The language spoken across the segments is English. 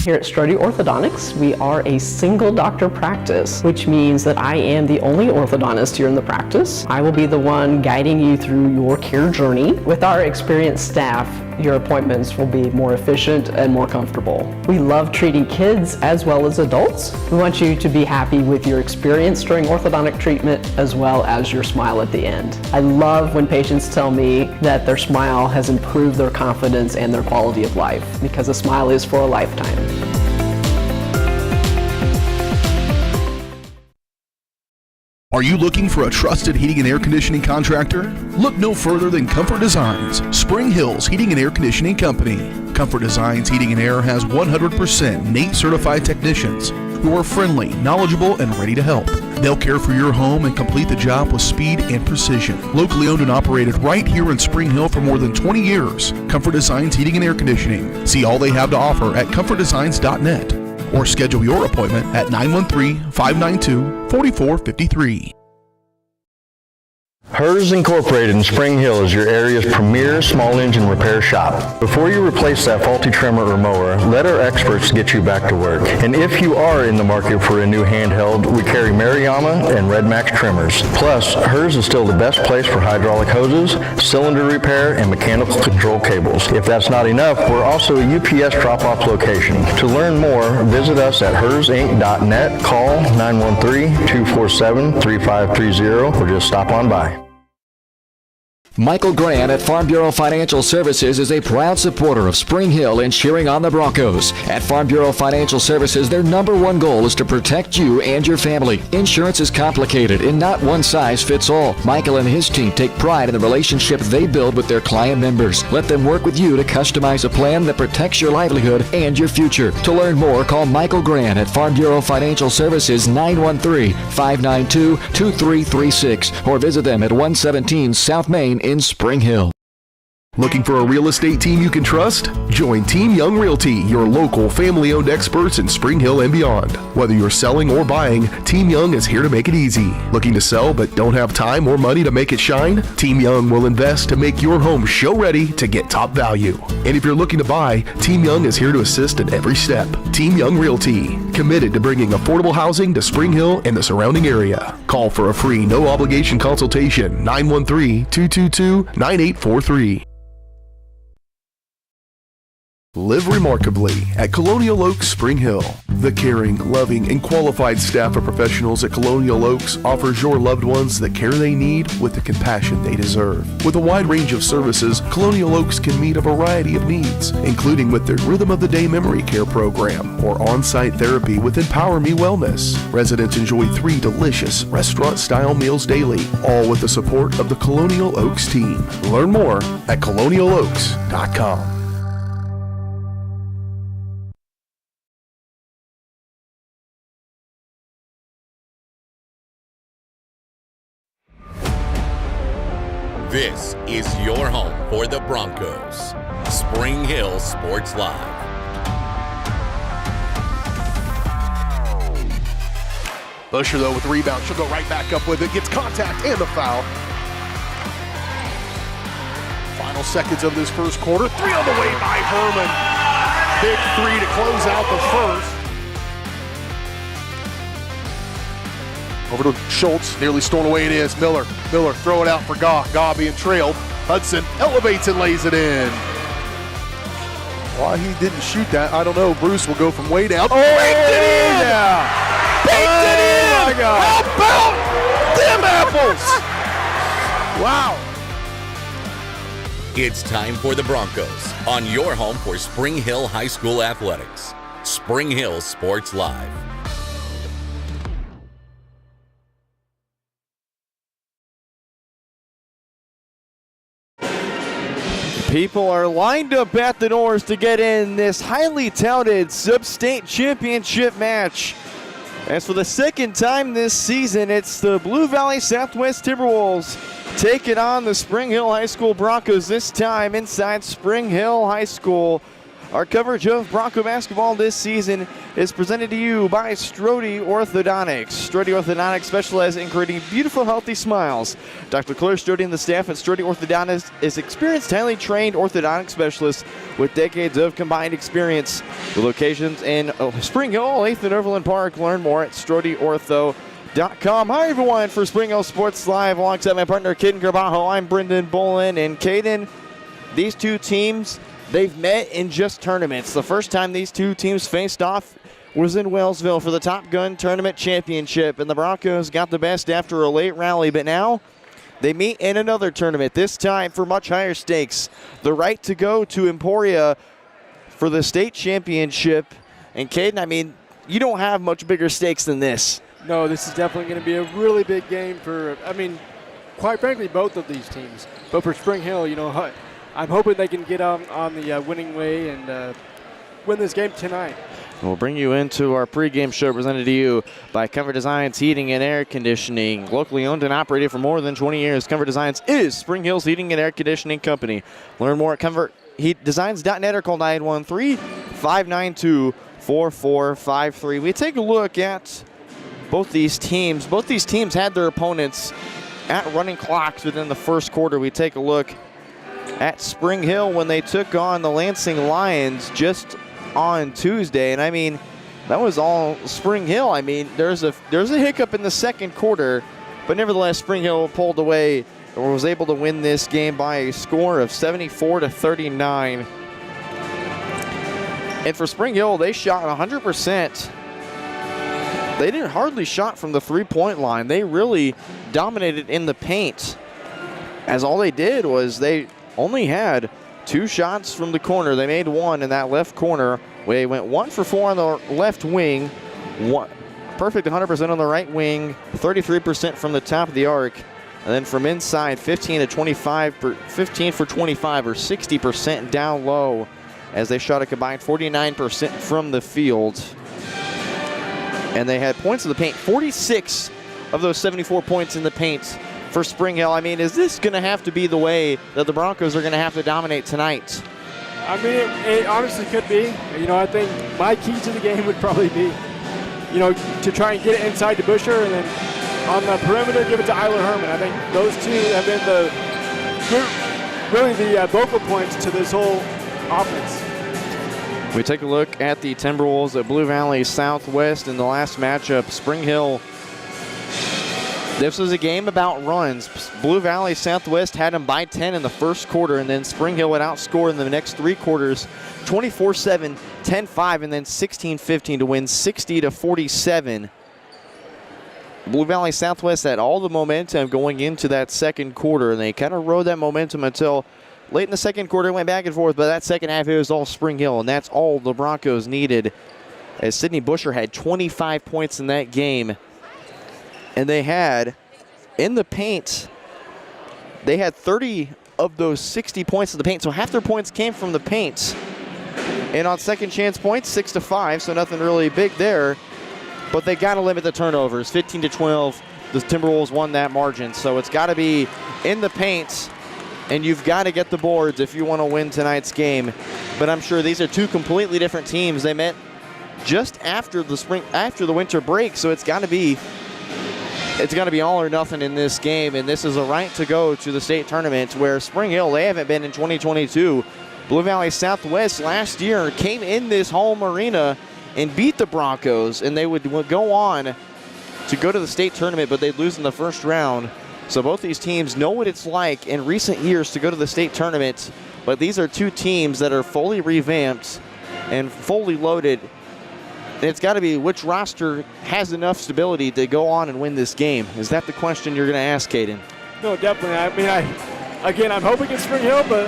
Here at Strode Orthodontics, we are a single doctor practice, which means that I am the only orthodontist here in the practice. I will be the one guiding you through your care journey. With our experienced staff, your appointments will be more efficient and more comfortable. We love treating kids as well as adults. We want you to be happy with your experience during orthodontic treatment as well as your smile at the end. I love when patients tell me that their smile has improved their confidence and their quality of life, because a smile is for a lifetime. Are you looking for a trusted heating and air conditioning contractor? Look no further than Comfort Designs, Spring Hill's Heating and Air Conditioning Company. Comfort Designs Heating and Air has 100% NATE certified technicians who are friendly, knowledgeable, and ready to help. They'll care for your home and complete the job with speed and precision. Locally owned and operated right here in Spring Hill for more than 20 years, Comfort Designs Heating and Air Conditioning. See all they have to offer at comfortdesigns.net. Or schedule your appointment at 913-592-4453. Hers Incorporated in Spring Hill is your area's premier small engine repair shop. Before you replace that faulty trimmer or mower, let our experts get you back to work. And if you are in the market for a new handheld, we carry Maruyama and Red Max trimmers. Plus, Hers is still the best place for hydraulic hoses, cylinder repair, and mechanical control cables. If that's not enough, we're also a UPS drop-off location. To learn more, visit us at hersinc.net, call 913-247-3530, or just stop on by. Michael Grant at Farm Bureau Financial Services is a proud supporter of Spring Hill and cheering on the Broncos. At Farm Bureau Financial Services, their number one goal is to protect you and your family. Insurance is complicated and not one size fits all. Michael and his team take pride in the relationship they build with their client members. Let them work with you to customize a plan that protects your livelihood and your future. To learn more, call Michael Grant at Farm Bureau Financial Services 913-592-2336 or visit them at 117 South Main in Spring Hill. Looking for a real estate team you can trust? Join Team Young Realty, your local family-owned experts in Spring Hill and beyond. Whether you're selling or buying, Team Young is here to make it easy. Looking to sell but don't have time or money to make it shine? Team Young will invest to make your home show-ready to get top value. And if you're looking to buy, Team Young is here to assist at every step. Team Young Realty, committed to bringing affordable housing to Spring Hill and the surrounding area. Call for a free, no-obligation consultation, 913-222-9843. Live remarkably at Colonial Oaks Spring Hill. The caring, loving, and qualified staff of professionals at Colonial Oaks offers your loved ones the care they need with the compassion they deserve. With a wide range of services, Colonial Oaks can meet a variety of needs, including with their Rhythm of the Day Memory Care program or on-site therapy with Empower Me Wellness. Residents enjoy 3 delicious restaurant-style meals daily, all with the support of the Colonial Oaks team. Learn more at colonialoaks.com. This is your home for the Broncos. Spring Hill Sports Live. Busher, though, with the rebound. She'll go right back up with it. Gets contact and the foul. Final seconds of this first quarter. 3 on the way by Herman. Big 3 to close out the first. Over to Schultz, nearly stolen away it is. Miller, throw it out for Gaw. Gaw being trailed. Hudson elevates and lays it in. Why he didn't shoot that, I don't know. Bruce will go from way down. Oh, baked it in! Yeah. Baked it in! My God. How about them apples? Wow. It's time for the Broncos on your home for Spring Hill High School Athletics. Spring Hill Sports Live. People are lined up at the doors to get in this highly touted sub-state championship match. As for the second time this season, it's the Blue Valley Southwest Timberwolves taking on the Spring Hill High School Broncos, this time inside Spring Hill High School. Our coverage of Bronco basketball this season is presented to you by Strode Orthodontics. Strode Orthodontics specializes in creating beautiful, healthy smiles. Dr. Claire Strode and the staff at Strode Orthodontics is experienced, highly trained orthodontic specialists with decades of combined experience. The locations in Spring Hill, 8th and Overland Park. Learn more at StrodeOrtho.com. Hi, everyone, for Spring Hill Sports Live. Alongside my partner, Caden Garbajo, I'm Brendan Bolin. And Caden, these two teams, they've met in just tournaments. The first time these two teams faced off was in Wellsville for the Top Gun Tournament Championship, and the Broncos got the best after a late rally, but now they meet in another tournament, this time for much higher stakes. The right to go to Emporia for the state championship. And Caden, I mean, you don't have much bigger stakes than this. No, this is definitely going to be a really big game for, I mean, quite frankly, both of these teams. But for Spring Hill, you know, I'm hoping they can get on the winning way and win this game tonight. We'll bring you into our pregame show presented to you by Comfort Designs Heating and Air Conditioning. Locally owned and operated for more than 20 years, Comfort Designs is Spring Hill's heating and air conditioning company. Learn more at comfortheatdesigns.net or call 913-592-4453. We take a look at both these teams. Both these teams had their opponents at running clocks within the first quarter. We take a look at Spring Hill when they took on the Lansing Lions just on Tuesday, and I mean, that was all Spring Hill. I mean, there's a hiccup in the second quarter, but nevertheless, Spring Hill pulled away or was able to win this game by a score of 74-39. And for Spring Hill, they shot 100%. They didn't hardly shot from the three-point line. They really dominated in the paint, as all they did was they only had 2 shots from the corner. They made 1 in that left corner. They went 1 for 4 on the left wing, perfect 100% on the right wing, 33% from the top of the arc, and then from inside 15 for 25 or 60% down low, as they shot a combined 49% from the field. And they had points in the paint, 46 of those 74 points in the paint for Spring Hill. I mean, is this going to have to be the way that the Broncos are going to have to dominate tonight? I mean, it honestly could be. You know, I think my key to the game would probably be, you know, to try and get it inside to Busher, and then on the perimeter, give it to Isla Herman. I think those two have been really the vocal points to this whole offense. We take a look at the Timberwolves at Blue Valley Southwest in the last matchup. Spring Hill, this was a game about runs. Blue Valley Southwest had them by 10 in the first quarter, and then Spring Hill would outscore in the next 3 quarters 24-7, 10-5, and then 16-15 to win 60-47. Blue Valley Southwest had all the momentum going into that second quarter, and they kind of rode that momentum until late in the second quarter. It went back and forth, but that second half, it was all Spring Hill, and that's all the Broncos needed, as Sidney Busher had 25 points in that game. And they had, in the paint, they had 30 of those 60 points in the paint, so half their points came from the paint. And on second chance points, 6-5, so nothing really big there. But they got to limit the turnovers. 15-12, the Timberwolves won that margin. So it's got to be in the paint, and you've got to get the boards if you want to win tonight's game. But I'm sure these are two completely different teams. They met just after the winter break, so it's got to be all or nothing in this game, and this is a right to go to the state tournament, where Spring Hill, they haven't been in 2022. Blue Valley Southwest last year came in this home arena and beat the Broncos, and they would go on to go to the state tournament, but they'd lose in the first round. So both these teams know what it's like in recent years to go to the state tournament, but these are two teams that are fully revamped and fully loaded. And it's got to be which roster has enough stability to go on and win this game. Is that the question you're going to ask, Caden? No, definitely. I mean, I'm hoping it's Spring Hill, but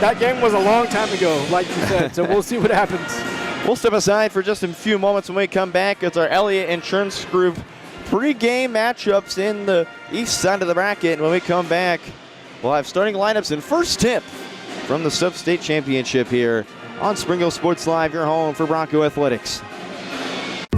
that game was a long time ago, like you said, so we'll see what happens. We'll step aside for just a few moments. When we come back, it's our Elliott Insurance Group pre-game matchups in the east side of the bracket. And when we come back, we'll have starting lineups and first tip from the sub-state championship here on Spring Hill Sports Live, your home for Bronco Athletics.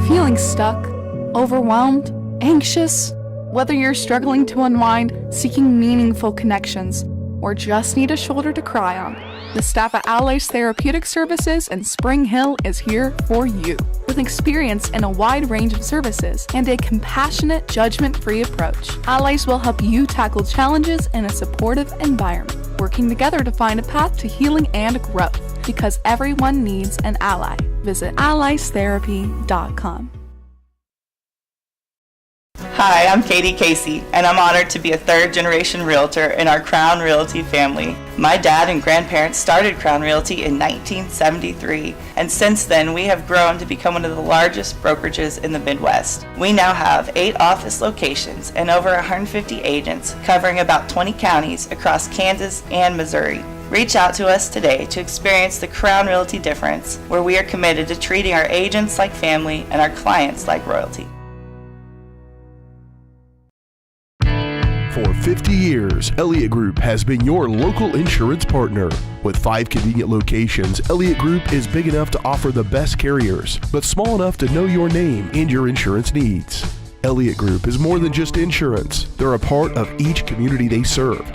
Feeling stuck, overwhelmed, anxious? Whether you're struggling to unwind, seeking meaningful connections, or just need a shoulder to cry on, the staff at Allies Therapeutic Services in Spring Hill is here for you. With experience in a wide range of services and a compassionate, judgment-free approach, Allies will help you tackle challenges in a supportive environment, working together to find a path to healing and growth, because everyone needs an ally. Visit alliestherapy.com. Hi, I'm Katie Casey, and I'm honored to be a third-generation realtor in our Crown Realty family. My dad and grandparents started Crown Realty in 1973, and since then we have grown to become one of the largest brokerages in the Midwest. We now have 8 office locations and over 150 agents covering about 20 counties across Kansas and Missouri. Reach out to us today to experience the Crown Realty difference, where we are committed to treating our agents like family and our clients like royalty. For 50 years, Elliott Group has been your local insurance partner. With 5 convenient locations, Elliott Group is big enough to offer the best carriers, but small enough to know your name and your insurance needs. Elliott Group is more than just insurance. They're a part of each community they serve,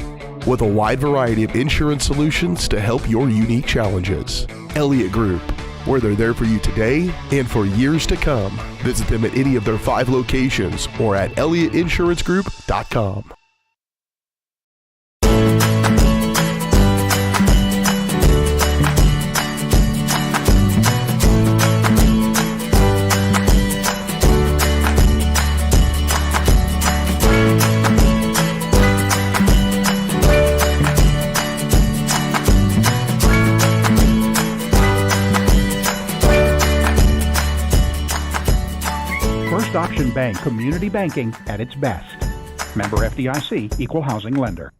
with a wide variety of insurance solutions to help your unique challenges. Elliott Group, where they're there for you today and for years to come. Visit them at any of their 5 locations or at ElliottInsuranceGroup.com. First Option Bank, community banking at its best. Member FDIC, equal housing lender.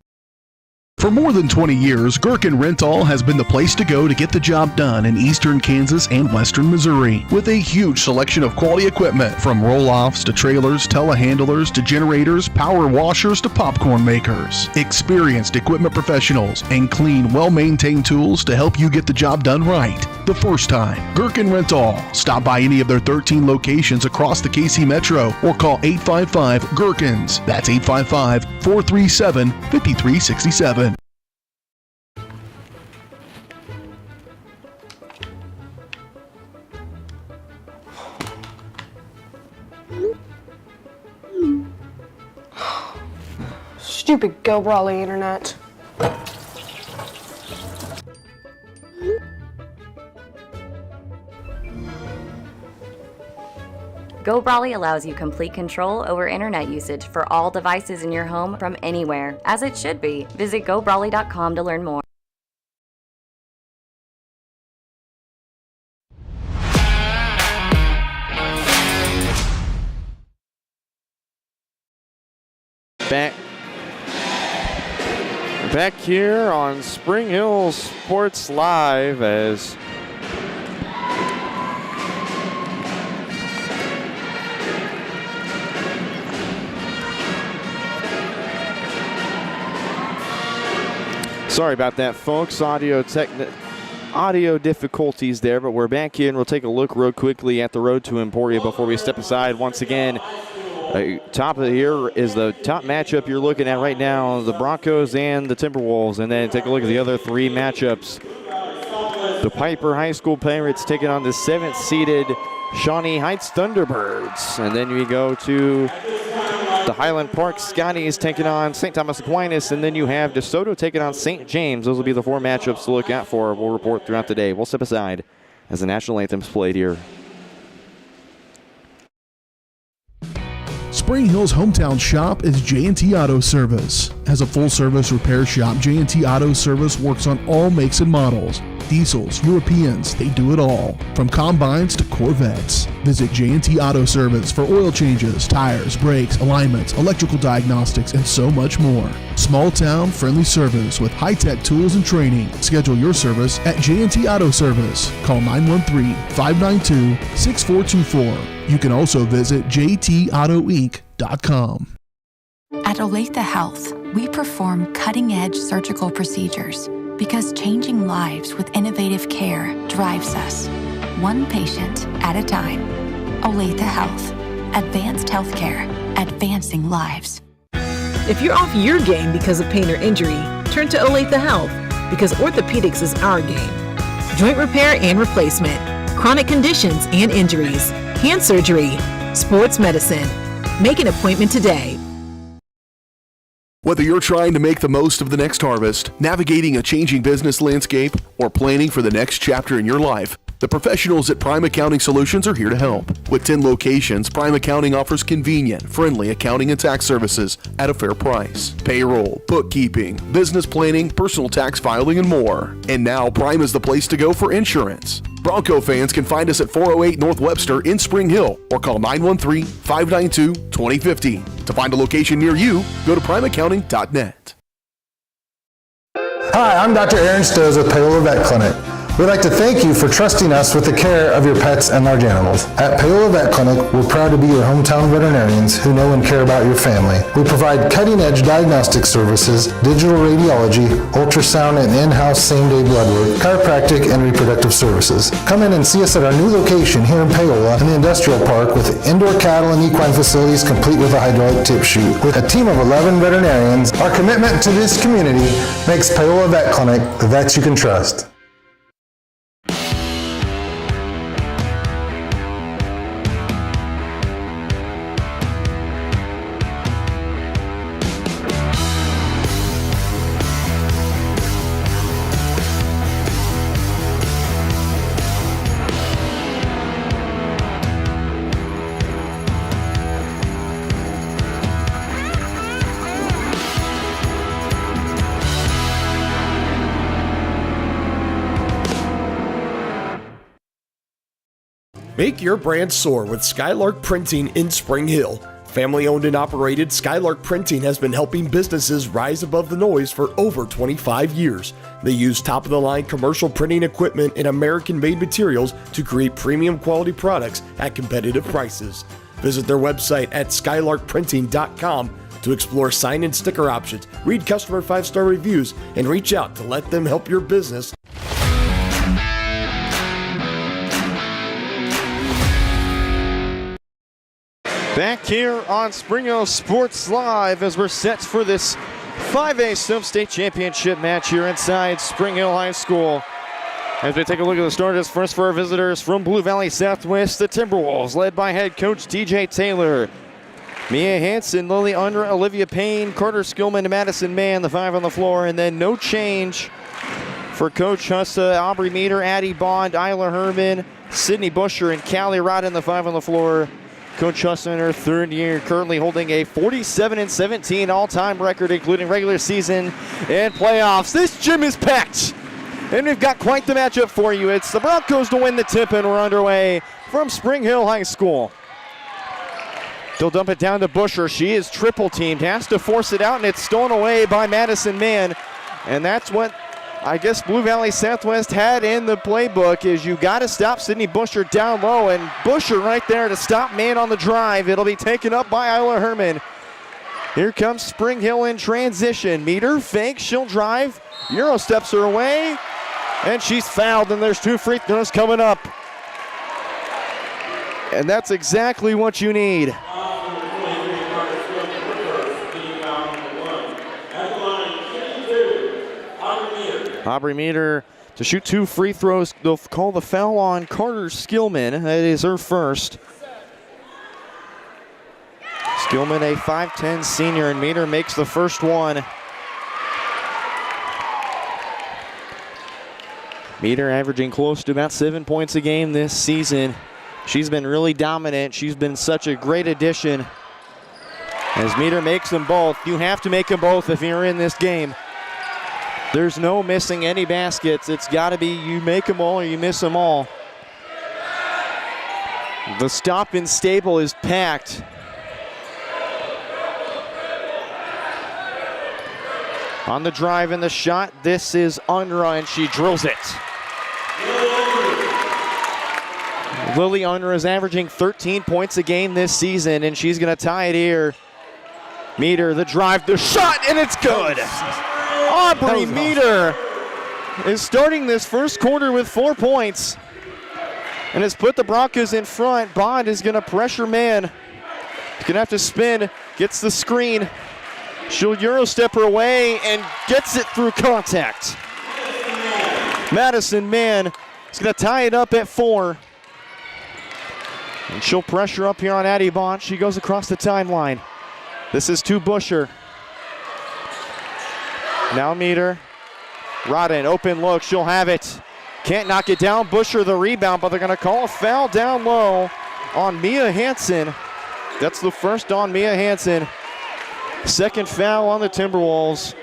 For more than 20 years, Gherkin Rental has been the place to go to get the job done in eastern Kansas and western Missouri. With a huge selection of quality equipment, from roll-offs to trailers, telehandlers to generators, power washers to popcorn makers. Experienced equipment professionals and clean, well-maintained tools to help you get the job done right the first time. Gherkin Rental. Stop by any of their 13 locations across the KC Metro or call 855-GHERKINS. That's 855-437-5367. Stupid Go Brawley internet. Go Brawley allows you complete control over internet usage for all devices in your home from anywhere, as it should be. Visit GoBrawley.com to learn more. Back here on Spring Hill Sports Live as sorry about that, folks. Audio difficulties there, but we're back here and we'll take a look real quickly at the road to Emporia before we step aside once again. Top of here is the top matchup you're looking at right now, the Broncos and the Timberwolves. And then take a look at the other 3 matchups. The Piper High School Pirates taking on the 7th-seeded Shawnee Heights Thunderbirds. And then we go to the Highland Park Scotties taking on St. Thomas Aquinas. And then you have DeSoto taking on St. James. Those will be the 4 matchups to look out for. We'll report throughout the day. We'll step aside as the national anthem's played here. Spring Hill's hometown shop is J&T Auto Service. As a full-service repair shop, J&T Auto Service works on all makes and models. Diesels, Europeans, they do it all. From combines to Corvettes. Visit J&T Auto Service for oil changes, tires, brakes, alignments, electrical diagnostics, and so much more. Small town, friendly service with high-tech tools and training. Schedule your service at J&T Auto Service. Call 913-592-6424. You can also visit jtautoinc.com. At Olathe Health, we perform cutting-edge surgical procedures because changing lives with innovative care drives us, one patient at a time. Olathe Health. Advanced healthcare. Advancing lives. If you're off your game because of pain or injury, turn to Olathe Health because orthopedics is our game. Joint repair and replacement, chronic conditions and injuries, hand surgery, sports medicine. Make an appointment today. Whether you're trying to make the most of the next harvest, navigating a changing business landscape, or planning for the next chapter in your life, the professionals at Prime Accounting Solutions are here to help. With 10 locations, Prime Accounting offers convenient, friendly accounting and tax services at a fair price. Payroll, bookkeeping, business planning, personal tax filing, and more. And now Prime is the place to go for insurance. Bronco fans can find us at 408 North Webster in Spring Hill or call 913-592-2050. To find a location near you, go to primeaccounting.net. Hi, I'm Dr. Aaron Stills with Paola Vet Clinic. We'd like to thank you for trusting us with the care of your pets and large animals. At Paola Vet Clinic, we're proud to be your hometown veterinarians who know and care about your family. We provide cutting-edge diagnostic services, digital radiology, ultrasound, and in-house same-day blood work, chiropractic, and reproductive services. Come in and see us at our new location here in Paola in the Industrial Park with indoor cattle and equine facilities complete with a hydraulic tip chute. With a team of 11 veterinarians, our commitment to this community makes Paola Vet Clinic the vets you can trust. Make your brand soar with Skylark Printing in Spring Hill. Family owned and operated, Skylark Printing has been helping businesses rise above the noise for over 25 years. They use top-of-the-line commercial printing equipment and American-made materials to create premium quality products at competitive prices. Visit their website at skylarkprinting.com to explore sign and sticker options, read customer 5-star reviews, and reach out to let them help your business. Back here on Spring Hill Sports Live as we're set for this 5A Sub-State Championship match here inside Spring Hill High School. As we take a look at the starters, first for our visitors from Blue Valley Southwest, the Timberwolves, led by head coach TJ Taylor. Mia Hansen, Lily Unruh, Olivia Payne, Carter Skillman, Madison Mann, the 5 on the floor, and then no change for Coach Hussa, Aubrey Meter, Addie Bond, Isla Herman, Sydney Busher, and Callie Rod in the 5 on the floor. Coach Hussa in her third year, currently holding a 47-17 all-time record, including regular season and playoffs. This gym is packed, and we've got quite the matchup for you. It's the Broncos to win the tip, and we're underway from Spring Hill High School. They'll dump it down to Busher. She is triple-teamed, has to force it out, and it's stolen away by Madison Mann. And that's what I guess Blue Valley Southwest had in the playbook, is you got to stop Sydney Busher down low, and Busher right there to stop Mann on the drive. It'll be taken up by Isla Herman. Here comes Spring Hill in transition. Meter fakes, she'll drive. Euro steps her away, and she's fouled, and there's 2 free throws coming up. And that's exactly what you need. Aubrey Meter to shoot 2 free throws. They'll call the foul on Carter Skillman. That is her first. Skillman, a 5'10 senior, and Meter makes the first one. Meter averaging close to about 7 points a game this season. She's been really dominant. She's been such a great addition. As Meter makes them both. You have to make them both if you're in this game. There's no missing any baskets. It's got to be you make them all or you miss them all. The stop in Stable is packed. On the drive and the shot, this is Unruh, and she drills it. Lily Unruh is averaging 13 points a game this season, and she's going to tie it here. Meter, the drive, the shot, and it's good. Aubrey Meter is starting this first quarter with 4 points and has put the Broncos in front. Bond is going to pressure Mann. He's going to have to spin, gets the screen. She'll Euro step her away and gets it through contact. Madison Mann is going to tie it up at 4. And she'll pressure up here on Addie Bond. She goes across the timeline. This is to Busher. Now Meter. Rodden, open look. She'll have it. Can't knock it down. Busher the rebound, but they're going to call a foul down low on Mia Hansen. That's the first on Mia Hansen. Second foul on the Timberwolves.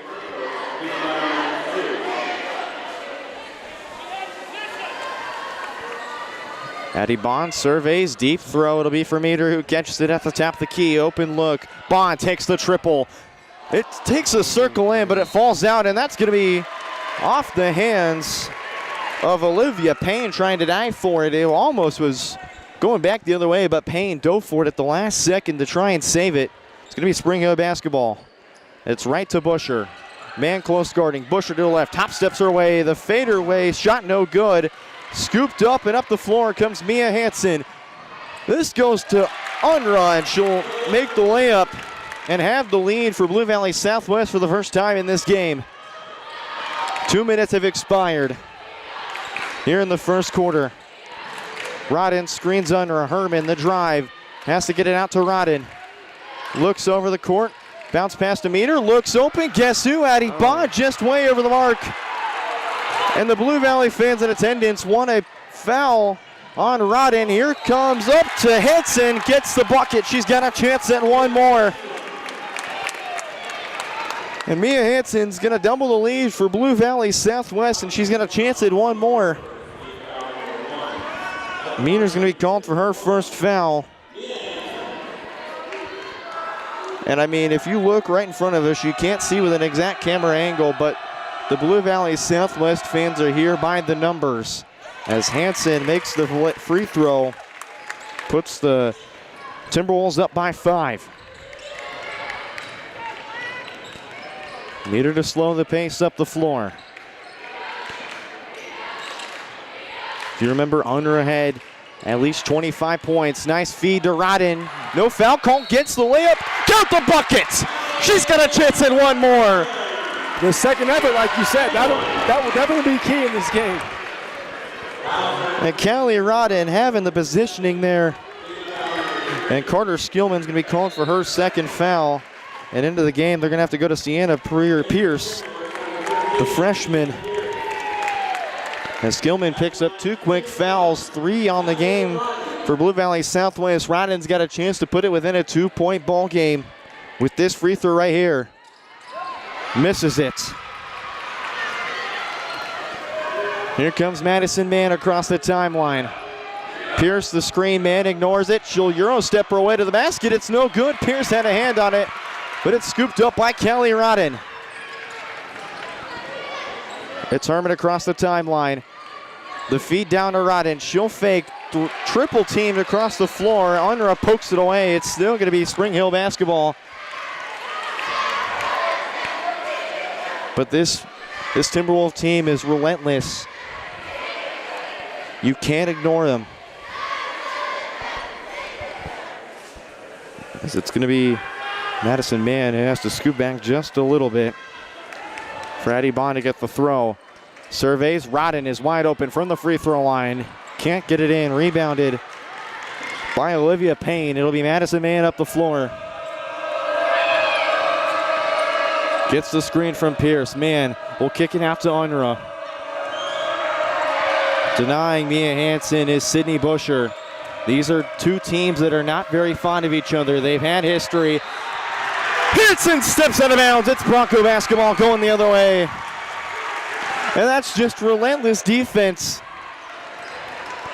Addie Bond surveys, deep throw. It'll be for Meter, who catches it at the top of the key. Open look. Bond takes the triple. It takes a circle in, but it falls out, and that's going to be off the hands of Olivia Payne trying to dive for it. It almost was going back the other way, but Payne dove for it at the last second to try and save it. It's going to be Spring Hill basketball. It's right to Busher. Man close guarding. Busher to the left. Top steps her way. The fader away. Shot no good. Scooped up and up the floor comes Mia Hansen. This goes to Unruh, and she'll make the layup and have the lead for Blue Valley Southwest for the first time in this game. 2 minutes have expired here in the first quarter. Rodden screens under Herman. The drive. Has to get it out to Rodden. Looks over the court. Bounce past a Meter. Looks open. Guess who? Addie Bond just way over the mark. And the Blue Valley fans in attendance want a foul on Rodden. Here comes up to Hansen. Gets the bucket. She's got a chance at one more. And Mia Hansen's going to double the lead for Blue Valley Southwest, and she's got a chance at one more. Meter's going to be called for her first foul. And I mean, if you look right in front of us, you can't see with an exact camera angle, but the Blue Valley Southwest fans are here by the numbers. As Hansen makes the free throw, puts the Timberwolves up by 5. Meter to slow the pace up the floor. If you remember, Unruh had at least 25 points. Nice feed to Rodden. No foul call, gets the layup. Count the buckets! She's got a chance at one more. The second effort, like you said, that will definitely be key in this game. And Callie Rodden having the positioning there. And Carter Skillman's going to be called for her second foul. And into the game, they're going to have to go to Sienna Pierce, the freshman. As Skillman picks up 2 quick fouls, 3 on the game for Blue Valley Southwest. Rodden's got a chance to put it within a 2-point ball game with this free throw right here. Misses it. Here comes Madison Mann across the timeline. Pierce, the screen man, ignores it. She'll Euro step her way to the basket. It's no good. Pierce had a hand on it, but it's scooped up by Kelly Rodden. It's Herman across the timeline. The feed down to Rodden. She'll fake. Triple teamed across the floor. Unruh pokes it away. It's still going to be Spring Hill basketball. But this Timberwolves team is relentless. You can't ignore them. As it's going to be Madison Mann who has to scoop back just a little bit. For Addie Bond to get the throw. Surveys. Rodden is wide open from the free throw line. Can't get it in. Rebounded by Olivia Payne. It'll be Madison Mann up the floor. Gets the screen from Pierce. Mann will kick it out to Unruh. Denying Mia Hansen is Sydney Busher. These are two teams that are not very fond of each other. They've had history. Hansen steps out of bounds. It's Bronco basketball going the other way. And that's just relentless defense.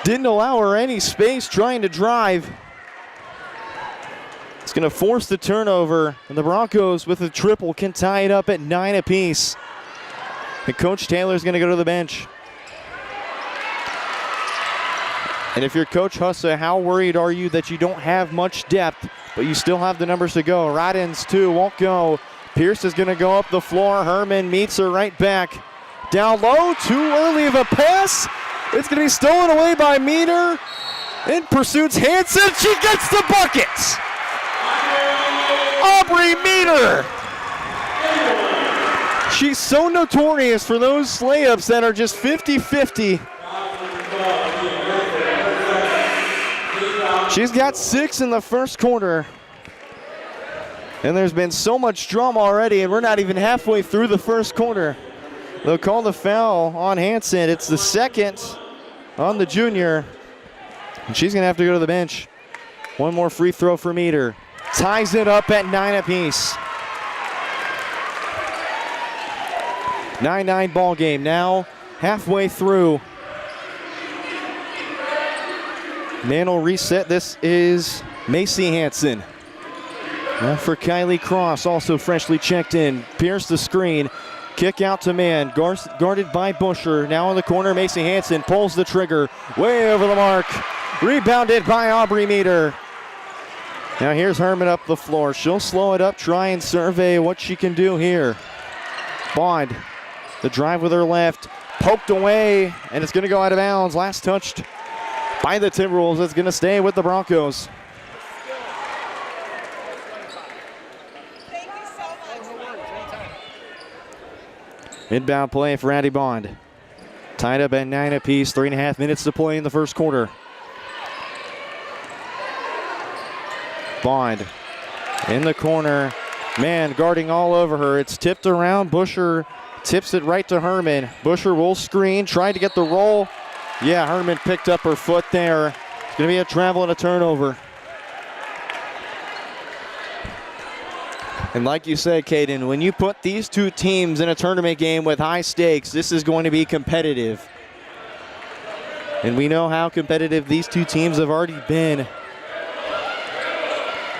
Didn't allow her any space trying to drive. It's going to force the turnover. And the Broncos with a triple can tie it up at 9 apiece. And Coach Taylor's going to go to the bench. And if you're Coach Hussa, how worried are you that you don't have much depth, but you still have the numbers to go? Rodden's 2 won't go. Pierce is going to go up the floor. Herman meets her right back. Down low, too early of a pass. It's going to be stolen away by Meter. In pursuits Hansen. She gets the bucket. Aubrey Meter She's so notorious for those layups that are just 50-50. She's got 6 in the first quarter. And there's been so much drama already, and we're not even halfway through the first quarter. They'll call the foul on Hansen. It's the second on the junior. And she's going to have to go to the bench. One more free throw for Meter. Ties it up at 9 apiece. 9-9 ball game now, halfway through. Man will reset. This is Macy Hansen. For Kylie Cross, also freshly checked in. Pierce the screen. Kick out to man. Guarded by Busher. Now in the corner, Macy Hansen pulls the trigger. Way over the mark. Rebounded by Aubrey Meter. Now here's Herman up the floor. She'll slow it up, try and survey what she can do here. Bond. The drive with her left, poked away, and it's going to go out of bounds. Last touched by the Timberwolves. It's going to stay with the Broncos. Inbound play for Addie Bond. Tied up at 9 apiece, 3.5 minutes to play in the first quarter. Bond in the corner. Man guarding all over her. It's tipped around. Busher tips it right to Herman. Busher will screen, trying to get the roll. Yeah, Herman picked up her foot there. It's going to be a travel and a turnover. And like you said, Caden, when you put these two teams in a tournament game with high stakes, this is going to be competitive. And we know how competitive these two teams have already been.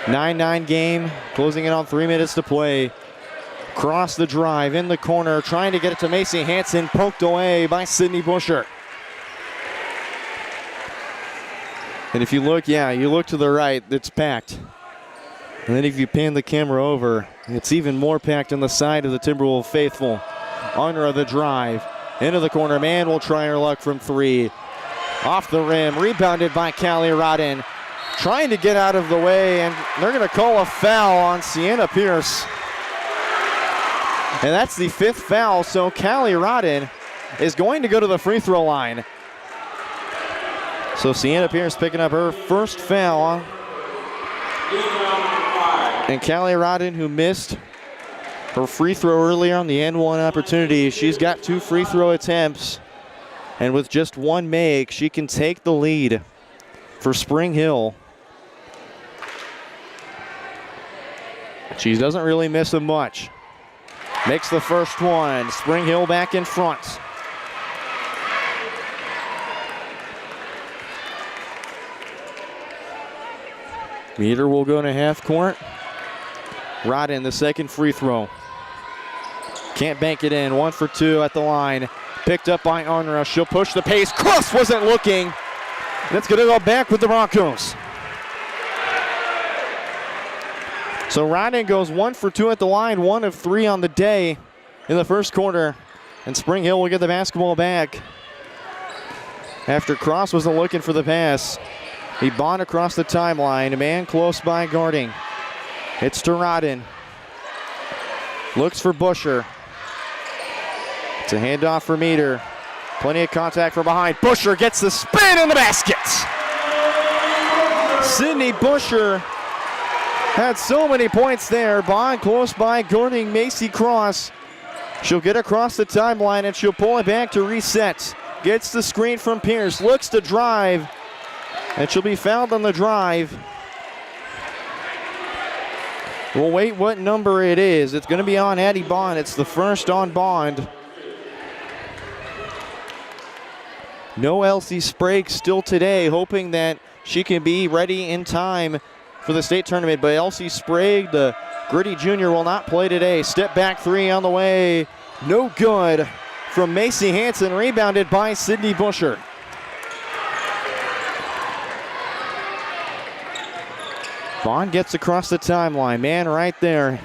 9-9 game, closing in on 3 minutes to play. Cross the drive in the corner, trying to get it to Macy Hansen, poked away by Sydney Busher. And if you look, you look to the right, it's packed. And then if you pan the camera over, it's even more packed on the side of the Timberwolves faithful. Under the drive, into the corner, man will try her luck from 3. Off the rim, rebounded by Callie Rodden. Trying to get out of the way, and they're going to call a foul on Sienna Pierce. And that's the 5th foul, so Callie Rodden is going to go to the free throw line. So Sienna Pierce picking up her first foul. And Callie Rodden, who missed her free throw earlier on the N1 opportunity, she's got 2 free throw attempts. And with just 1 make, she can take the lead for Spring Hill. She doesn't really miss them much. Makes the first one. Spring Hill back in front. Meter will go to half court. Rodden, the second free throw. Can't bank it in. 1 for 2 at the line. Picked up by Arnra. She'll push the pace. Cross wasn't looking. That's going to go back with the Broncos. So Rodden goes 1 for 2 at the line, 1 of 3 on the day in the first quarter. And Spring Hill will get the basketball back. After Cross wasn't looking for the pass. He bond across the timeline. A man close by guarding. It's to Rodden. Looks for Busher. It's a handoff for Meter. Plenty of contact from behind. Busher gets the spin in the basket. Sydney Busher had so many points there. Bond close by guarding Macy Cross. She'll get across the timeline and she'll pull it back to reset. Gets the screen from Pierce. Looks to drive. And she'll be fouled on the drive. We'll wait what number it is. It's going to be on Addie Bond. It's the first on Bond. No Elsie Sprague still today, hoping that she can be ready in time for the state tournament. But Elsie Sprague, the gritty junior, will not play today. Step back 3 on the way. No good from Macy Hansen, rebounded by Sydney Busher. Bond gets across the timeline. Man right there.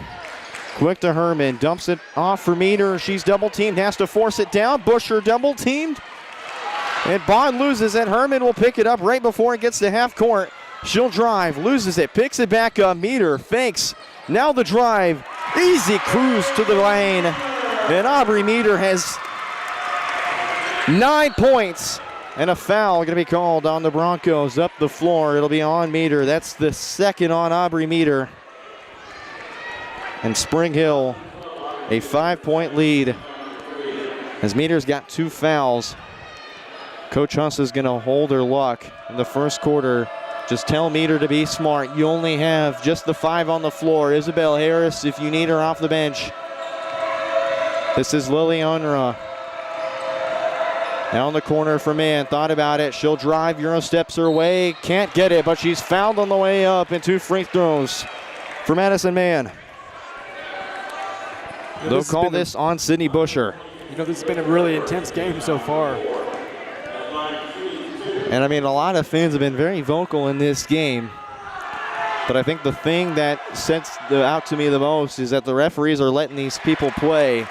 Quick to Herman. Dumps it off for Meter. She's double teamed. Has to force it down. Busher double teamed. And Bond loses it. Herman will pick it up right before it gets to half court. She'll drive. Loses it. Picks it back up. Meter fakes. Now the drive. Easy cruise to the lane. And Aubrey Meter has 9 points. And a foul going to be called on the Broncos up the floor. It'll be on Meter. That's the second on Aubrey Meter. And Spring Hill, a 5-point lead. As Meter's got 2 fouls. Coach Huss is going to hold her luck in the first quarter. Just tell Meter to be smart. You only have just the 5 on the floor. Isabel Harris, if you need her off the bench. This is Lily Unruh. Down the corner for Mann. Thought about it. She'll drive. Euro steps her way. Can't get it, but she's fouled on the way up. And 2 free throws for Madison Mann. They'll call this on Sydney Busher. You know, this has been a really intense game so far. And I mean, a lot of fans have been very vocal in this game. But I think the thing that sets out to me the most is that the referees are letting these people play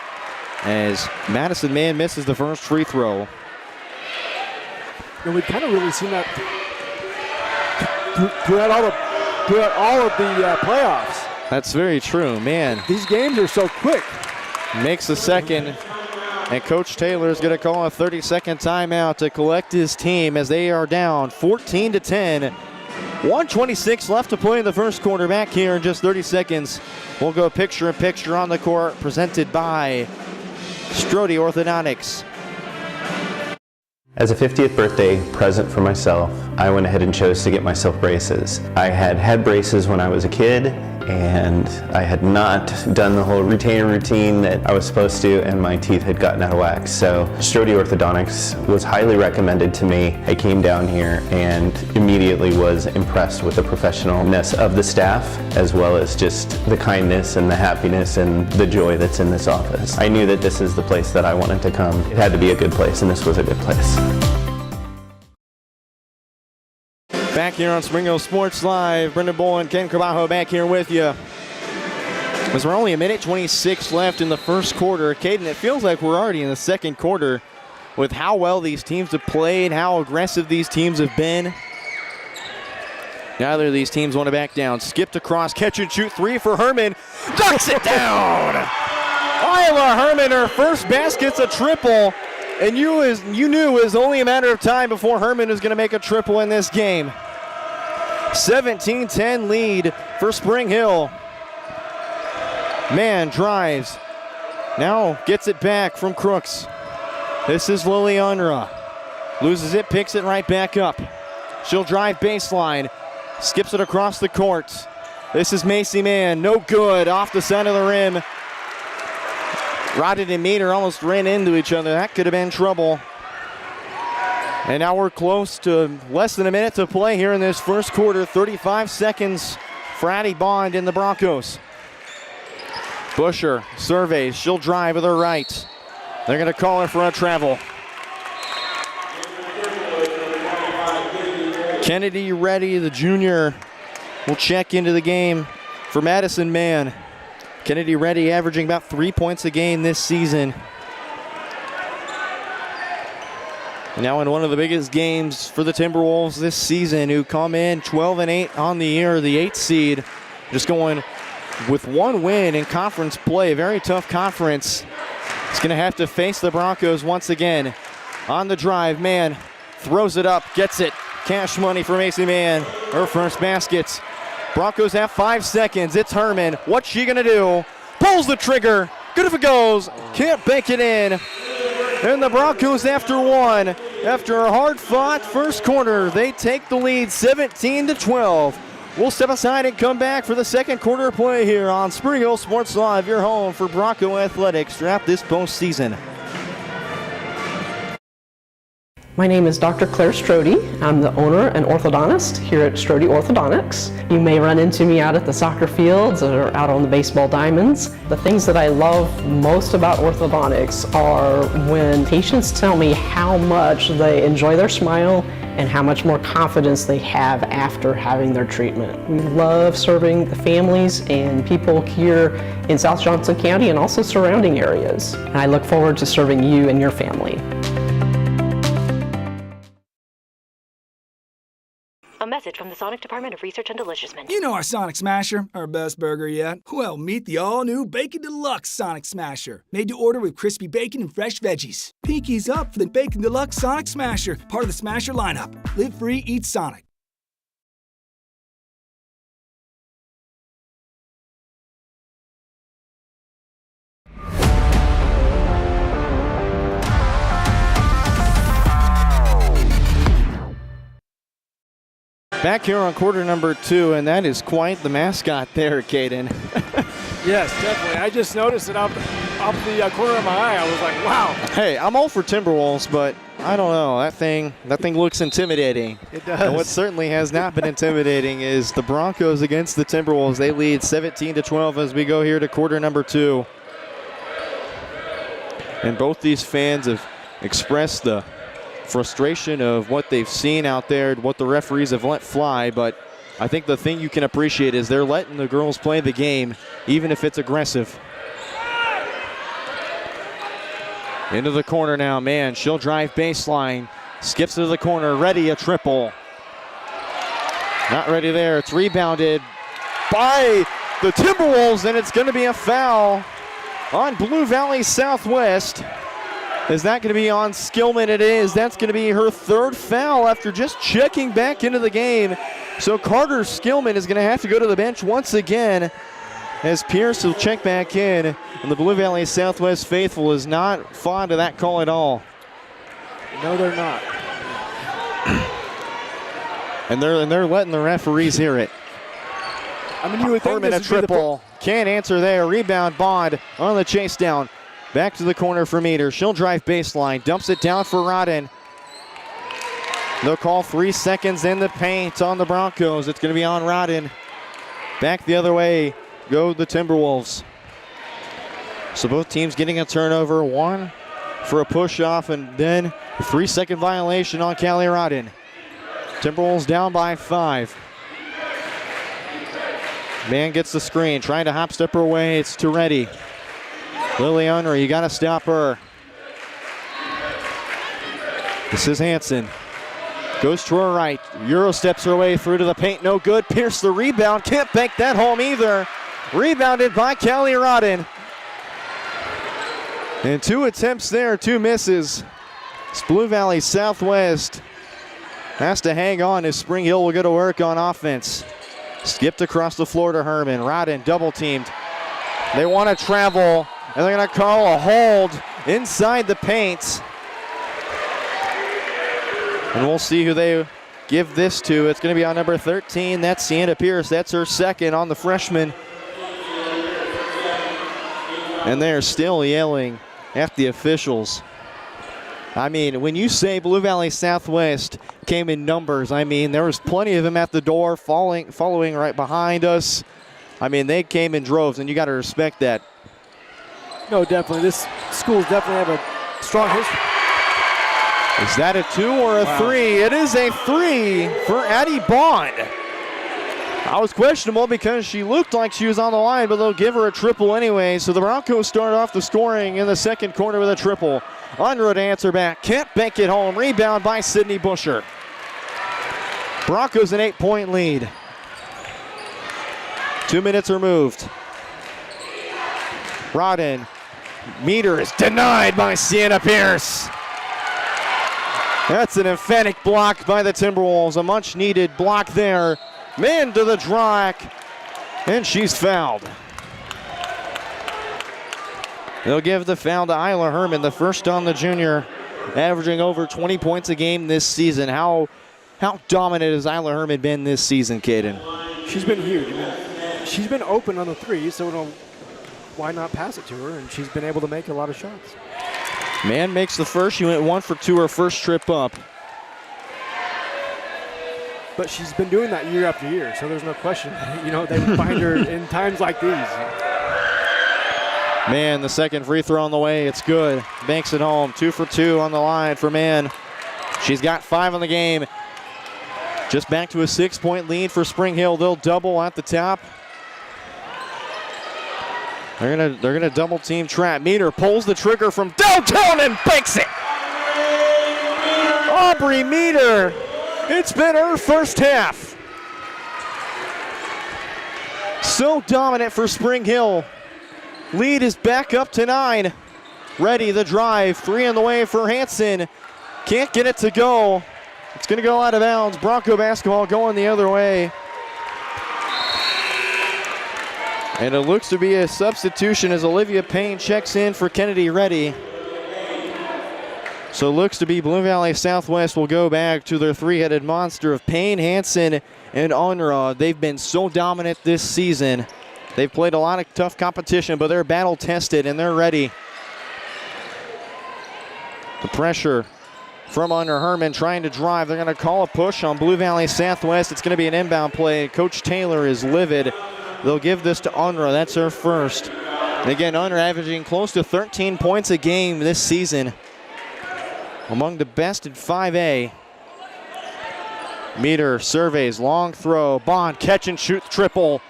as Madison Mann misses the first free throw. And we've kind of really seen that throughout all of the playoffs. That's very true, man. These games are so quick. Makes the second, and Coach Taylor is going to call a 30-second timeout to collect his team as they are down 14-10. 1:26 left to play in the first quarter. Back here in just 30 seconds. We'll go picture-in-picture on the court, presented by Strode Orthodontics. As a 50th birthday present for myself, I went ahead and chose to get myself braces. I had had braces when I was a kid, and I had not done the whole retainer routine that I was supposed to, and my teeth had gotten out of whack. So Strode Orthodontics was highly recommended to me. I came down here and immediately was impressed with the professionalness of the staff, as well as just the kindness and the happiness and the joy that's in this office. I knew that this is the place that I wanted to come. It had to be a good place, and this was a good place. Back here on Spring Hill Sports Live, Brendan Bull and Ken Cabajo back here with you. As we're only 1:26 left in the first quarter, Caden, it feels like we're already in the second quarter with how well these teams have played, how aggressive these teams have been. Neither of these teams want to back down. Skipped across, catch and shoot 3 for Herman. Ducks it down! Isla Herman, her first basket's a triple. And you knew it was only a matter of time before Herman was going to make a triple in this game. 17-10 lead for Spring Hill. Mann drives. Now gets it back from Crooks. This is Lily Unruh. Loses it, picks it right back up. She'll drive baseline. Skips it across the court. This is Macy Mann. No good. Off the side of the rim. Rodden and Meter almost ran into each other. That could have been trouble. And now we're close to less than a minute to play here in this first quarter. 35 seconds for Addie Bond and the Broncos. Busher surveys. She'll drive with her right. They're going to call her for a travel. Kennedy Reddy, the junior, will check into the game for Madison Mann. Kennedy Reddy averaging about 3 points a game this season. Now in one of the biggest games for the Timberwolves this season, who come in 12-8 on the year, the 8th seed, just going with 1 win in conference play. Very tough conference. It's going to have to face the Broncos once again. On the drive, Mann throws it up, gets it. Cash money for Macy Mann, her first baskets. Broncos have 5 seconds. It's Herman. What's she going to do? Pulls the trigger. Good if it goes. Can't bank it in. And the Broncos, after 1, after a hard-fought first quarter, they take the lead 17-12. We'll step aside and come back for the second quarter play here on Spring Hill Sports Live, your home for Bronco Athletics throughout this postseason. My name is Dr. Claire Strode. I'm the owner and orthodontist here at Strode Orthodontics. You may run into me out at the soccer fields or out on the baseball diamonds. The things that I love most about orthodontics are when patients tell me how much they enjoy their smile and how much more confidence they have after having their treatment. We love serving the families and people here in South Johnson County and also surrounding areas. And I look forward to serving you and your family. A message from the Sonic Department of Research and Deliciousness. You know our Sonic Smasher, our best burger yet. Well, meet the all-new Bacon Deluxe Sonic Smasher. Made to order with crispy bacon and fresh veggies. Pinkies up for the Bacon Deluxe Sonic Smasher, part of the Smasher lineup. Live free, eat Sonic. Back here on quarter number 2, and that is quite the mascot there, Caden. Yes, definitely. I just noticed it up the corner of my eye. I was like, wow. Hey, I'm all for Timberwolves, but I don't know. That thing looks intimidating. It does. And what certainly has not been intimidating is the Broncos against the Timberwolves. They lead 17-12 as we go here to quarter number 2. And both these fans have expressed the frustration of what they've seen out there, what the referees have let fly, but I think the thing you can appreciate is they're letting the girls play the game, even if it's aggressive. Into the corner now, man, she'll drive baseline, skips to the corner, ready, a triple. Not ready there, it's rebounded by the Timberwolves, and it's gonna be a foul on Blue Valley Southwest. Is that going to be on Skillman? It is. That's going to be her 3rd foul after just checking back into the game. So Carter Skillman is going to have to go to the bench once again as Pierce will check back in. And the Blue Valley Southwest faithful is not fond of that call at all. No, they're not. And they're letting the referees hear it. I mean, you would think Herman this a would be the triple. Can't answer there. Rebound Bond on the chase down. Back to the corner for Meter. She'll drive baseline. Dumps it down for Rodden. They'll call 3 seconds in the paint on the Broncos. It's going to be on Rodden. Back the other way go the Timberwolves. So both teams getting a turnover. One for a push-off and then a 3-second violation on Callie Rodden. Timberwolves down by 5. Man gets the screen. Trying to hop step her away. It's Toretti. Lily Unruh, you got to stop her. This is Hanson. Goes to her right. Euro steps her way through to the paint. No good. Pierce the rebound. Can't bank that home either. Rebounded by Callie Rodden. And 2 attempts there, 2 misses. It's Blue Valley Southwest has to hang on as Spring Hill will go to work on offense. Skipped across the floor to Herman. Rodden double teamed. They want to travel. And they're going to call a hold inside the paint. And we'll see who they give this to. It's going to be on number 13. That's Sienna Pierce. That's her 2nd on the freshman. And they're still yelling at the officials. I mean, when you say Blue Valley Southwest came in numbers, I mean, there was plenty of them at the door following right behind us. I mean, they came in droves, and you got to respect that. No, definitely. This school definitely have a strong history. Is that a 2 or a 3? It is a 3 for Addie Bond. I was questionable because she looked like she was on the line, but they'll give her a triple anyway. So the Broncos start off the scoring in the 2nd quarter with a triple. Unruh to answer back. Can't bank it home. Rebound by Sydney Busher. Broncos an 8-point lead. 2 minutes removed. Rodden. Meter is denied by Sienna Pierce. That's an emphatic block by the Timberwolves. A much needed block there. Man to the track. And she's fouled. They'll give the foul to Isla Herman, the first on the junior, averaging over 20 points a game this season. How dominant has Isla Herman been this season, Caden? She's been huge. I mean, she's been open on the 3, so why not pass it to her? And she's been able to make a lot of shots. Man makes the first. She went 1 for 2 her first trip up. But she's been doing that year after year, so there's no question. They would find her in times like these. Man, the 2nd free throw on the way. It's good. Banks it home. 2 for 2 on the line for Mann. She's got 5 on the game. Just back to a 6-point lead for Spring Hill. They'll double at the top. They're gonna double team trap. Meter pulls the trigger from downtown and banks it. Aubrey Meter It's been her first half. So dominant for Spring Hill. Lead is back up to 9. Ready, the drive. 3 on the way for Hansen. Can't get it to go. It's going to go out of bounds. Bronco basketball going the other way. And it looks to be a substitution as Olivia Payne checks in for Kennedy Reddy. So it looks to be Blue Valley Southwest will go back to their three-headed monster of Payne, Hansen, and Unruh. They've been so dominant this season. They've played a lot of tough competition, but they're battle-tested and they're ready. The pressure from under Herman trying to drive. They're going to call a push on Blue Valley Southwest. It's going to be an inbound play. Coach Taylor is livid. They'll give this to Unruh. That's her first. And again, Unruh averaging close to 13 points a game this season. Among the best in 5A. Meter surveys, long throw. Bond, catch and shoot triple.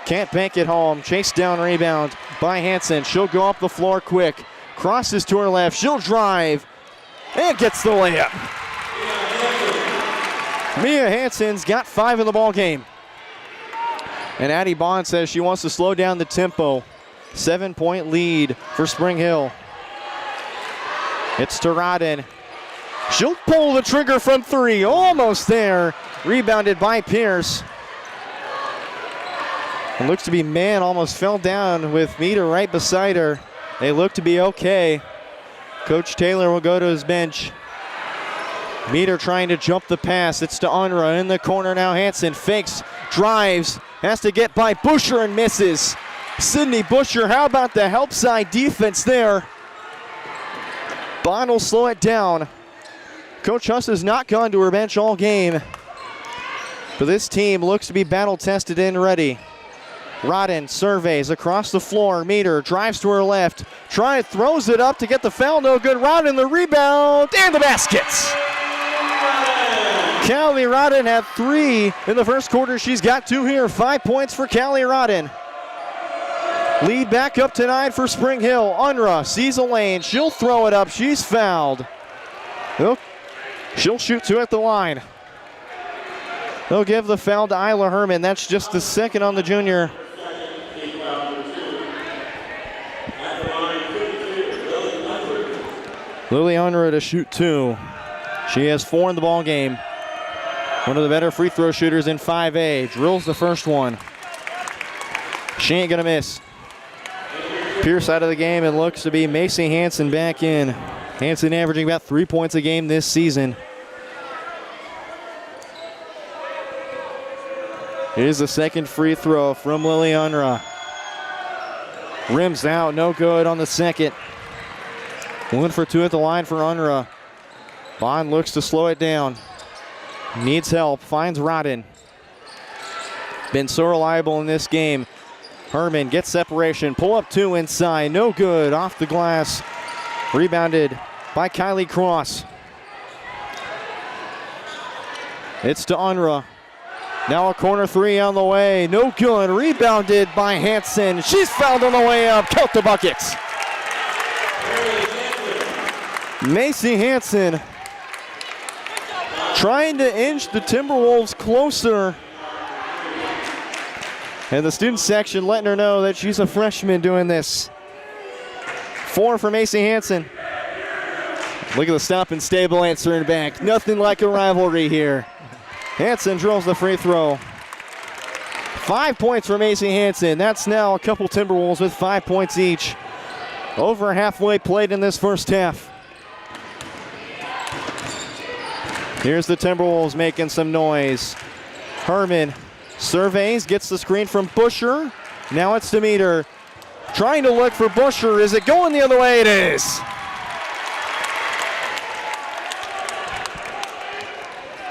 Can't bank it home. Chase down rebound by Hansen. She'll go up the floor quick. Crosses to her left. She'll drive and gets the layup. Mia Hansen's got 5 in the ball game. And Addie Bond says she wants to slow down the tempo. 7-point lead for Spring Hill. It's to Rodden. She'll pull the trigger from 3. Almost there. Rebounded by Pierce. It looks to be Mann almost fell down with Meter right beside her. They look to be okay. Coach Taylor will go to his bench. Meter trying to jump the pass. It's to Unruh in the corner now. Hansen fakes, drives, has to get by Busher and misses. Sydney Busher, how about the help side defense there? Bond will slow it down. Coach Huss has not gone to her bench all game. But this team looks to be battle tested and ready. Rodden surveys across the floor. Meter drives to her left. Throws it up to get the foul. No good. Rodden the rebound and the baskets. Callie Rodden had 3 in the first quarter. She's got 2 here. 5 points for Callie Rodden. Lead back up to 9 for Spring Hill. Unruh sees a lane. She'll throw it up. She's fouled. She'll shoot 2 at the line. They'll give the foul to Isla Herman. That's just the second on the junior. Lily Unruh to shoot 2. She has 4 in the ball game. One of the better free throw shooters in 5A. Drills the first one. She ain't gonna miss. Pierce out of the game. It looks to be Macy Hansen back in. Hansen averaging about 3 points a game this season. Here's the second free throw from Lily Unruh. Rims out, no good on the second. 1 for 2 at the line for Unruh. Bond looks to slow it down. Needs help, finds Rodden. Been so reliable in this game. Herman gets separation, pull up 2 inside, no good, off the glass. Rebounded by Kylie Cross. It's to Unruh. Now a corner 3 on the way, no good, rebounded by Hansen. She's fouled on the way up, count the buckets. Macy Hansen trying to inch the Timberwolves closer. And the student section letting her know that she's a freshman doing this. 4 for Macy Hansen. Look at the stop and stable answering back. Nothing like a rivalry here. Hansen drills the free throw. 5 points for Macy Hansen. That's now a couple Timberwolves with 5 points each. Over halfway played in this first half. Here's the Timberwolves making some noise. Herman surveys, gets the screen from Busher. Now it's to Meter. Trying to look for Busher. Is it going the other way? It is.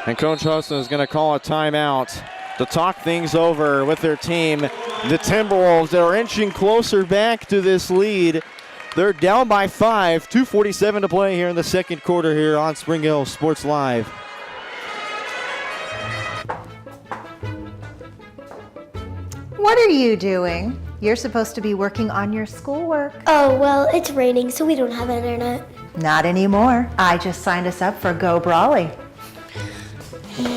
And Coach Huston is going to call a timeout to talk things over with their team. The Timberwolves, they're inching closer back to this lead. They're down by 5. 2:47 to play here in the second quarter here on Spring Hill Sports Live. What are you doing? You're supposed to be working on your schoolwork. Oh, well, it's raining, so we don't have internet. Not anymore. I just signed us up for Go Brawley. Yeah,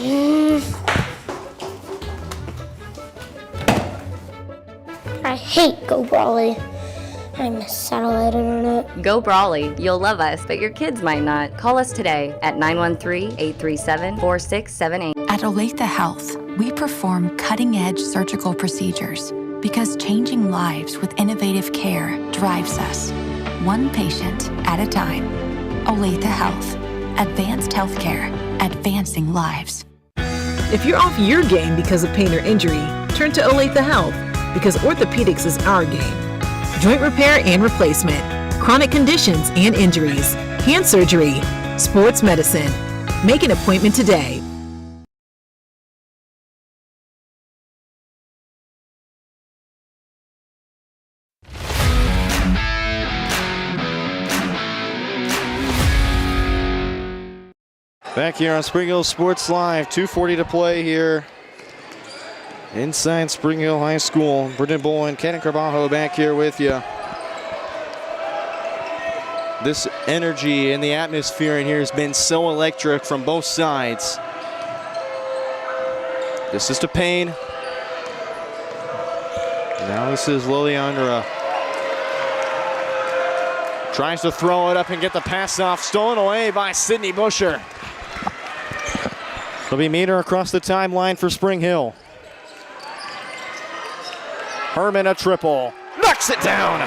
hate Go Brawly. I miss satellite internet. Go Brawly. You'll love us, but your kids might not. Call us today at 913-837-4678. At Olathe Health, we perform cutting-edge surgical procedures because changing lives with innovative care drives us, one patient at a time. Olathe Health. Advanced healthcare. Advancing lives. If you're off your game because of pain or injury, turn to Olathe Health because orthopedics is our game. Joint repair and replacement, chronic conditions and injuries, hand surgery, sports medicine. Make an appointment today. Back here on Spring Hill Sports Live, 2:40 to play here inside Spring Hill High School. Brendan Bowen, Ken Carbajo back here with you. This energy and the atmosphere in here has been so electric from both sides. This is to Payne. Now this is Liliandra. Tries to throw it up and get the pass off. Stolen away by Sydney Busher. It'll be Meter across the timeline for Spring Hill. Herman a triple. Knocks it down.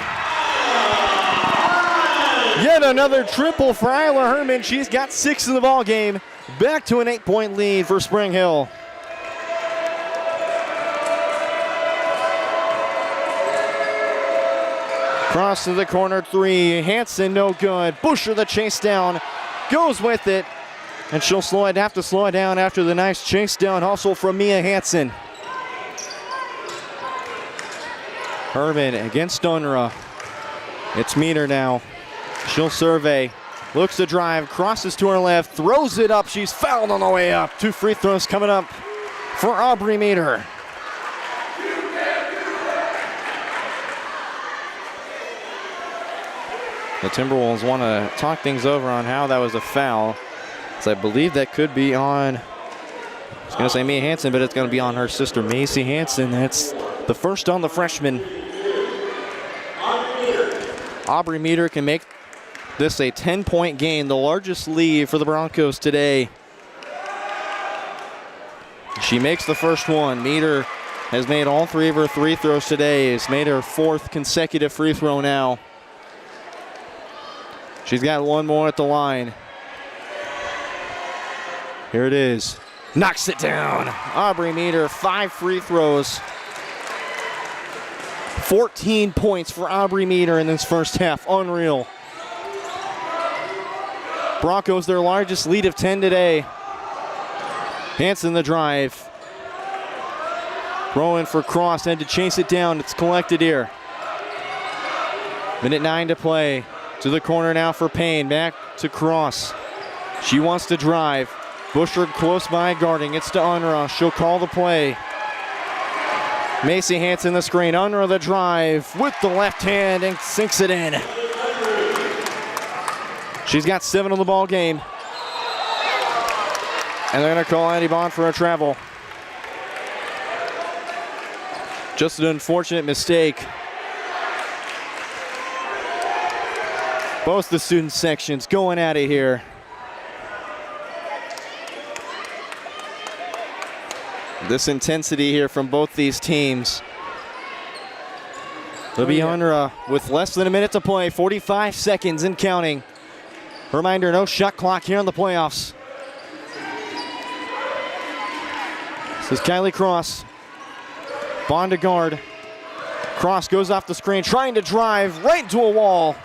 Yet another triple for Isla Herman. She's got 6 in the ball game. Back to an 8-point lead for Spring Hill. Cross to the corner 3. Hanson no good. Busher the chase down. Goes with it. And she'll have to slow it down after the nice chase down hustle from Mia Hanson. Herman against Unruh. It's Meter now. She'll survey. Looks to drive. Crosses to her left. Throws it up. She's fouled on the way up. 2 free throws coming up for Aubrey Meter. The Timberwolves want to talk things over on how that was a foul. So I believe that could be on, I was going to say Mia Hanson, but it's going to be on her sister, Macy Hanson. That's the first on the freshman. Aubrey Meter can make this a 10-point game, the largest lead for the Broncos today. She makes the first one. Meter has made all 3 of her free throws today. It's made her 4th consecutive free throw now. She's got 1 more at the line. Here it is. Knocks it down. Aubrey Meter, 5 free throws. 14 points for Aubrey Meter in this first half. Unreal. Broncos, their largest lead of 10 today. Hanson the drive. Throwing for Cross, and to chase it down. It's collected here. Minute 9 to play. To the corner now for Payne. Back to Cross. She wants to drive. Busher close by guarding. It's to Unruh. She'll call the play. Macy Hanson the screen. Unruh the drive with the left hand and sinks it in. She's got 7 on the ball game. And they're going to call Addie Bond for a travel. Just an unfortunate mistake. Both the student sections going at it here. This intensity here from both these teams. Libby Unruh with less than a minute to play, 45 seconds and counting. Reminder, no shot clock here in the playoffs. This is Kylie Cross. Bond to guard. Cross goes off the screen, trying to drive right into a wall.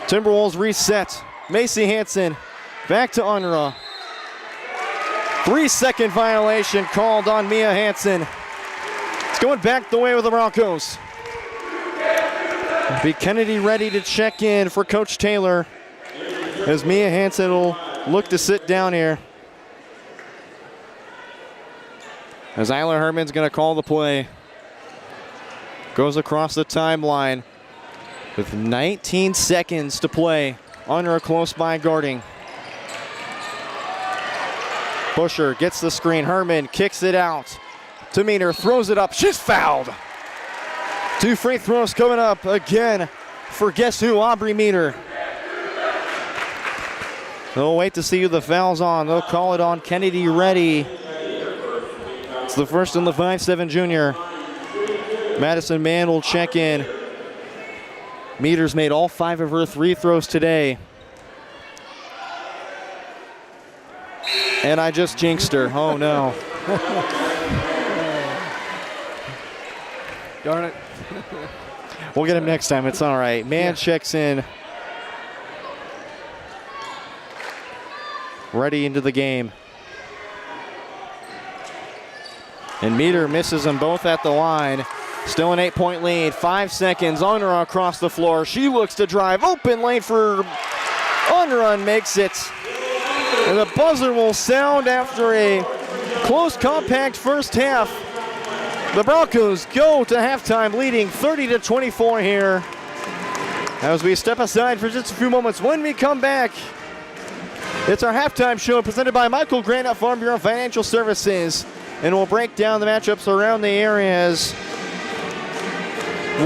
Timberwolves reset. Macy Hanson back to Unruh. 3-second violation called on Mia Hanson. It's going back the way with the Broncos. Be Kennedy ready to check in for Coach Taylor as Mia Hanson will look to sit down here. As Isla Herman's going to call the play. Goes across the timeline with 19 seconds to play. Unruh close by guarding. Busher gets the screen. Herman kicks it out to Meter, throws it up. She's fouled. Two free throws coming up again for guess who? Aubrey Meter. They'll wait to see who the foul's on. They'll call it on Kennedy Reddy. It's the first in the 5'7" junior. Madison Mann will check in. Meter's made all 5 of her free throws today. And I just jinxed her. Oh no. Darn it. We'll get him next time. It's all right. Mann checks in. Ready into the game. And Meter misses them both at the line. Still an 8-point lead. 5 seconds. Unruh across the floor. She looks to drive. Open lane for Unruh, makes it. And the buzzer will sound after a close, compact first half. The Broncos go to halftime leading 30-24 here. As we step aside for just a few moments, when we come back, it's our halftime show presented by Michael Grant at Farm Bureau Financial Services. And we'll break down the matchups around the areas.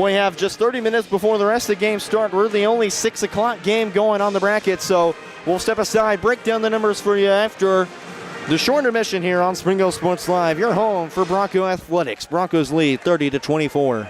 We have just 30 minutes before the rest of the game start. We're the only 6 o'clock game going on the bracket, so we'll step aside, break down the numbers for you after the short intermission here on Spring Hill Sports Live. Your home for Bronco Athletics. Broncos lead 30-24.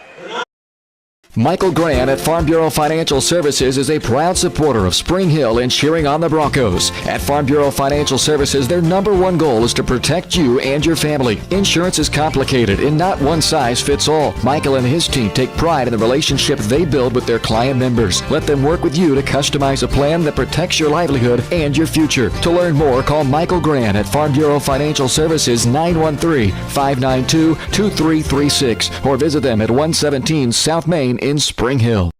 Michael Grant at Farm Bureau Financial Services is a proud supporter of Spring Hill and cheering on the Broncos. At Farm Bureau Financial Services, their number one goal is to protect you and your family. Insurance is complicated and not one size fits all. Michael and his team take pride in the relationship they build with their client members. Let them work with you to customize a plan that protects your livelihood and your future. To learn more, call Michael Grant at Farm Bureau Financial Services 913-592-2336 or visit them at 117 South Main in Spring Hill.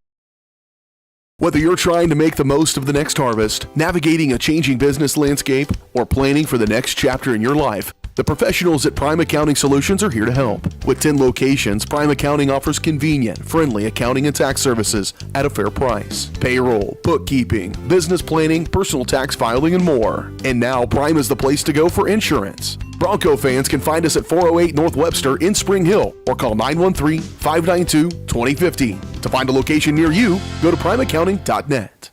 Whether you're trying to make the most of the next harvest, navigating a changing business landscape, or planning for the next chapter in your life, the professionals at Prime Accounting Solutions are here to help. With 10 locations, Prime Accounting offers convenient, friendly accounting and tax services at a fair price. Payroll, bookkeeping, business planning, personal tax filing, and more. And now Prime is the place to go for insurance. Bronco fans can find us at 408 North Webster in Spring Hill or call 913-592-2050. To find a location near you, go to primeaccounting.net.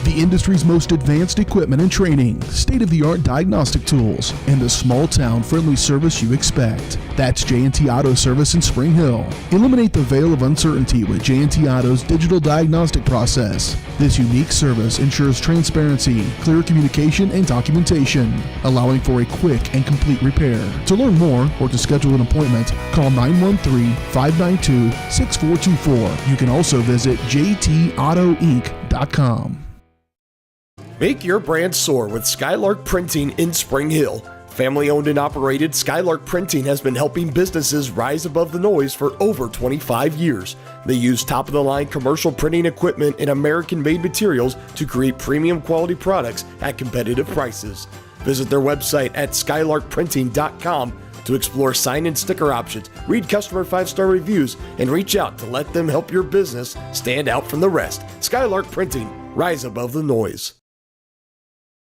The industry's most advanced equipment and training, state-of-the-art diagnostic tools, and the small-town friendly service you expect. That's J&T Auto Service in Spring Hill. Eliminate the veil of uncertainty with J&T Auto's digital diagnostic process. This unique service ensures transparency, clear communication, and documentation, allowing for a quick and complete repair. To learn more or to schedule an appointment, call 913-592-6424. You can also visit jtautoinc.com. Make your brand soar with Skylark Printing in Spring Hill. Family owned and operated, Skylark Printing has been helping businesses rise above the noise for over 25 years. They use top-of-the-line commercial printing equipment and American-made materials to create premium quality products at competitive prices. Visit their website at skylarkprinting.com to explore sign and sticker options, read customer 5-star reviews, and reach out to let them help your business stand out from the rest. Skylark Printing, rise above the noise.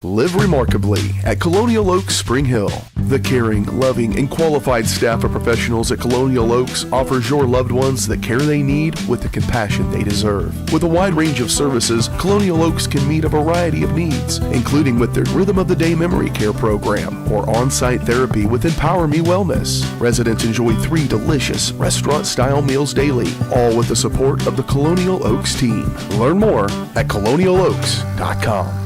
Live remarkably at Colonial Oaks Spring Hill. The caring, loving, and qualified staff of professionals at Colonial Oaks offers your loved ones the care they need with the compassion they deserve. With a wide range of services, Colonial Oaks can meet a variety of needs, including with their Rhythm of the Day Memory Care program or on-site therapy with Empower Me Wellness. Residents enjoy 3 delicious restaurant-style meals daily, all with the support of the Colonial Oaks team. Learn more at colonialoaks.com.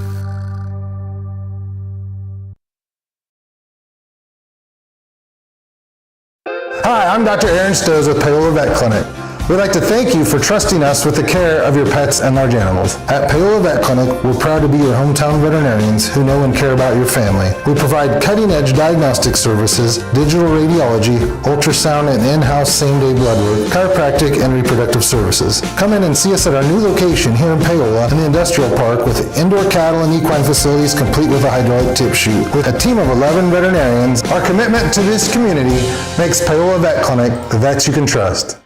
Hi, I'm Dr. Aaron Stills with Payola Vet Clinic. We'd like to thank you for trusting us with the care of your pets and large animals. At Paola Vet Clinic, we're proud to be your hometown veterinarians who know and care about your family. We provide cutting-edge diagnostic services, digital radiology, ultrasound, and in-house same-day blood work, chiropractic, and reproductive services. Come in and see us at our new location here in Paola in the Industrial Park with indoor cattle and equine facilities complete with a hydraulic tip chute. With a team of 11 veterinarians, our commitment to this community makes Paola Vet Clinic the vets you can trust.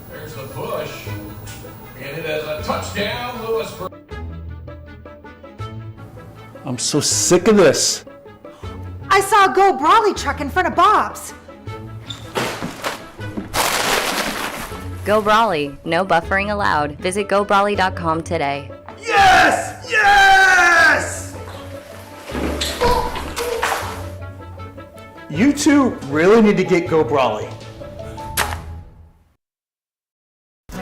There's the push, and it is a touchdown, Lewisburg. I'm so sick of this. I saw a Go Brawley truck in front of Bob's. Go Brawley. No buffering allowed. Visit GoBrawley.com today. Yes! Yes! You two really need to get Go Brawley.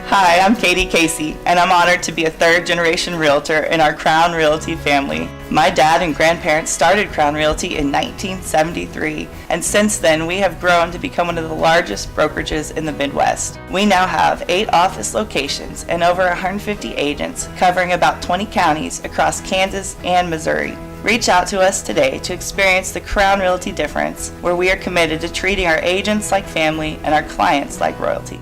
Hi, I'm Katie Casey, and I'm honored to be a third-generation realtor in our Crown Realty family. My dad and grandparents started Crown Realty in 1973, and since then we have grown to become one of the largest brokerages in the Midwest. We now have 8 office locations and over 150 agents covering about 20 counties across Kansas and Missouri. Reach out to us today to experience the Crown Realty difference, where we are committed to treating our agents like family and our clients like royalty.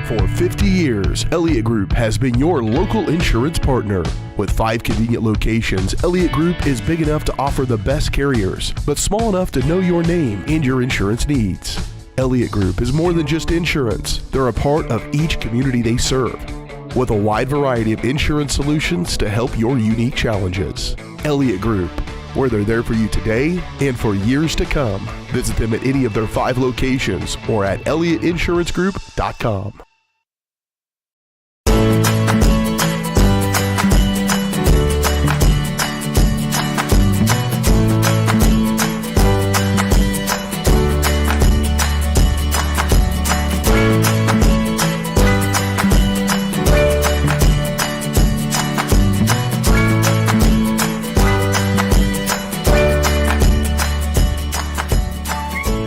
For 50 years, Elliott Group has been your local insurance partner. With 5 convenient locations, Elliott Group is big enough to offer the best carriers, but small enough to know your name and your insurance needs. Elliott Group is more than just insurance. They're a part of each community they serve, with a wide variety of insurance solutions to help your unique challenges. Elliott Group, where they're there for you today and for years to come. Visit them at any of their 5 locations or at ElliottInsuranceGroup.com.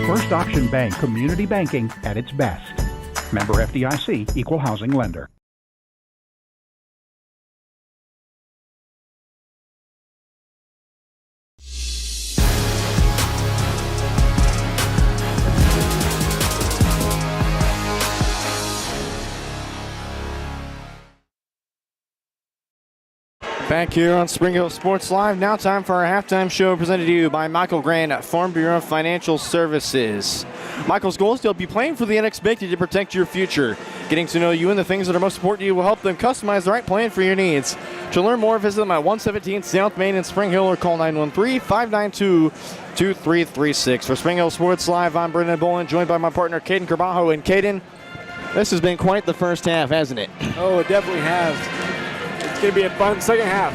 First Option Bank Community Banking at its best. Member FDIC, Equal Housing Lender. Back here on Spring Hill Sports Live, now time for our halftime show presented to you by Michael Grant at Farm Bureau Financial Services. Michael's goal is to help you plan for the unexpected to protect your future. Getting to know you and the things that are most important to you will help them customize the right plan for your needs. To learn more, visit them at 117 South Main in Spring Hill or call 913-592-2336. For Spring Hill Sports Live, I'm Brendan Bolin, joined by my partner, Caden Carbajo. And Caden, this has been quite the first half, hasn't it? Oh, it definitely has. It's going to be a fun second half.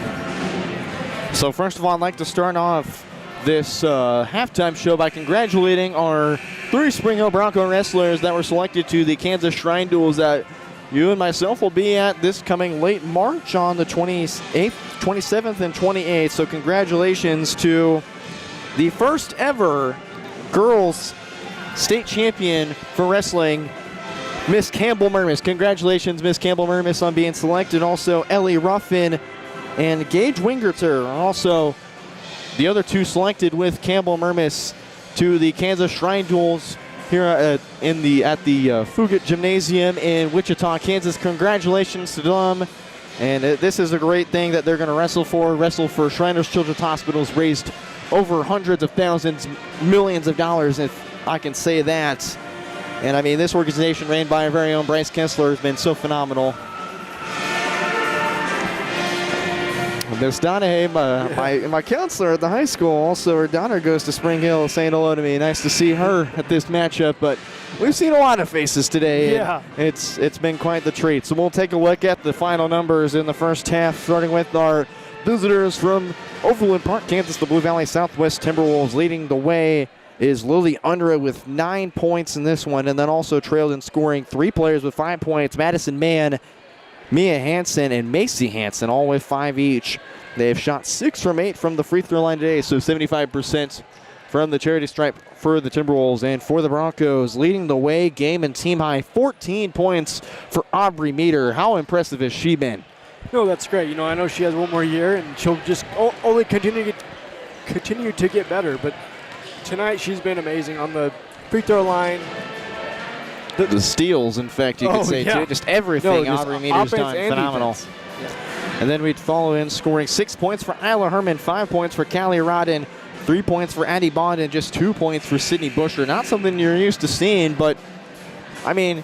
So first of all, I'd like to start off this halftime show by congratulating our 3 Spring Hill Bronco wrestlers that were selected to the Kansas Shrine Duels that you and myself will be at this coming late March on the 28th, 27th, and 28th. So congratulations to the first ever girls state champion for wrestling, Miss Campbell Murmis. Congratulations, Miss Campbell Murmis, on being selected. Also, Ellie Ruffin and Gage Wingerter are also the other 2 selected with Campbell Murmis to the Kansas Shrine Duels here at the Fugit Gymnasium in Wichita, Kansas. Congratulations to them. And this is a great thing that they're going to wrestle for Shriners Children's Hospitals, raised over hundreds of thousands, millions of dollars, if I can say that. And I mean, this organization ran by our very own Bryce Kessler has been so phenomenal. Miss Donahue, my counselor at the high school, also her daughter goes to Spring Hill, saying hello to me. Nice to see her at this matchup, but we've seen a lot of faces today. Yeah. It's been quite the treat. So we'll take a look at the final numbers in the first half, starting with our visitors from Overland Park, Kansas. The Blue Valley Southwest Timberwolves leading the way is Lily Unruh with 9 points in this one, and then also trailed in scoring 3 players with 5 points. Madison Mann, Mia Hansen, and Macy Hansen, all with 5 each. They have shot 6 from 8 from the free throw line today, so 75% from the charity stripe for the Timberwolves. And for the Broncos, leading the way, game and team high, 14 points for Aubrey Meter. How impressive has she been? No, that's great. You know, I know she has one more year, and she'll just only continue to get better. But tonight, she's been amazing on the free throw line. The steals, in fact, you could say, too. Just everything Aubrey Meter's done. Phenomenal. Yeah. And then we'd follow in scoring 6 points for Isla Herman, 5 points for Callie Rodden, 3 points for Addie Bond, and just 2 points for Sydney Busher. Not something you're used to seeing, but, I mean,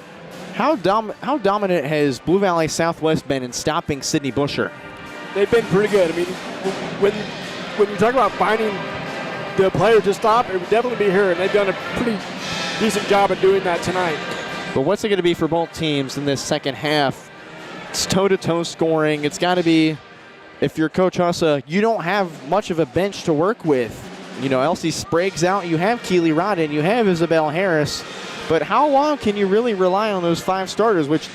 how dominant has Blue Valley Southwest been in stopping Sydney Busher? They've been pretty good. I mean, when you talk about finding the player to stop, it would definitely be her, and they've done a pretty decent job of doing that tonight. But what's it going to be for both teams in this second half? It's toe-to-toe scoring. It's got to be, if you're Coach Hussa, you don't have much of a bench to work with. You know, Elsie Sprague's out. You have Keely Rodden. You have Isabel Harris. But how long can you really rely on those 5 starters, which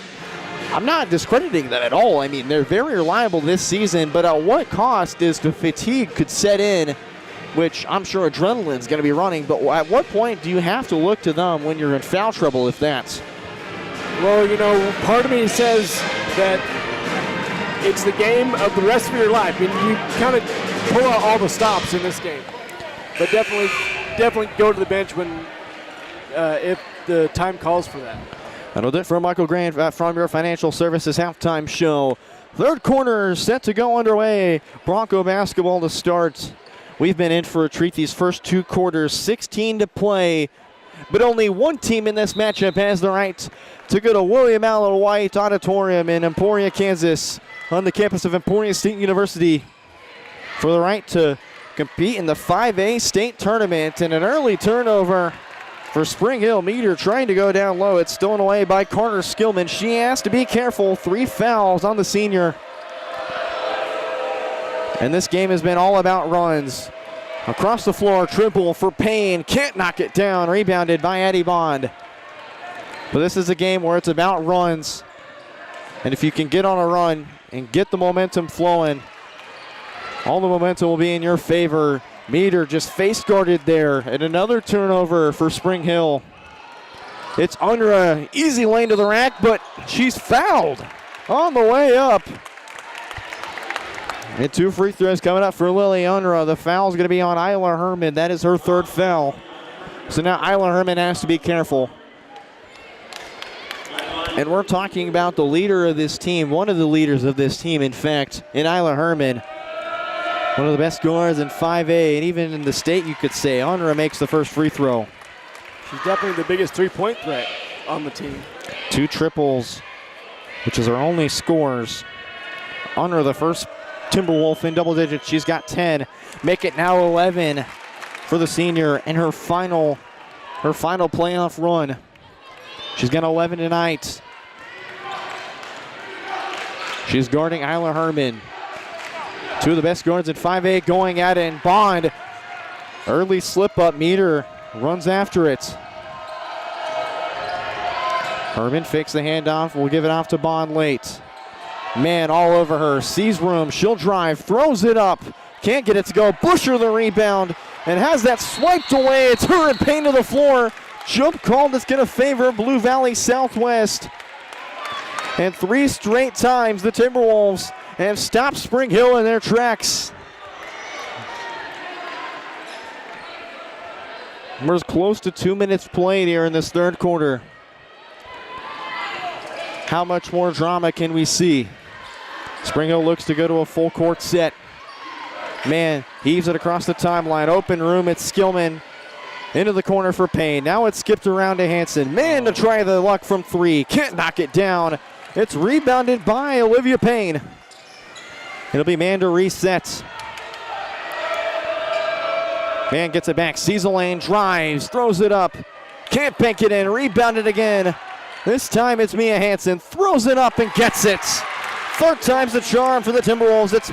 I'm not discrediting them at all. I mean, they're very reliable this season, but at what cost is the fatigue could set in, which I'm sure adrenaline's going to be running, but at what point do you have to look to them when you're in foul trouble, if that's? Well, you know, part of me says that it's the game of the rest of your life. I mean, you kind of pull out all the stops in this game, but definitely go to the bench when if the time calls for that. That'll do it for Michael Grant from your Financial Services halftime show. Third quarter set to go underway. Bronco basketball to start. We've been in for a treat these first 2 quarters, 16 to play. But only one team in this matchup has the right to go to William Allen White Auditorium in Emporia, Kansas, on the campus of Emporia State University, for the right to compete in the 5A state tournament. And an early turnover for Spring Hill. Meter trying to go down low. It's stolen away by Carter Skillman. She has to be careful. 3 fouls on the senior. And this game has been all about runs. Across the floor, triple for Payne. Can't knock it down. Rebounded by Addie Bond. But this is a game where it's about runs. And if you can get on a run and get the momentum flowing, all the momentum will be in your favor. Meter just face guarded there. And another turnover for Spring Hill. It's Unra. Easy lane to the rack, but she's fouled on the way up. And 2 free throws coming up for Lily Unra. The foul is going to be on Isla Herman. That is her 3rd foul. So now Isla Herman has to be careful. And we're talking about the leader of this team, one of the leaders of this team, in fact, in Isla Herman. One of the best guards in 5A, and even in the state, you could say. Unra makes the first free throw. She's definitely the biggest 3-point threat on the team. 2 triples, which is her only scores. Unra, the first Timberwolf in double digits. She's got 10. Make it now 11 for the senior in her final playoff run. She's got 11 tonight. She's guarding Isla Herman. 2 of the best guards in 5A going at it. And Bond, early slip up. Meter runs after it. Herman fakes the handoff. We'll give it off to Bond late. Man all over her, sees room, she'll drive, throws it up, can't get it to go. Busher the rebound, and has that swiped away. It's her and Payne to the floor. Jump call that's going to favor Blue Valley Southwest. And 3 straight times the Timberwolves have stopped Spring Hill in their tracks. There's close to 2 minutes played here in this 3rd quarter. How much more drama can we see? Spring Hill looks to go to a full court set. Man, heaves it across the timeline. Open room, it's Skillman. Into the corner for Payne. Now it's skipped around to Hanson. Man to try the luck from 3. Can't knock it down. It's rebounded by Olivia Payne. It'll be man to reset. Man gets it back. Sees a lane, drives, throws it up. Can't bank it in. Rebounded again. This time it's Mia Hanson. Throws it up and gets it. 3rd time's the charm for the Timberwolves. It's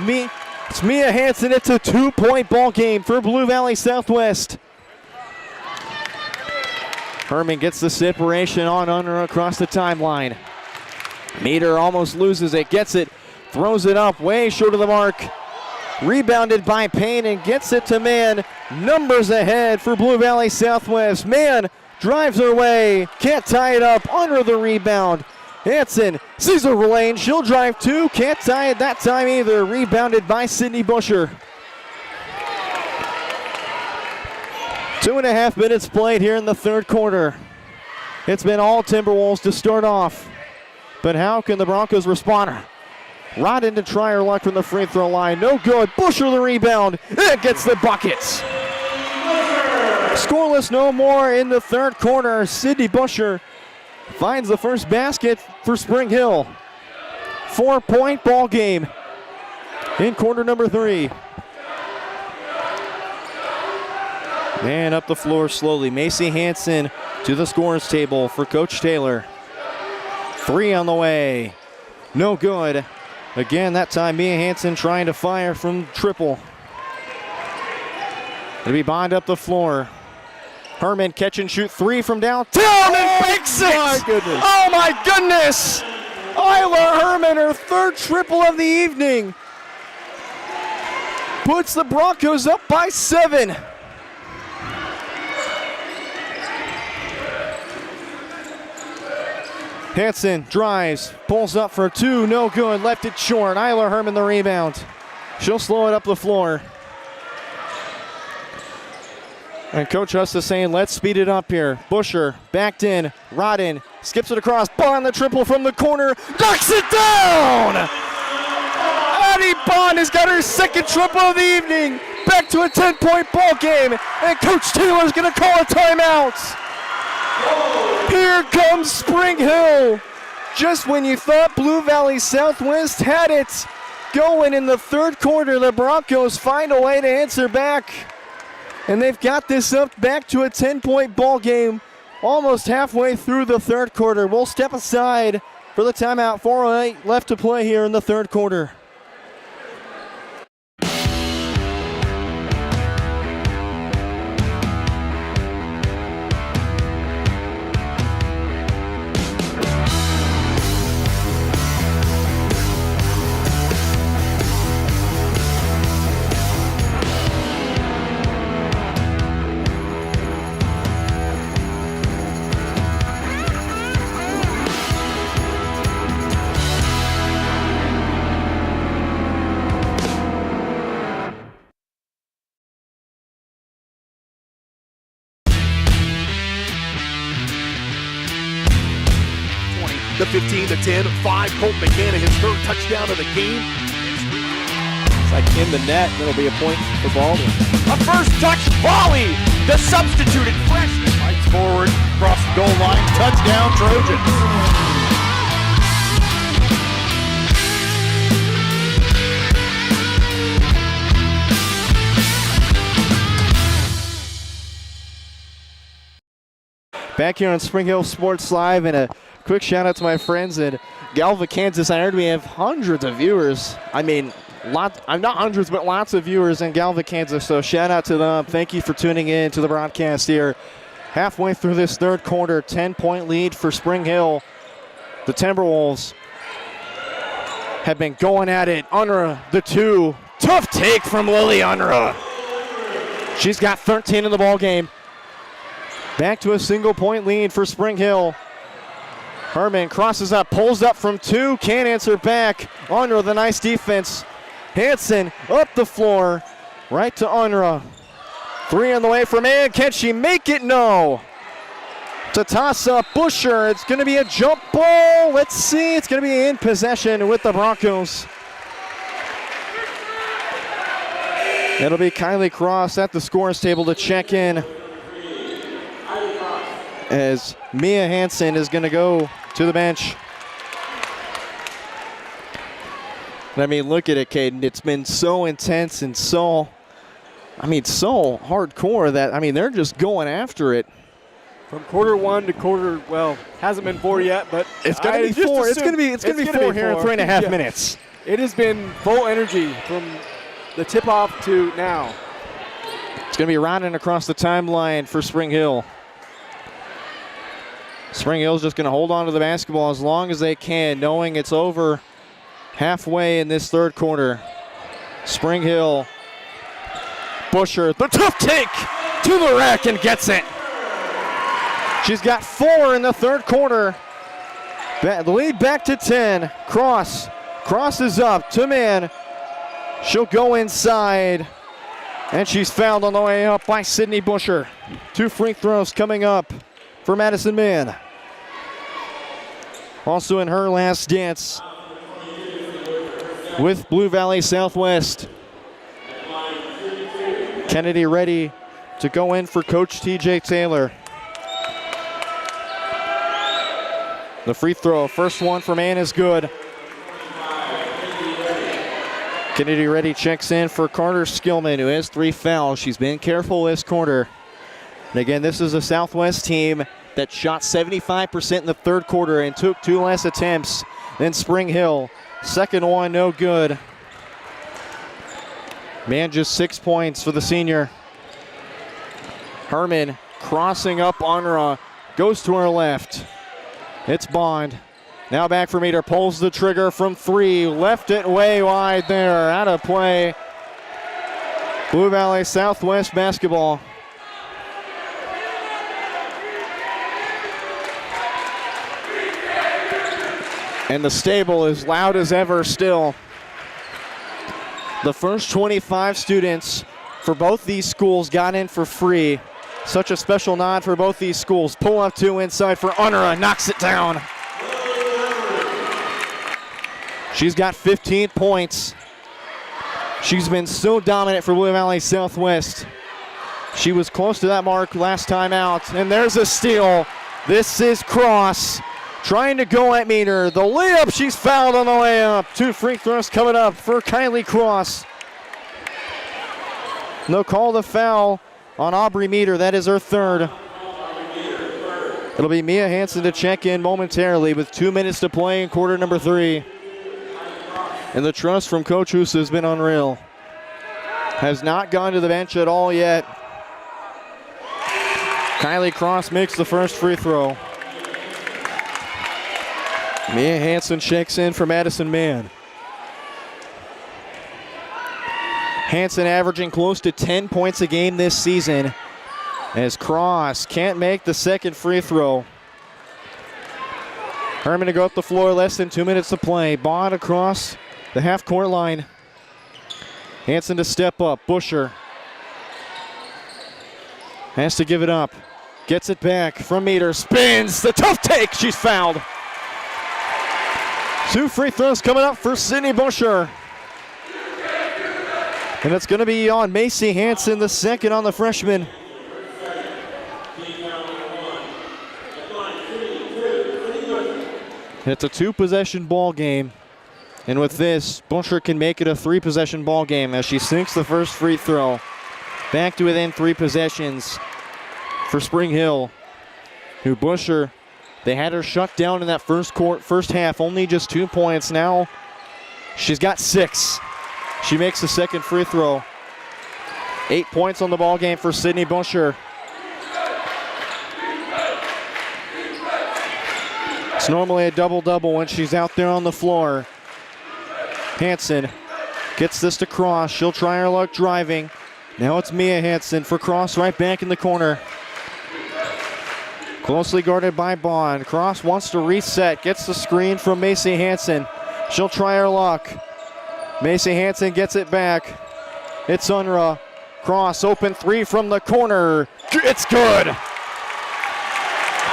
Mia Hanson. It's a 2-point ball game for Blue Valley Southwest. Herman gets the separation on under across the timeline. Meter almost loses it. Gets it. Throws it up way short of the mark. Rebounded by Payne and gets it to Mann. Numbers ahead for Blue Valley Southwest. Mann drives her way. Can't tie it up. Under the rebound. Hanson sees a lane. She'll drive two. Can't tie it that time either. Rebounded by Sydney Busher. 2.5 minutes played here in the third quarter. It's been all Timberwolves to start off. But how can the Broncos respond? Rodden to try her luck from the free throw line. No good. Busher the rebound. It gets the buckets. Scoreless no more in the third quarter. Sydney Busher finds the first basket for Spring Hill. 4-point ball game in quarter number 3. And up the floor slowly. Macy Hanson to the scorers table for Coach Taylor. 3 on the way. No good. Again, that time Mia Hanson trying to fire from triple. It'll be Bond up the floor. Herman catch and shoot 3 from downtown and makes it! My goodness. Oh my goodness! Isla Herman, her third triple of the evening. Puts the Broncos up by 7. Hanson drives, pulls up for 2, no good, left it short. Isla Herman the rebound. She'll slow it up the floor. And Coach Huss is saying, let's speed it up here. Busher backed in, Rodden skips it across, Bond the triple from the corner, knocks it down! Addie Bond has got her second triple of the evening. Back to a 10-point ball game, and Coach Taylor's gonna call a timeout. Here comes Spring Hill. Just when you thought Blue Valley Southwest had it going in the third quarter, the Broncos find a way to answer back. And they've got this up back to a 10-point ball game almost halfway through the third quarter. We'll step aside for the timeout. 4:08 left to play here in the third quarter. The 15-10, 5, Colt McCann, his third touchdown of the game. It's like in the net, that'll be a point for Baldwin. A first touch volley, the substituted freshman. Fights forward, across the goal line, touchdown Trojans. Back here on Spring Hill Sports Live, and a quick shout out to my friends in Galva, Kansas. I heard we have hundreds of viewers. I mean, not hundreds, but lots of viewers in Galva, Kansas. So shout out to them. Thank you for tuning in to the broadcast here. Halfway through this third quarter, 10-point lead for Spring Hill. The Timberwolves have been going at it. Unruh, the 2. Tough take from Lily Unruh. She's got 13 in the ball game. Back to a single-point lead for Spring Hill. Herman crosses up, pulls up from 2, can't answer back. Unruh, the nice defense. Hanson up the floor, right to Unruh. 3 on the way for Mann. Can she make it? No. To toss up Busher. It's going to be a jump ball. Let's see. It's going to be in possession with the Broncos. It'll be Kylie Cross at the scorers table to check in, as Mia Hanson is going to go to the bench. I mean, look at it, Caden. It's been so intense and so hardcore that, they're just going after it. From quarter 1 to quarter, well, hasn't been 4 yet, but it's going to be 4. It's going to be 4 here in 3.5 minutes. It has been full energy from the tip-off to now. It's going to be rounding across the timeline for Spring Hill. Spring Hill's just going to hold on to the basketball as long as they can, knowing it's over halfway in this third quarter. Spring Hill. Busher, the tough take to the rack and gets it. She's got 4 in the third quarter. The lead back to 10. Cross is up to man. She'll go inside. And she's fouled on the way up by Sydney Busher. 2 free throws coming up for Madison Mann. Also in her last dance with Blue Valley Southwest. Kennedy ready to go in for Coach TJ Taylor. The free throw, first one for Mann is good. Kennedy ready checks in for Carter Skillman, who has 3 fouls. She's been careful this quarter. And again, this is a Southwest team that shot 75% in the third quarter and took 2 less attempts than Spring Hill. Second one, no good. Mann just 6 points for the senior. Herman crossing up Unruh, goes to her left. It's Bond. Now back for Meter, pulls the trigger from 3, left it way wide there, out of play. Blue Valley Southwest basketball. And the stable is loud as ever still. The first 25 students for both these schools got in for free. Such a special nod for both these schools. Pull up 2 inside for Unruh, knocks it down. She's got 15 points. She's been so dominant for Blue Valley Southwest. She was close to that mark last time out. And there's a steal. This is Cross trying to go at Meter. The layup, she's fouled on the way up. 2 free throws coming up for Kylie Cross. No call to foul on Aubrey Meter. That is her third. It'll be Mia Hansen to check in momentarily with 2 minutes to play in quarter number 3. And the trust from Coach Husa has been unreal. Has not gone to the bench at all yet. Kylie Cross makes the first free throw. Mia Hansen checks in for Madison Mann. Hansen averaging close to 10 points a game this season as Cross can't make the second free throw. Herman to go up the floor, less than 2 minutes to play. Bond across the half-court line. Hansen to step up. Busher has to give it up. Gets it back from Meter. Spins. The tough take. She's fouled. 2 free throws coming up for Sydney Busher. And it's going to be on Macy Hansen, the second on the freshman. It's a 2-possession ball game. And with this, Busher can make it a 3-possession ball game as she sinks the first free throw. Back to within 3 possessions for Spring Hill, who Busher, they had her shut down in that first half, only just 2 points. Now she's got 6. She makes the second free throw. 8 points on the ball game for Sydney Busher. It's normally a double-double when she's out there on the floor. Hansen gets this to Cross. She'll try her luck driving. Now it's Mia Hansen for Cross right back in the corner. Closely guarded by Bond. Cross wants to reset. Gets the screen from Macy Hansen. She'll try her luck. Macy Hansen gets it back. It's Unruh. Cross open 3 from the corner. It's good.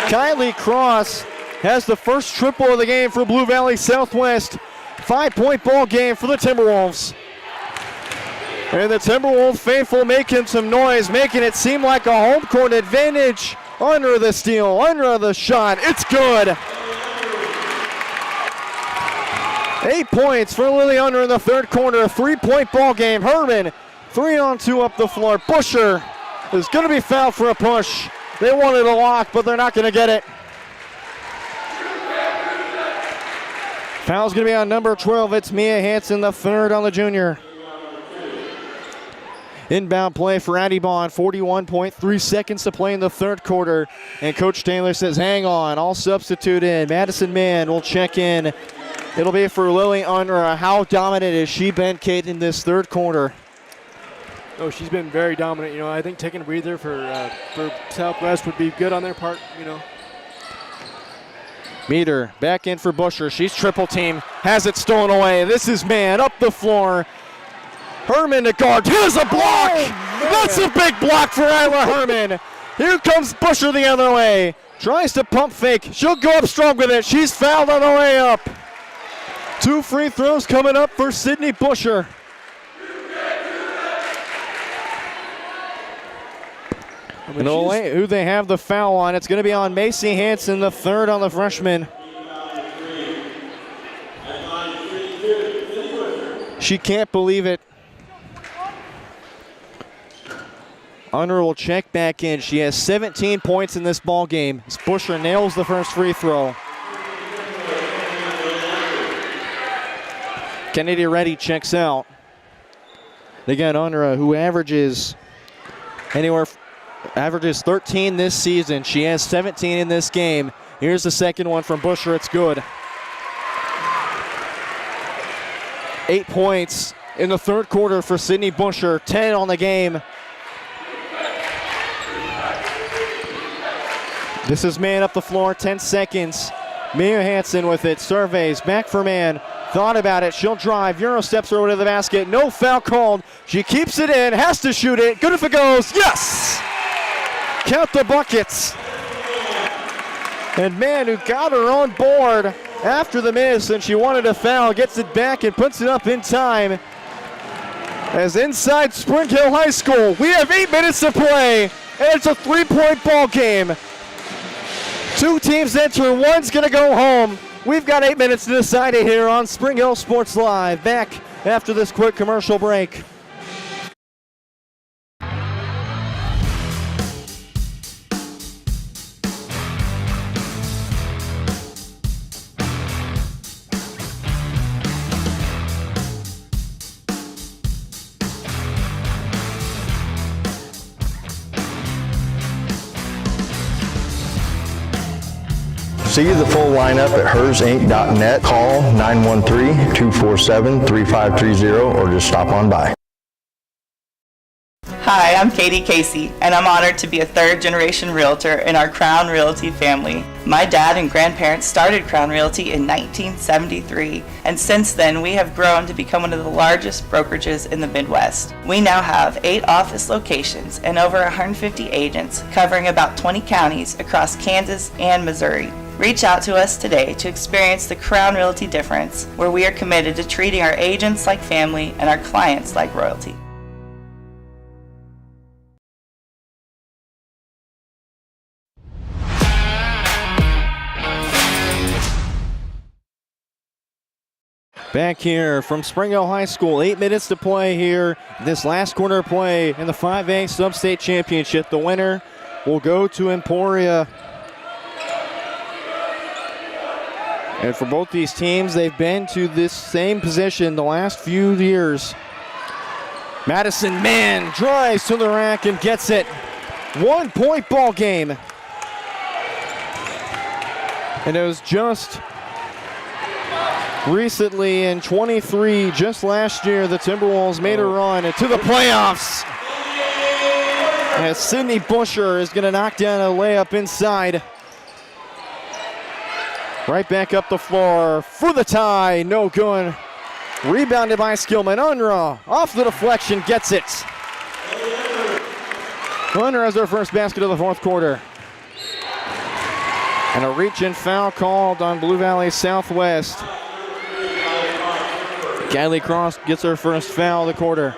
Kylie Cross has the first triple of the game for Blue Valley Southwest. 5-point ball game for the Timberwolves. And the Timberwolves faithful making some noise, making it seem like a home court advantage. Unruh the steal, Unruh the shot. It's good. 8 points for Lily Unruh in the third quarter. A 3-point ball game. Herman, 3-on-2 up the floor. Busher is going to be fouled for a push. They wanted a lock, but they're not going to get it. Foul's going to be on number 12. It's Mia Hansen, the third on the junior. Inbound play for Addie Bond. 41.3 seconds to play in the third quarter. And Coach Taylor says, hang on, I'll substitute in. Madison Mann will check in It'll be for Lily Unruh. How dominant has she been, Kate, in this third quarter? Oh, she's been very dominant. I think taking a breather for Southwest would be good on their part. Meter back in for Busher. She's triple team. Has it stolen away. This is man up the floor. Herman to guard. Here's a block. That's a big block for Isla Herman. Here comes Busher the other way. Tries to pump fake. She'll go up strong with it. She's fouled on the way up. 2 free throws coming up for Sydney Busher. And who they have the foul on. It's going to be on Macy Hansen, the third on the freshman. She can't believe it. Unruh will check back in. She has 17 points in this ball game. Busher nails the first free throw. Kennedy Reddy checks out. Again, Unruh, who averages 13 this season. She has 17 in this game. Here's the second one from Busher. It's good. 8 points in the third quarter for Sydney Busher. 10 on the game. This is man up the floor. 10 seconds. Mia Hansen with it. Surveys. Back for man. Thought about it. She'll drive. Euro steps over to the basket. No foul called. She keeps it in. Has to shoot it. Good if it goes. Yes! Count the buckets. And man, who got her on board after the miss and she wanted a foul, gets it back and puts it up in time. As inside Spring Hill High School, we have 8 minutes to play, and it's a 3-point ball game. 2 teams enter, one's gonna go home. We've got 8 minutes to decide it here on Spring Hill Sports Live. Back after this quick commercial break. See the full lineup at hersinc.net. Call 913-247-3530 or just stop on by. Hi, I'm Katie Casey, and I'm honored to be a third-generation realtor in our Crown Realty family. My dad and grandparents started Crown Realty in 1973, and since then we have grown to become one of the largest brokerages in the Midwest. We now have 8 office locations and over 150 agents covering about 20 counties across Kansas and Missouri. Reach out to us today to experience the Crown Realty difference, where we are committed to treating our agents like family and our clients like royalty. Back here from Spring Hill High School, 8 minutes to play here. This last quarter of play in the 5A Sub-State Championship. The winner will go to Emporia. And for both these teams, they've been to this same position the last few years. Madison, man, drives to the rack and gets it. 1-point ball game. And it was just recently in 23, just last year, the Timberwolves made a run to the playoffs. As Sydney Busher is going to knock down a layup inside. Right back up the floor for the tie, no good. Rebounded by Skillman. Unruh off the deflection, gets it. Unruh has her first basket of the fourth quarter. And a reach-in foul called on Blue Valley Southwest. Kylie Cross gets her first foul of the quarter.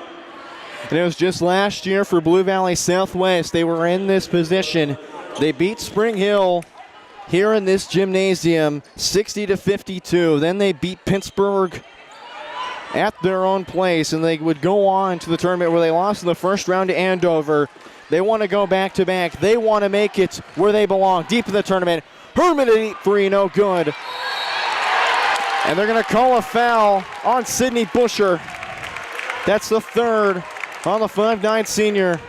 And it was just last year for Blue Valley Southwest. They were in this position. They beat Spring Hill here in this gymnasium, 60-52. Then they beat Pittsburgh at their own place, and they would go on to the tournament where they lost in the first round to Andover. They want to go back-to-back. They want to make it where they belong, deep in the tournament. Herman at 8-3, no good. And they're going to call a foul on Sydney Busher. That's the third on the 5'9" senior.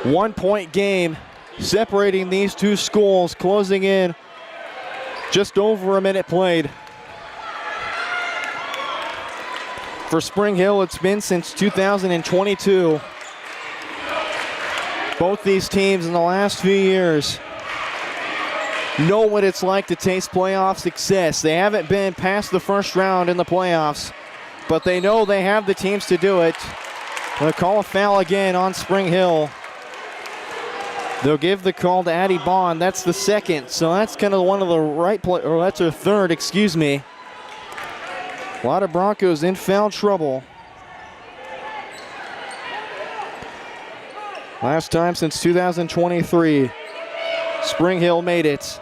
1-point game separating these two schools, closing in Just over a minute played. For Spring Hill, it's been since 2022. Both these teams in the last few years know what it's like to taste playoff success. They haven't been past the first round in the playoffs, but they know they have the teams to do it. They'll call a foul again on Spring Hill. They'll give the call to Addie Bond. That's the second, so that's kind of one of the right play, or that's her third, excuse me. A lot of Broncos in foul trouble. Last time since 2023, Spring Hill made it.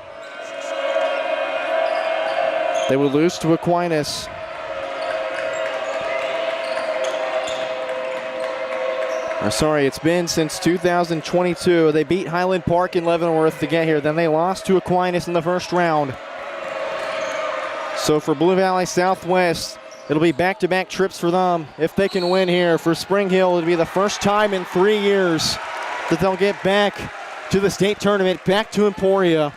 They would lose to Aquinas. It's been since 2022. They beat Highland Park in Leavenworth to get here. Then they lost to Aquinas in the first round. So for Blue Valley Southwest, it'll be back-to-back trips for them if they can win here. For Spring Hill, it'll be the first time in 3 years that they'll get back to the state tournament, back to Emporia.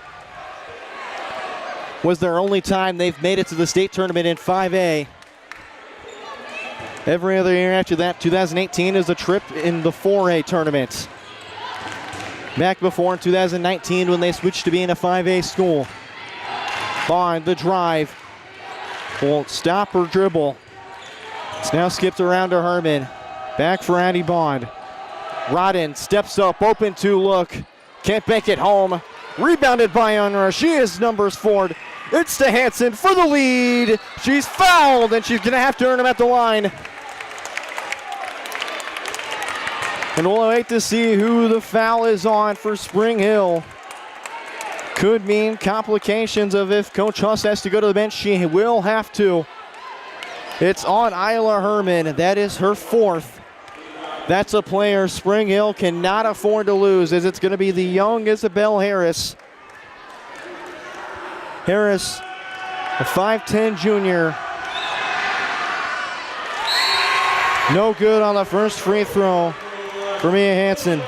Was their only time they've made it to the state tournament in 5A. Every other year after that, 2018 is a trip in the 4A tournament. Back before in 2019 when they switched to being a 5A school. Bond, the drive. Won't stop or dribble. It's now skipped around to Herman. Back for Addie Bond. Rodden steps up, open to look. Can't make it home. Rebounded by Unruh. She is numbers forward. It's to Hanson for the lead. She's fouled, and she's going to have to earn him at the line. And we'll wait to see who the foul is on for Spring Hill. Could mean complications of if Coach Huss has to go to the bench. She will have to. It's on Isla Herman. That is her fourth. That's a player Spring Hill cannot afford to lose, as it's going to be the young Isabel Harris. Harris, a 5'10 junior. No good on the first free throw for Mia Hanson.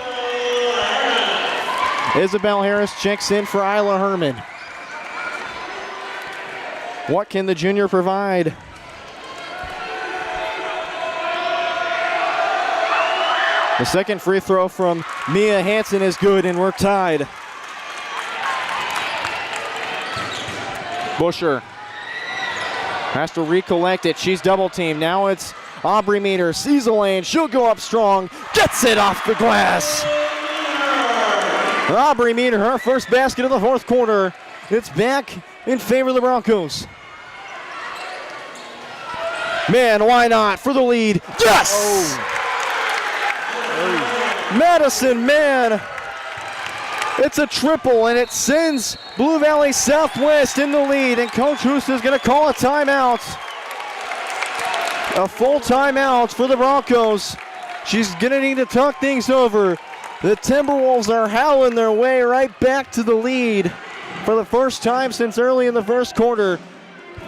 Isabel Harris checks in for Isla Herman. What can the junior provide? The second free throw from Mia Hanson is good, and we're tied. Busher has to recollect it. She's double teamed. Now it's Aubrey Meter. Sees the lane. She'll go up strong. Gets it off the glass. Aubrey Meter, her first basket of the fourth quarter. It's back in favor of the Broncos. Man, why not? For the lead. Yes! Madison, man. It's a triple, and it sends Blue Valley Southwest in the lead, and Coach Huss is going to call a timeout. A full timeout for the Broncos. She's going to need to talk things over. The Timberwolves are howling their way right back to the lead for the first time since early in the first quarter.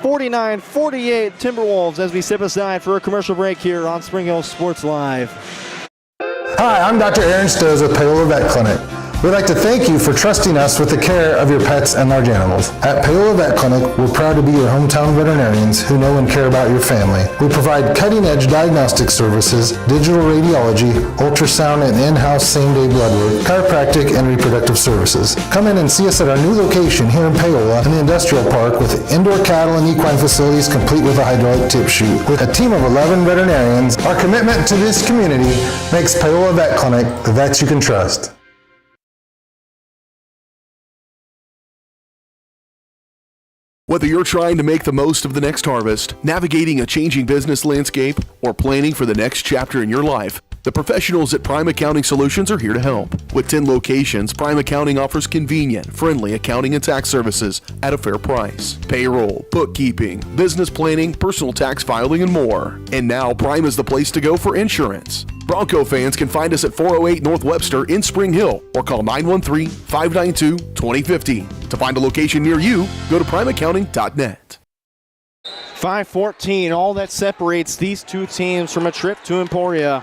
49-48 Timberwolves as we step aside for a commercial break here on Spring Hill Sports Live. Hi, I'm Dr. Aaron Stills with Paola Vet Clinic. We'd like to thank you for trusting us with the care of your pets and large animals. At Paola Vet Clinic, we're proud to be your hometown veterinarians who know and care about your family. We provide cutting-edge diagnostic services, digital radiology, ultrasound, and in-house same-day blood work, chiropractic, and reproductive services. Come in and see us at our new location here in Paola in the Industrial Park with indoor cattle and equine facilities complete with a hydraulic tip chute. With a team of 11 veterinarians, our commitment to this community makes Paola Vet Clinic the vets you can trust. Whether you're trying to make the most of the next harvest, navigating a changing business landscape, or planning for the next chapter in your life, the professionals at Prime Accounting Solutions are here to help. With 10 locations, Prime Accounting offers convenient, friendly accounting and tax services at a fair price. Payroll, bookkeeping, business planning, personal tax filing, and more. And now Prime is the place to go for insurance. Bronco fans can find us at 408 North Webster in Spring Hill or call 913-592-2050. To find a location near you, go to primeaccounting.net. 5:14, all that separates these two teams from a trip to Emporia.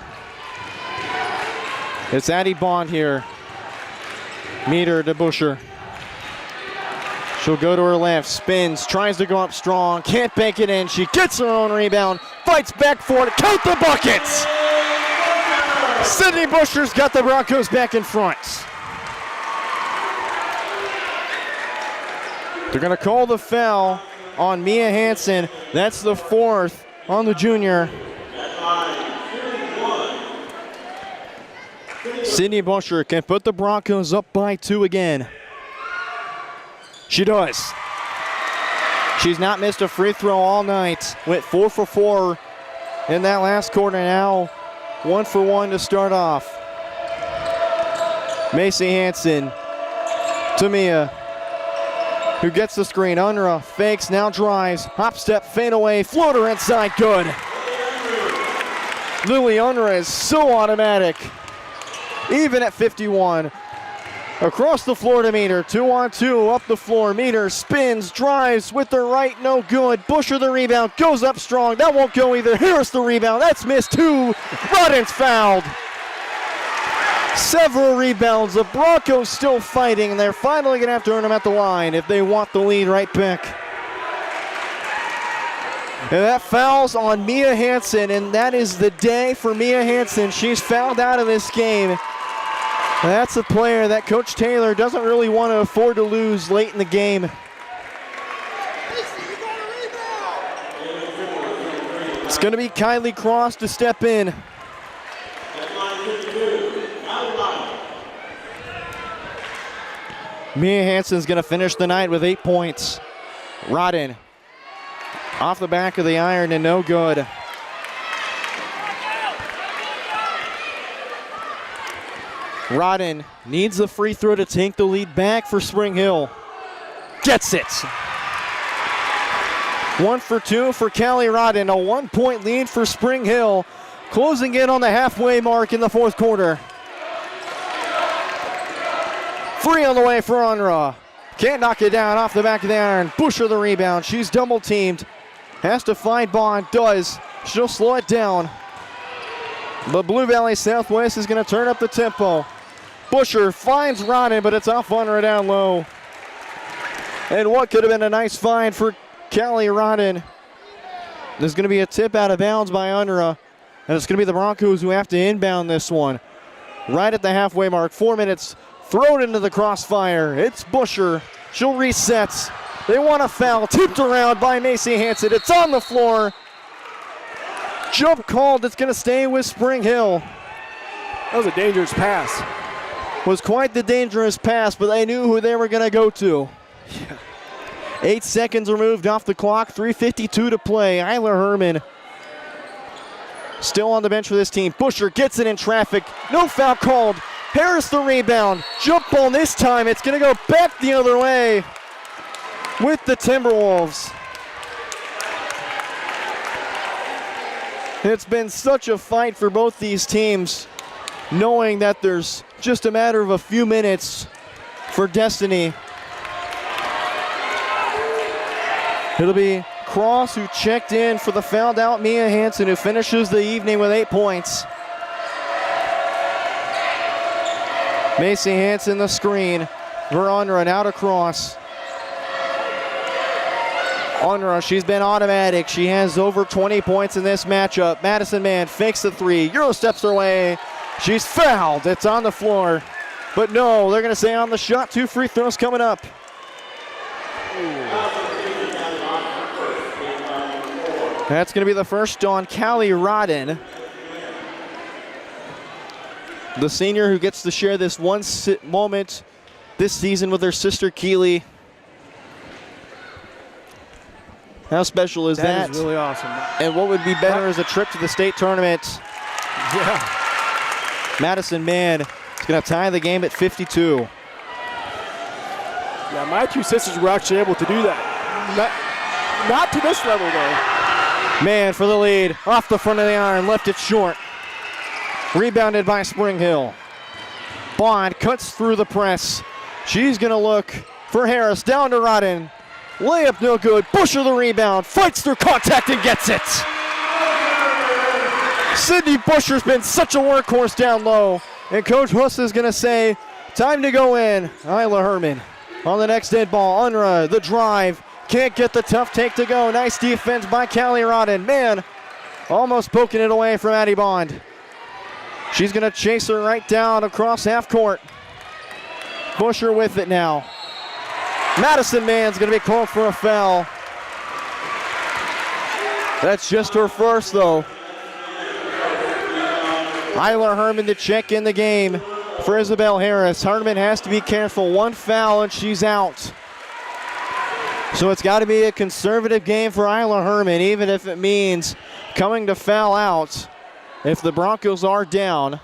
It's Addie Bond here. Meter to Busher. She'll go to her left, spins, tries to go up strong, can't bank it in. She gets her own rebound, fights back for it, count the buckets! Sydney Busher's got the Broncos back in front. They're going to call the foul on Mia Hansen. That's the 4th on the junior. Sydney Busher can put the Broncos up by 2 again. She does. She's not missed a free throw all night. Went 4 for 4 in that last quarter. Now 1 for 1 to start off. Macy Hansen to Mia, who gets the screen. Unruh fakes, now drives. Hop step, fade away, floater inside, good. Lily Unruh is so automatic. Even at 51. Across the floor to Meter, 2-on-2, up the floor. Meter spins, drives with the right, no good. Busher the rebound, goes up strong. That won't go either. Harris the rebound, that's missed too. Rodden's fouled. Several rebounds. The Broncos still fighting, and they're finally going to have to earn them at the line if they want the lead right back. And that foul's on Mia Hansen, and that is the day for Mia Hansen. She's fouled out of this game. That's a player that Coach Taylor doesn't really want to afford to lose late in the game. It's going to be Kylie Cross to step in. Mia Hansen's going to finish the night with 8 points. Rodden off the back of the iron and no good. Rodden needs the free throw to take the lead back for Spring Hill. Gets it. 1 for 2 for Callie Rodden. A 1-point lead for Spring Hill. Closing in on the halfway mark in the 4th quarter. Free on the way for Unruh. Can't knock it down off the back of the iron. Busher the rebound. She's double teamed. Has to find Bond. Does. She'll slow it down. The Blue Valley Southwest is going to turn up the tempo. Busher finds Rodden, but it's off Unruh down low. And what could have been a nice find for Callie Rodden. There's going to be a tip out of bounds by Unruh. And it's going to be the Broncos who have to inbound this one. Right at the halfway mark. 4 minutes. Thrown into the crossfire. It's Busher. She'll reset. They want a foul. Tipped around by Macy Hansen. It's on the floor. Jump called. It's going to stay with Spring Hill. That was a dangerous pass. Was quite the dangerous pass, but they knew who they were going to go to. Yeah. 8 seconds removed off the clock. 3:52 to play. Isla Herman still on the bench for this team. Busher gets it in traffic. No foul called. Harris the rebound. Jump ball this time. It's going to go back the other way with the Timberwolves. It's been such a fight for both these teams, knowing that there's just a matter of a few minutes for destiny. It'll be Cross who checked in for the fouled out Mia Hansen, who finishes the evening with 8 points. Macy Hansen the screen for Unruh, out across. Unruh, she's been automatic. She has over 20 points in this matchup. Madison Mann fakes the 3. Euro steps her way. She's fouled. It's on the floor. But no, they're going to say on the shot. 2 free throws coming up. That's going to be the first on Callie Rodden, the senior who gets to share this one moment this season with her sister Keely. How special is that? That is really awesome. And what would be better is a trip to the state tournament. Yeah. Madison Mann is going to tie the game at 52. Yeah, my 2 sisters were actually able to do that. Not to this level, though. Mann for the lead. Off the front of the iron, left it short. Rebounded by Spring Hill. Bond cuts through the press. She's going to look for Harris. Down to Rodden. Layup no good. Busher the rebound. Fights through contact and gets it. Sydney Busher's been such a workhorse down low. And Coach Huss is going to say, time to go in. Isla Herman. on the next dead ball. Unruh, the drive. Can't get the tough take to go. Nice defense by Callie Rodden. Man, almost poking it away from Addie Bond. She's going to chase her right down across half court. Busher with it now. Madison Mann's going to be called for a foul. That's just her first, though. Isla Herman to check in the game for Isabel Harris. Herman has to be careful. One foul and she's out. So it's got to be a conservative game for Isla Herman, even if it means coming to foul out. If the Broncos are down,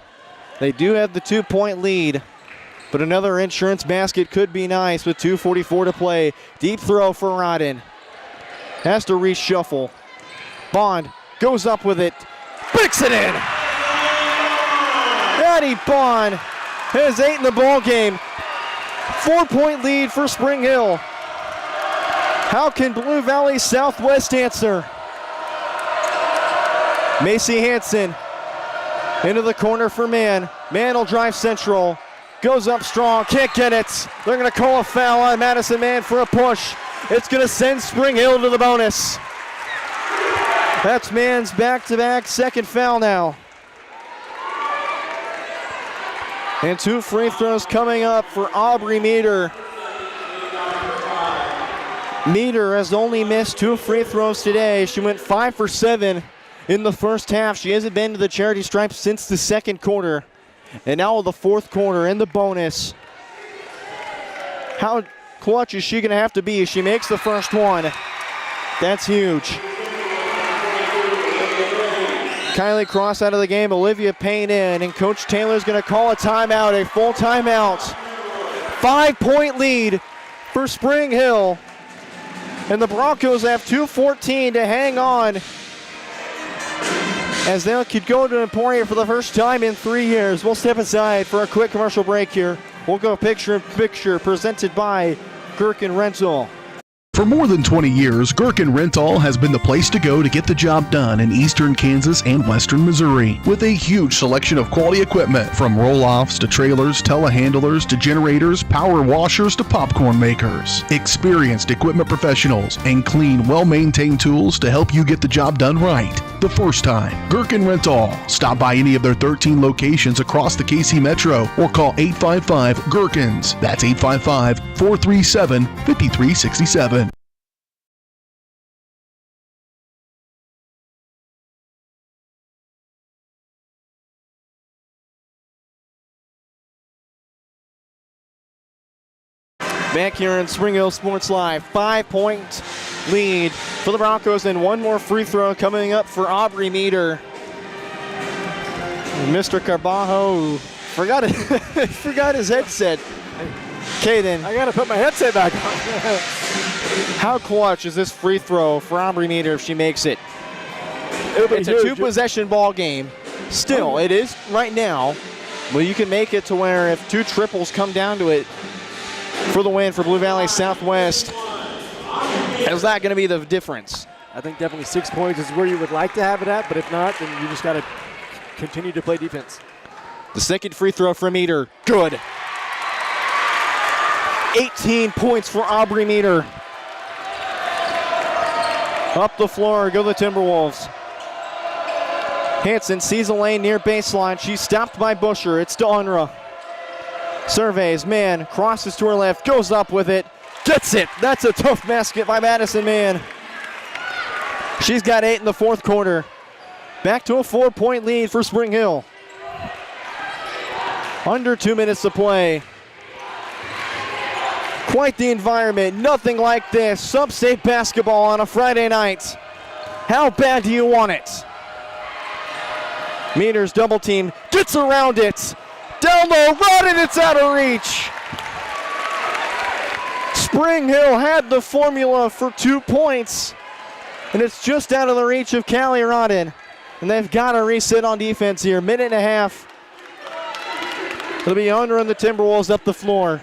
they do have the 2-point lead. But another insurance basket could be nice with 2:44 to play. Deep throw for Rodden. Has to reshuffle. Bond goes up with it. Picks it in. Addie Bond has 8 in the ball game. 4-point lead for Spring Hill. How can Blue Valley Southwest answer? Macy Hansen into the corner for Mann. Mann will drive central. Goes up strong, can't get it. They're going to call a foul on Madison Mann for a push. It's going to send Spring Hill to the bonus. That's Mann's back-to-back second foul now. And 2 free throws coming up for Aubrey Meter. Meter has only missed 2 free throws today. She went 5 for 7 in the first half. She hasn't been to the charity stripe since the second quarter. And now the fourth quarter in the bonus. How clutch is she going to have to be? She makes the first one. That's huge. Kylie Cross out of the game. Olivia Payne in. And Coach Taylor's going to call a timeout, a full timeout. 5-point lead for Spring Hill. And the Broncos have 2:14 to hang on, as they could go to Emporia for the first time in 3 years. We'll step aside for a quick commercial break here. We'll go picture-in-picture presented by Gherkin Rental. For more than 20 years, Gherkin Rental has been the place to go to get the job done in eastern Kansas and western Missouri. With a huge selection of quality equipment, from roll-offs to trailers, telehandlers to generators, power washers to popcorn makers. Experienced equipment professionals and clean, well-maintained tools to help you get the job done right the first time. Gherkin Rental. Stop by any of their 13 locations across the KC Metro or call 855-GHERKINS. That's 855-437-5367. Back here in Spring Hill Sports Live, 5-point lead for the Broncos, and one more free throw coming up for Aubrey Meter. Mr. Carbajo forgot his headset. Caden, I gotta put my headset back on. How clutch is this free throw for Aubrey Meter if she makes it? It's a 2-possession ball game. Still, it is right now. Well, you can make it to where if 2 triples come down to it for the win for Blue Valley Southwest, is that going to be the difference? I think definitely 6 points is where you would like to have it at, but if not, then you just got to continue to play defense. The second free throw for Meter, good. 18 points for Aubrey Meter. Up the floor go the Timberwolves. Hansen sees a lane near baseline. She's stopped by Busher. It's to Unruh. Surveys, Mann, crosses to her left, goes up with it, gets it. That's a tough basket by Madison Mann. She's got 8 in the fourth quarter. Back to a 4-point lead for Spring Hill. Under 2 minutes to play. Quite the environment, nothing like this. Sub-state basketball on a Friday night. How bad do you want it? Meters double team, gets around it. Down low, run, and it's out of reach. Spring Hill had the formula for 2 points, and it's just out of the reach of Callie Rodden. And they've got to reset on defense here. Minute and a half. It'll be Unruh and the Timberwolves up the floor.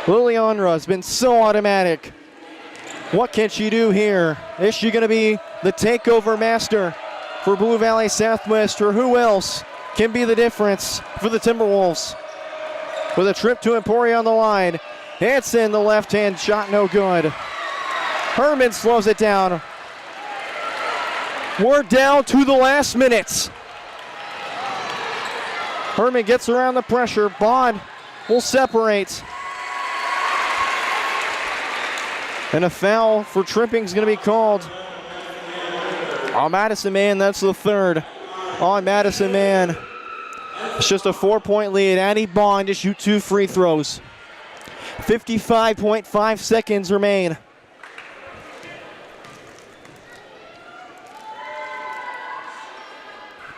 Lily Unruh has been so automatic. What can she do here? Is she going to be the takeover master for Blue Valley Southwest, or who else can be the difference for the Timberwolves? with a trip to Emporia on the line. Hanson, the left-hand shot, no good. Herman slows it down. We're down to the last minutes. Herman gets around the pressure. Bond will separate. And a foul for tripping is going to be called on Madison Mann. That's the third on Madison Mann. It's just a 4-point lead. Addie Bond to shoot 2 free throws. 55.5 seconds remain.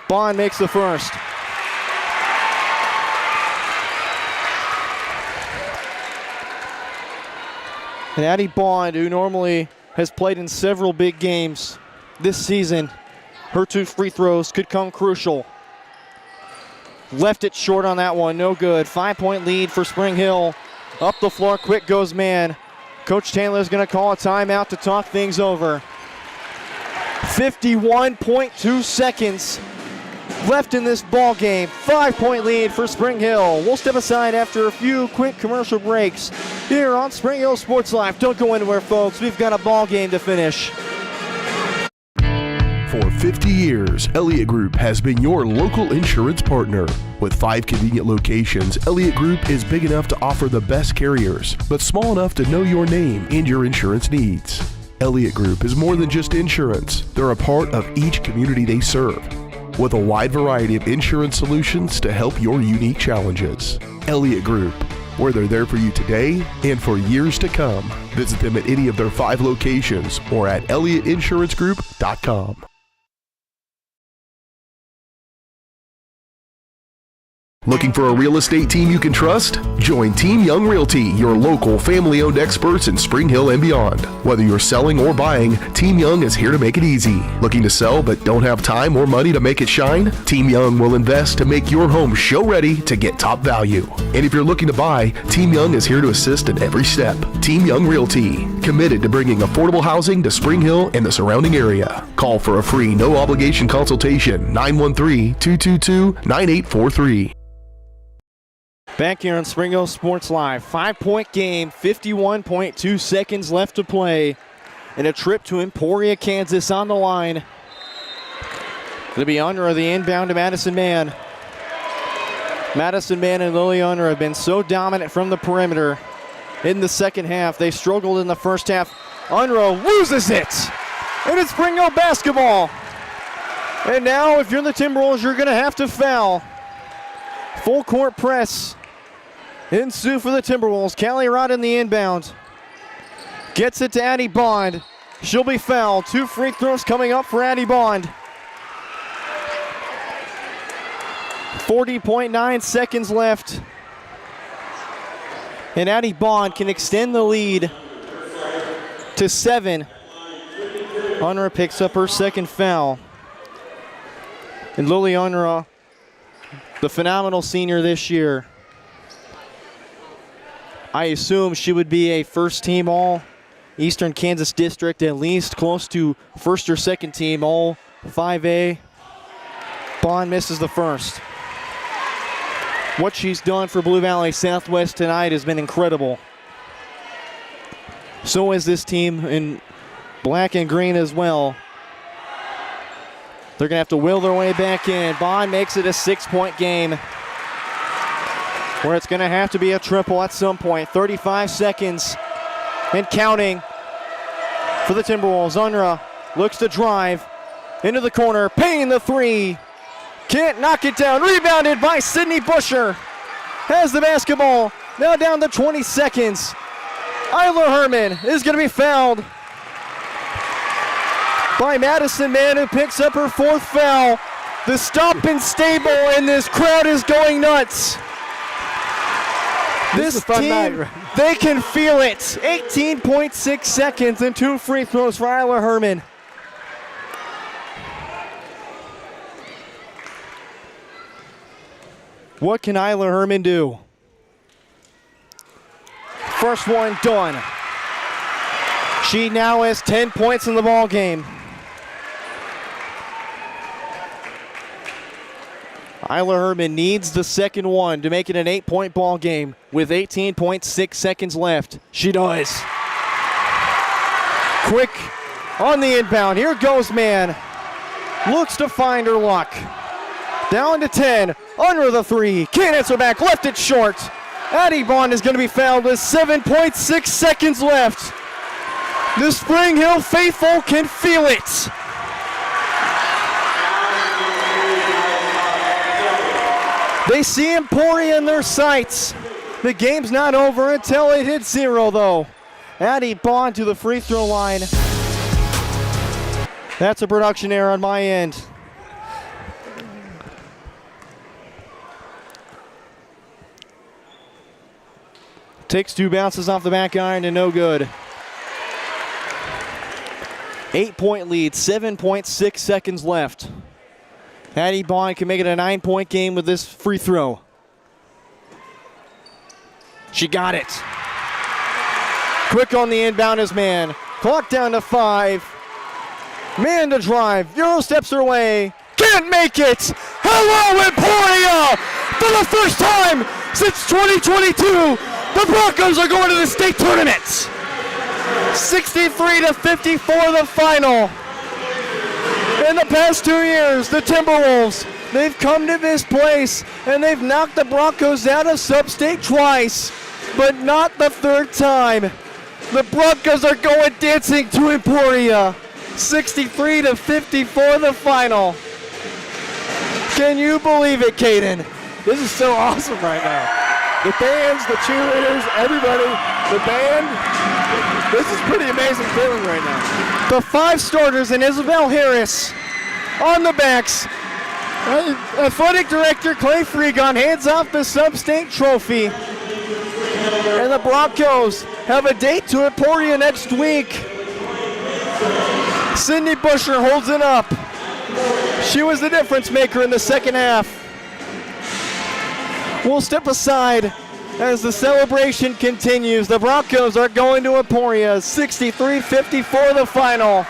Bond makes the first. And Addie Bond, who normally has played in several big games this season, her 2 free throws could come crucial. Left it short on that one, no good. 5-point lead for Spring Hill. Up the floor, quick goes Mann. Coach Taylor's gonna call a timeout to talk things over. 51.2 seconds left in this ball game. 5-point lead for Spring Hill. We'll step aside after a few quick commercial breaks here on Spring Hill Sports Live. Don't go anywhere, folks. We've got a ball game to finish. For 50 years, Elliott Group has been your local insurance partner. With 5 convenient locations, Elliott Group is big enough to offer the best carriers, but small enough to know your name and your insurance needs. Elliott Group is more than just insurance. They're a part of each community they serve, with a wide variety of insurance solutions to help your unique challenges. Elliott Group, where they're there for you today and for years to come. Visit them at any of their 5 locations or at ElliottInsuranceGroup.com. Looking for a real estate team you can trust? Join Team Young Realty, your local family-owned experts in Spring Hill and beyond. Whether you're selling or buying, Team Young is here to make it easy. Looking to sell but don't have time or money to make it shine? Team Young will invest to make your home show ready to get top value. And if you're looking to buy, Team Young is here to assist in every step. Team Young Realty, committed to bringing affordable housing to Spring Hill and the surrounding area. Call for a free no-obligation consultation, 913-222-9843. Back here on Spring Hill Sports Live. 5-point game, 51.2 seconds left to play. And a trip to Emporia, Kansas on the line. It'll be Unruh the inbound to Madison Mann. Madison Mann and Lily Unruh have been so dominant from the perimeter in the second half. They struggled in the first half. Unruh loses it. And it's Spring Hill basketball. And now if you're the Timberwolves, you're going to have to foul. Full court press ensue for the Timberwolves. Callie Rod in the inbound. Gets it to Addie Bond. She'll be fouled. 2 free throws coming up for Addie Bond. 40.9 seconds left. And Addie Bond can extend the lead to 7. Unruh picks up her second foul. And Lily Unruh, the phenomenal senior this year. I assume she would be a first-team All-Eastern Kansas District, at least close to first or second team All-5A. Bond misses the first. What she's done for Blue Valley Southwest tonight has been incredible. So is this team in black and green as well. They're going to have to will their way back in. Bond makes it a 6-point game, where it's going to have to be a triple at some point. 35 seconds and counting for the Timberwolves. Unruh looks to drive into the corner. Payne the 3. Can't knock it down. Rebounded by Sydney Busher. Has the basketball. Now down to 20 seconds. Isla Herman is going to be fouled by Madison Mann, who picks up her 4th foul. The stop and stable, and this crowd is going nuts. This team, night. They can feel it. 18.6 seconds and 2 free throws for Isla Herman. What can Isla Herman do? First one done. She now has 10 points in the ball game. Isla Herman needs the second one to make it an 8-point ball game with 18.6 seconds left. She does. Quick on the inbound. Here goes man. Looks to find her luck. Down to 10. Under the three. Can't answer back. Left it short. Addie Bond is going to be fouled with 7.6 seconds left. The Spring Hill faithful can feel it. They see Emporia in their sights. The game's not over until it hits 0, though. Addie Bond to the free throw line. That's a production error on my end. Takes 2 bounces off the back iron and no good. 8-point lead, 7.6 seconds left. Addie Bond can make it a 9-point game with this free throw. She got it. Quick on the inbound is man. Clock down to 5. Man to drive. Euro steps her way. Can't make it. Hello, Emporia! For the first time since 2022, the Broncos are going to the state tournament. 63-54 the final. In the past 2 years, the Timberwolves, they've come to this place and they've knocked the Broncos out of sub-state twice, but not the third time. The Broncos are going dancing to Emporia. 63-54 the final. Can you believe it, Caden? This is so awesome right now. The fans, the cheerleaders, everybody, the band. This is pretty amazing feeling right now. The 5 starters and Isabel Harris on the backs. Athletic Director Clay Freegon hands off the sub-state trophy. And the Broncos have a date to Emporia next week. Sydney Busher holds it up. She was the difference maker in the second half. We'll step aside as the celebration continues. The Broncos are going to Emporia. 63-54 the final.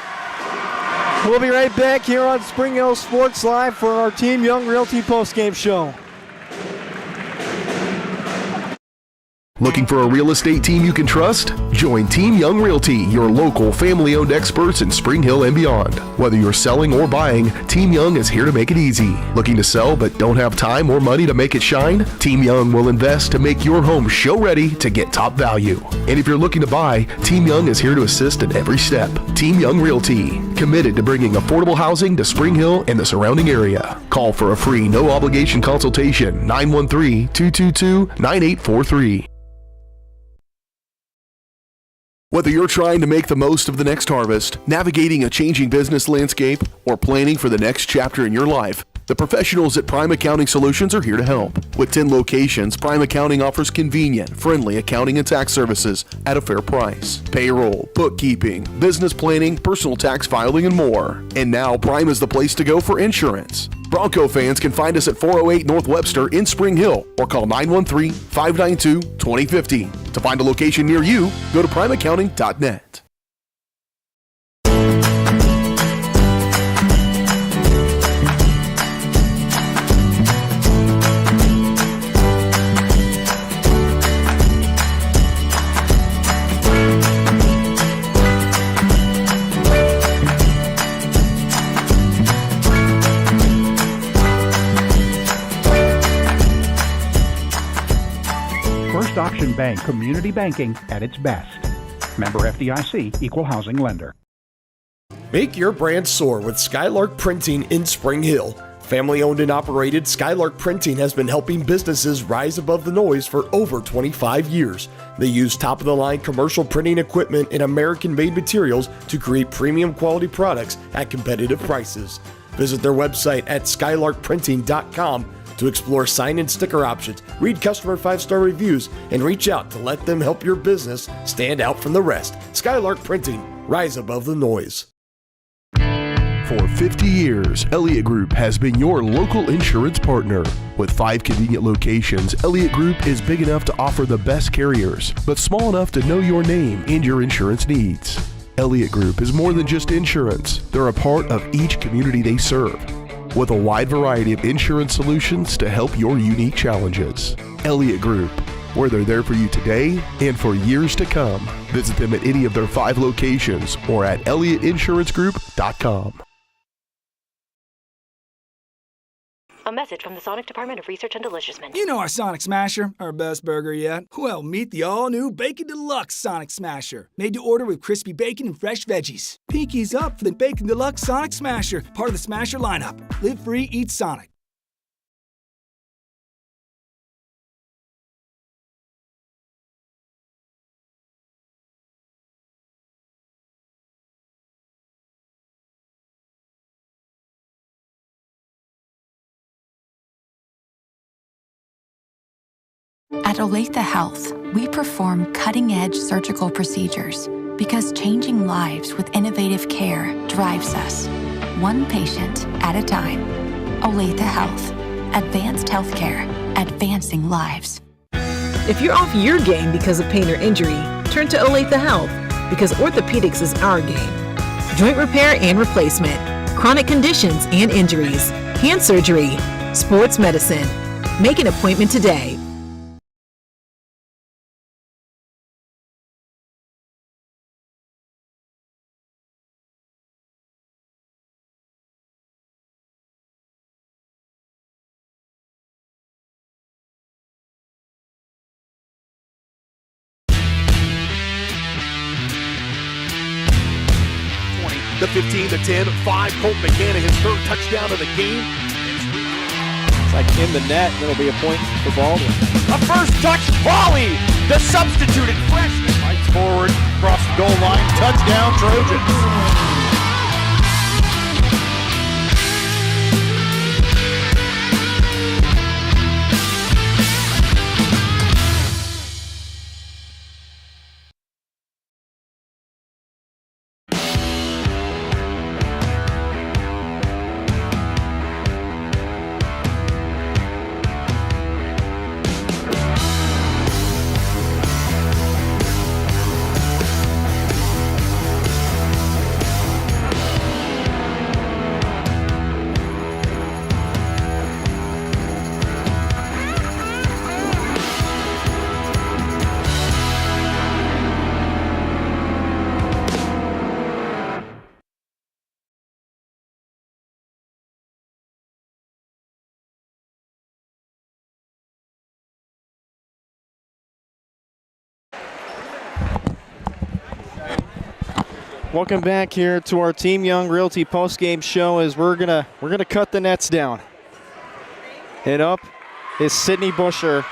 We'll be right back here on Spring Hill Sports Live for our Team Young Realty postgame show. Looking for a real estate team you can trust? Join Team Young Realty, your local family-owned experts in Spring Hill and beyond. Whether you're selling or buying, Team Young is here to make it easy. Looking to sell but don't have time or money to make it shine? Team Young will invest to make your home show-ready to get top value. And if you're looking to buy, Team Young is here to assist in every step. Team Young Realty, committed to bringing affordable housing to Spring Hill and the surrounding area. Call for a free, no-obligation consultation, 913-222-9843. Whether you're trying to make the most of the next harvest, navigating a changing business landscape, or planning for the next chapter in your life, the professionals at Prime Accounting Solutions are here to help. With 10 locations, Prime Accounting offers convenient, friendly accounting and tax services at a fair price. Payroll, bookkeeping, business planning, personal tax filing, and more. And now Prime is the place to go for insurance. Bronco fans can find us at 408 North Webster in Spring Hill or call 913-592-2050. To find a location near you, go to primeaccounting.net. First Option Bank Community Banking at its best. Member FDIC, Equal Housing Lender. Make your brand soar with Skylark Printing in Spring Hill. Family owned and operated, Skylark Printing has been helping businesses rise above the noise for over 25 years. They use top-of-the-line commercial printing equipment and American-made materials to create premium quality products at competitive prices. Visit their website at skylarkprinting.com to explore sign and sticker options, read customer 5-star reviews, and reach out to let them help your business stand out from the rest. Skylark Printing, rise above the noise. For 50 years, Elliott Group has been your local insurance partner. With 5 convenient locations, Elliott Group is big enough to offer the best carriers, but small enough to know your name and your insurance needs. Elliott Group is more than just insurance. They're a part of each community they serve. with a wide variety of insurance solutions to help your unique challenges. Elliott Group, where they're there for you today and for years to come. Visit them at any of their 5 locations or at ElliottInsuranceGroup.com. A message from the Sonic Department of Research and Deliciousment. You know our Sonic Smasher, our best burger yet. Well, meet the all-new Bacon Deluxe Sonic Smasher. Made to order with crispy bacon and fresh veggies. Pinkies up for the Bacon Deluxe Sonic Smasher, part of the Smasher lineup. Live free, eat Sonic. At Olathe Health, we perform cutting-edge surgical procedures because changing lives with innovative care drives us, one patient at a time. Olathe Health. Advanced healthcare. Advancing lives. If you're off your game because of pain or injury, turn to Olathe Health because orthopedics is our game. Joint repair and replacement, chronic conditions and injuries, hand surgery, sports medicine. Make an appointment today. The 15, the 10, 5. Colt McCann, his third touchdown of the game. It's like in the net, and it'll be a point for Baldwin. A first touch volley. The substituted freshman fights forward, across the goal line. Touchdown, Trojans. Welcome back here to our Team Young Realty postgame show as we're gonna cut the nets down. And up is Sydney Busher.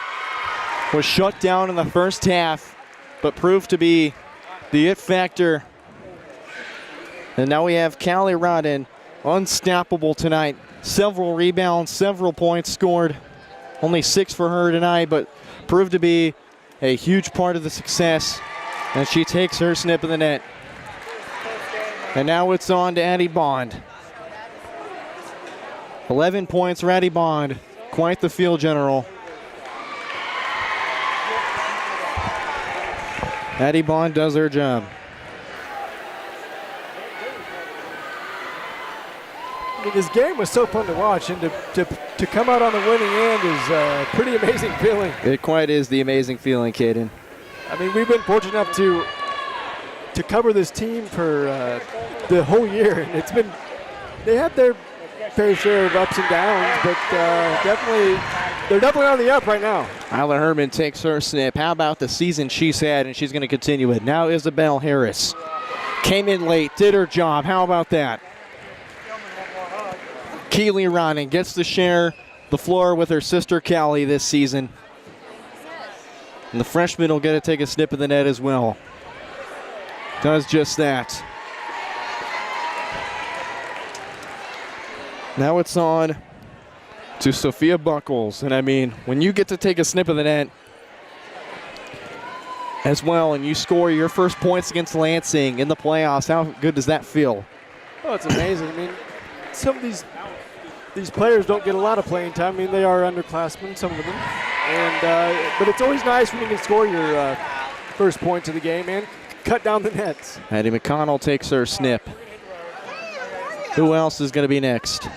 Was shut down in the first half, but proved to be the it factor. And now we have Callie Rodden, unstoppable tonight. Several rebounds, several points scored. Only 6 for her tonight, but proved to be a huge part of the success. And she takes her snip of the net. And now it's on to Addie Bond. 11 points for Addie Bond. Quite the field general. Addie Bond does her job. I mean, this game was so fun to watch, and to come out on the winning end is a pretty amazing feeling. It quite is the amazing feeling, Caden. I mean, we've been fortunate enough to cover this team for the whole year, and it's been, they had their fair share of ups and downs, but they're definitely on the up right now. Isla Herman takes her snip. How about the season she's had, and she's going to continue it. Now Isabel Harris came in late, did her job. How about that? Keely Rodden gets to share the floor with her sister Callie this season. And the freshman will get to take a snip of the net as well. Does just that. Now it's on to Sophia Buckles. And I mean, when you get to take a snip of the net as well and you score your first points against Lansing in the playoffs, how good does that feel? Oh, it's amazing. I mean, some of these players don't get a lot of playing time. I mean, they are underclassmen, some of them. And but it's always nice when you can score your first points of the game and cut down the nets. Addie McConnell takes her snip. Who else is going to be next?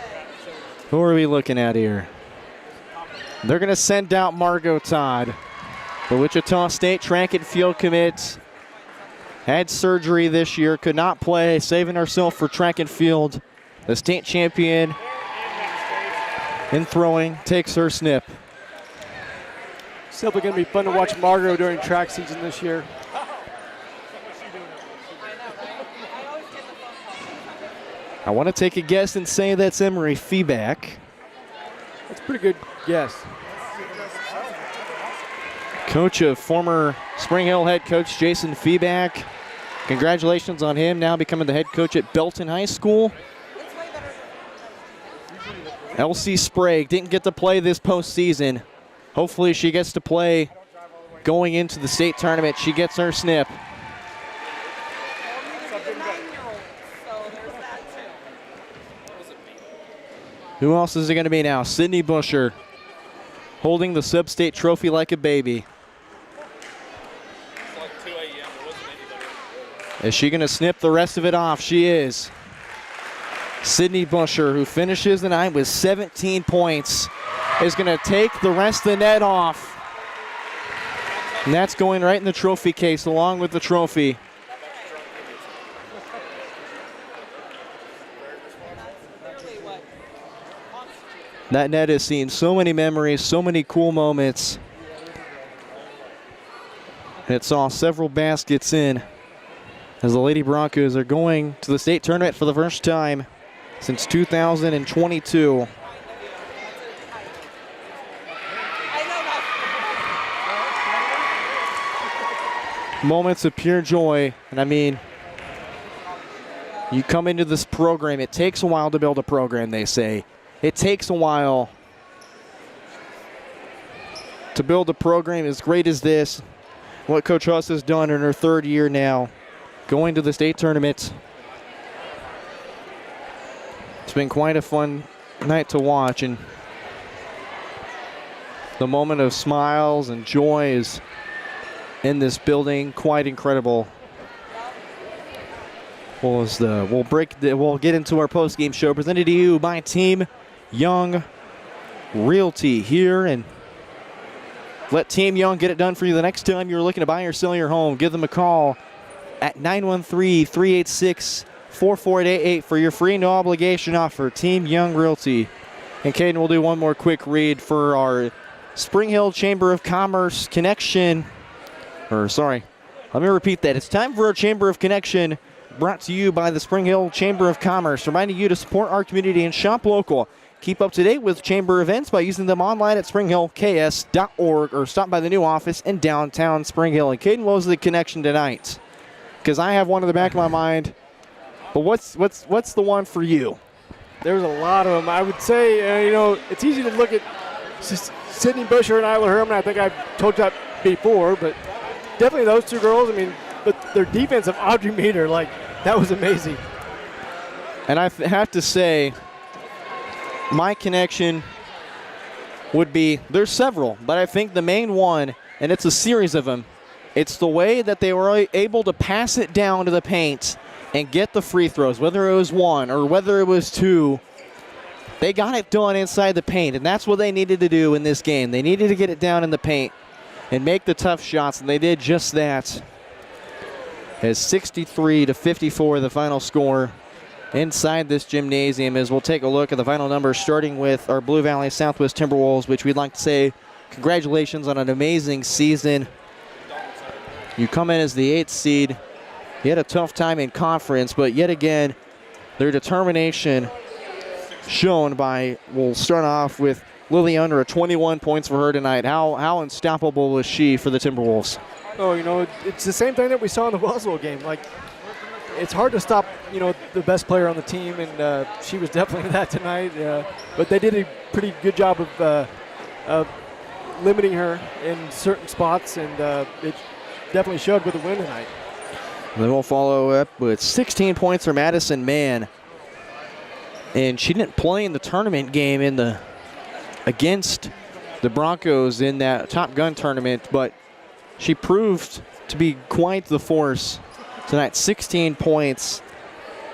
Who are we looking at here? They're going to send out Margot Todd. The Wichita State track and field commit had surgery this year, could not play, saving herself for track and field. The state champion in throwing takes her snip. Simply going to be fun to watch Margot during track season this year. I want to take a guess and say that's Emery Feeback. That's a pretty good guess. Coach of former Spring Hill head coach Jason Feeback. Congratulations on him now becoming the head coach at Belton High School. Elsie Sprague didn't get to play this postseason. Hopefully she gets to play going into the state tournament. She gets her snip. Who else is it going to be now? Sydney Busher holding the sub-state trophy like a baby. Is she going to snip the rest of it off? She is. Sydney Busher, who finishes the night with 17 points, is going to take the rest of the net off. And that's going right in the trophy case along with the trophy. That net has seen so many memories, so many cool moments. It saw several baskets in as the Lady Broncos are going to the state tournament for the first time since 2022. Moments of pure joy, and I mean, you come into this program, it takes a while to build a program, they say. It takes a while to build a program as great as this. What Coach Huss has done in her third year now, going to the state tournament. It's been quite a fun night to watch, and the moment of smiles and joy is in this building, quite incredible. We'll get into our post-game show presented to you by Team Young Realty here, and let Team Young get it done for you the next time you're looking to buy or sell your home. Give them a call at 913-386-4488 for your free no obligation offer. Team Young Realty. And Caden will do one more quick read for our Spring Hill Chamber of Commerce connection. Let me repeat that. It's time for our Chamber of Connection, brought to you by the Spring Hill Chamber of Commerce, reminding you to support our community and shop local. Keep up to date with Chamber events by using them online at springhillks.org or stop by the new office in downtown Spring Hill. And Caden, what was the connection tonight? Because I have one in the back of my mind, but what's the one for you? There's a lot of them. I would say, it's easy to look at Sydney Busher and Isla Herman. I think I've told you that before, but definitely those two girls. I mean, but their defense of Audrey Meter, that was amazing. And I have to say, my connection would be, there's several, but I think the main one, and it's a series of them, it's the way that they were able to pass it down to the paint and get the free throws, whether it was one or whether it was two. They got it done inside the paint, and that's what they needed to do in this game. They needed to get it down in the paint and make the tough shots, and they did just that. As 63-54 the final score inside this gymnasium, as we'll take a look at the final numbers, starting with our Blue Valley Southwest Timberwolves, which we'd like to say congratulations on an amazing season. You come in as the 8th seed. You had a tough time in conference, but yet again, their determination shown by, we'll start off with Lily Under at 21 points for her tonight. How unstoppable was she for the Timberwolves? Oh, it's the same thing that we saw in the Wellsville game. It's hard to stop, the best player on the team, and she was definitely that tonight. But they did a pretty good job of limiting her in certain spots, and it definitely showed with the win tonight. Then we'll follow up with 16 points for Madison Mann. And she didn't play in the tournament game against the Broncos in that Top Gun tournament, but she proved to be quite the force tonight. 16 points,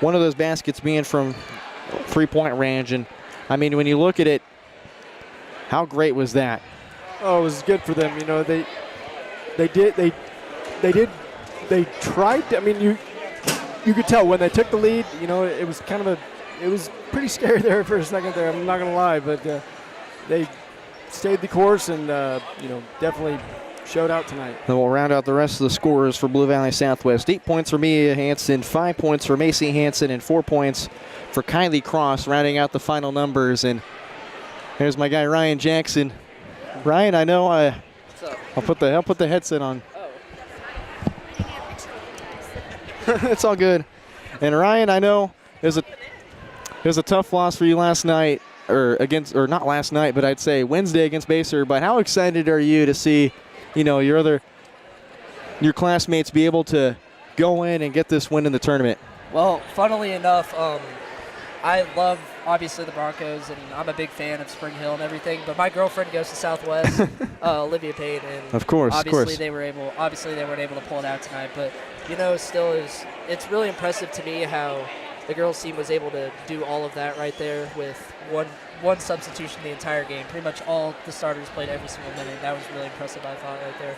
one of those baskets being from three-point range. And I mean, when you look at it, how great was that? Oh, it was good for them. You know, they tried. I mean, you could tell when they took the lead. You know, it was pretty scary there for a second there. I'm not gonna lie, but they stayed the course and definitely showed out tonight. Then we'll round out the rest of the scores for Blue Valley Southwest. 8 points for Mia Hansen, 5 points for Macy Hansen, and 4 points for Kylie Cross, rounding out the final numbers. And here's my guy Ryan Jackson. Ryan, I know I'll put the headset on. It's all good. And Ryan, I know it was a tough loss for you last night, or not last night, but I'd say Wednesday against Baser. But how excited are you to see, your classmates be able to go in and get this win in the tournament? Well, funnily enough, I love obviously the Broncos, and I'm a big fan of Spring Hill and everything. But my girlfriend goes to Southwest, Olivia Payne, and of course, they weren't able to pull it out tonight. But still it's really impressive to me how the girls team was able to do all of that right there with one substitution the entire game. Pretty much all the starters played every single minute. That was really impressive, I thought, right there.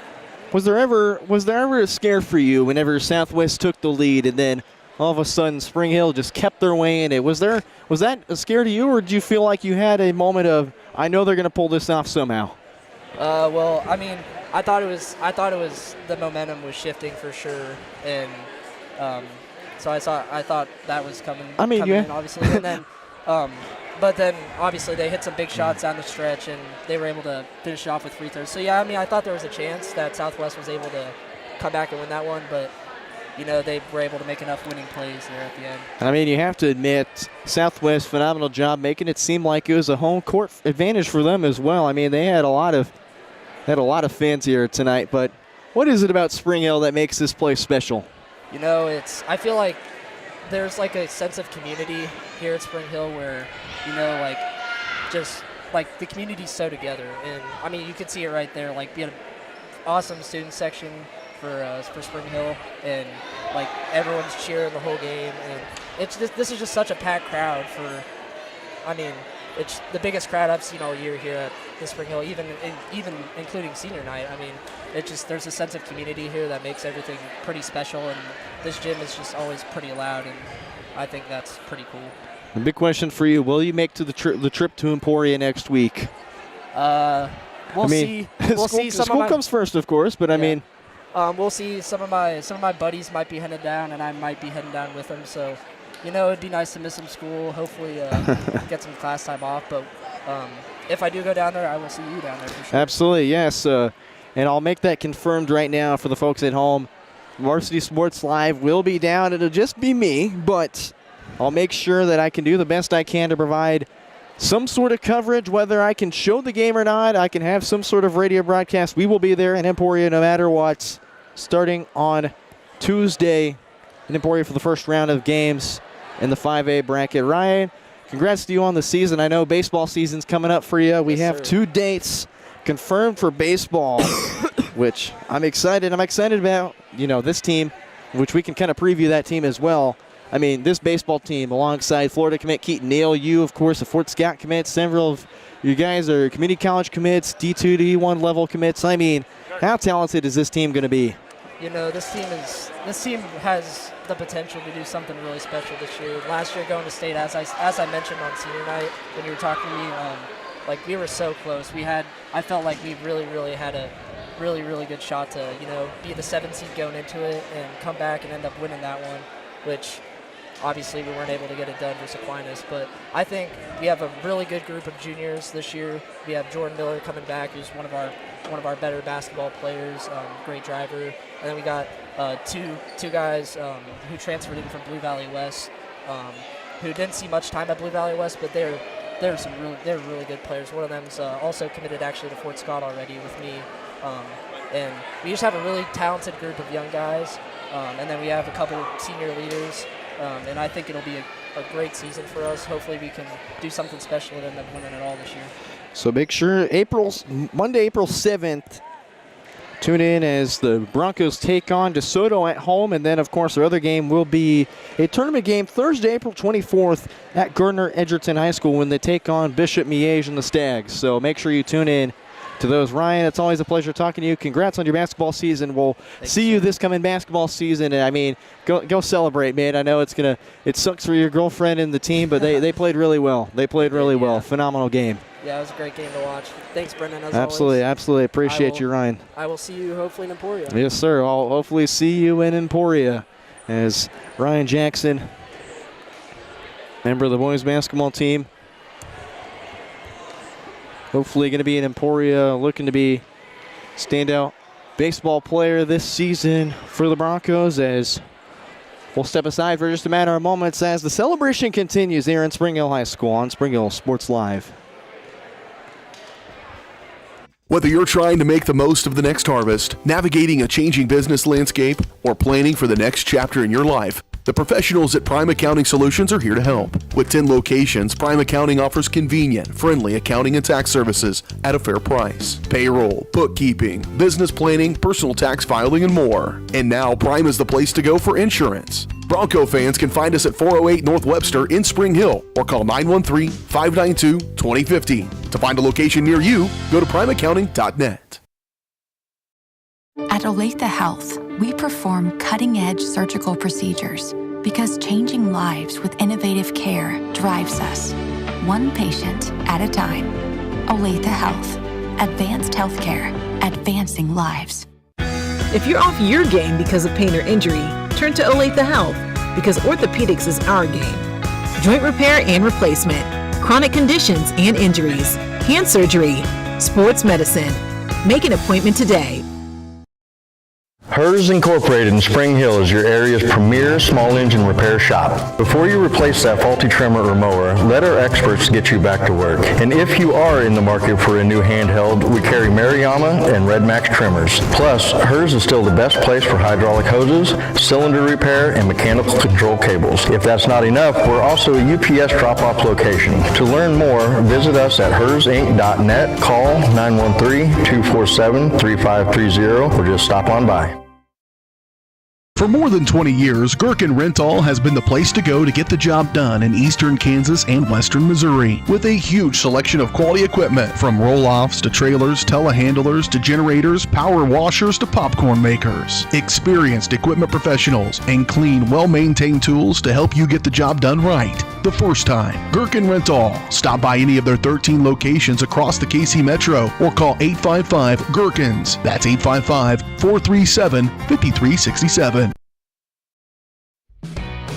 Was there ever a scare for you whenever Southwest took the lead and then all of a sudden Spring Hill just kept their way in it? Was that a scare to you, or did you feel like you had a moment of, I know they're going to pull this off somehow? Well, I mean, I thought it was the momentum was shifting for sure, and so I thought that was coming in, obviously, and then but then obviously they hit some big shots down the stretch, and they were able to finish it off with free throws. So yeah, I mean, I thought there was a chance that Southwest was able to come back and win that one, but they were able to make enough winning plays there at the end. I mean, you have to admit, Southwest, phenomenal job making it seem like it was a home court advantage for them as well. I mean, they had a lot of fans here tonight, but what is it about Spring Hill that makes this place special? I feel like there's like a sense of community here at Spring Hill where, just like the community's so together. And I mean, you can see it right there. Like, we had an awesome student section for Spring Hill, and like everyone's cheering the whole game. And this is just such a packed crowd for. I mean, it's the biggest crowd I've seen all year here at the Spring Hill, even including senior night. I mean, there's a sense of community here that makes everything pretty special, and this gym is just always pretty loud, and I think that's pretty cool. The big question for you: will you make the trip to Emporia next week? We'll see. We'll see. School comes first, of course, but yeah. I mean, we'll see. Some of my buddies might be headed down, and I might be heading down with them. So, it'd be nice to miss some school. Hopefully, get some class time off. But if I do go down there, I will see you down there for sure. Absolutely, yes. And I'll make that confirmed right now for the folks at home. Varsity Sports Live will be down. It'll just be me, but I'll make sure that I can do the best I can to provide some sort of coverage, whether I can show the game or not. I can have some sort of radio broadcast. We will be there in Emporia no matter what, starting on Tuesday in Emporia for the first round of games in the 5A bracket. Ryan, congrats to you on the season. I know baseball season's coming up for you. We have 2 dates confirmed for baseball, which I'm excited. I'm excited about, this team, which we can kind of preview that team as well. I mean, this baseball team alongside Florida commit Keaton Neal, you, of course, a Fort Scott commit, several of you guys are community college commits, D2 to D1 level commits. I mean, how talented is this team going to be? This team has the potential to do something really special this year. Last year going to state, as I mentioned on senior night when you were talking to me, we were so close. I felt like we really had a really good shot to, be the 7th seed going into it and come back and end up winning that one, which obviously we weren't able to get it done versus Aquinas. But I think we have a really good group of juniors this year. We have Jordan Miller coming back, who's one of our better basketball players, great driver. And then we got two guys who transferred in from Blue Valley West, who didn't see much time at Blue Valley West, but they're really good players. One of them's also committed actually to Fort Scott already with me. And we just have a really talented group of young guys. And then we have a couple senior leaders. And I think it'll be a great season for us. Hopefully we can do something special and end up winning it all this year. So make sure Monday, April 7th, Tune in as the Broncos take on DeSoto at home, and then, of course, our other game will be a tournament game Thursday, April 24th at Gardner-Edgerton High School when they take on Bishop Miege and the Stags. So make sure you tune in to those. Ryan, it's always a pleasure talking to you. Congrats on your basketball season. We'll see you this coming basketball season. And I mean, go celebrate, man. I know it sucks for your girlfriend and the team, but they played really well. They played really well. Phenomenal game. Yeah, it was a great game to watch. Thanks, Brendan, as Absolutely. always. Absolutely. Appreciate you, Ryan. I will see you hopefully in Emporia. Yes, sir. I'll hopefully see you in Emporia as Ryan Jackson, member of the boys basketball team, hopefully going to be in Emporia, looking to be standout baseball player this season for the Broncos, as we'll step aside for just a matter of moments as the celebration continues here in Spring Hill High School on Spring Hill Sports Live. Whether you're trying to make the most of the next harvest, navigating a changing business landscape, or planning for the next chapter in your life, the professionals at Prime Accounting Solutions are here to help. With 10 locations, Prime Accounting offers convenient, friendly accounting and tax services at a fair price. Payroll, bookkeeping, business planning, personal tax filing, and more. And now Prime is the place to go for insurance. Bronco fans can find us at 408 North Webster in Spring Hill or call 913-592-2050. To find a location near you, go to primeaccounting.net. At Olathe Health, we perform cutting-edge surgical procedures because changing lives with innovative care drives us, one patient at a time. Olathe Health. Advanced healthcare. Advancing lives. If you're off your game because of pain or injury, turn to Olathe Health because orthopedics is our game. Joint repair and replacement, chronic conditions and injuries, hand surgery, sports medicine. Make an appointment today. Hers Incorporated in Spring Hill is your area's premier small engine repair shop. Before you replace that faulty trimmer or mower, let our experts get you back to work. And if you are in the market for a new handheld, we carry Maruyama and Red Max trimmers. Plus, Hers is still the best place for hydraulic hoses, cylinder repair, and mechanical control cables. If that's not enough, we're also a UPS drop-off location. To learn more, visit us at hersinc.net, call 913-247-3530, or just stop on by. For more than 20 years, Gherkin Rental has been the place to go to get the job done in eastern Kansas and western Missouri. With a huge selection of quality equipment, from roll-offs to trailers, telehandlers to generators, power washers to popcorn makers. Experienced equipment professionals and clean, well-maintained tools to help you get the job done right the first time. Gherkin Rental. Stop by any of their 13 locations across the KC Metro or call 855-GHERKINS. That's 855-437-5367.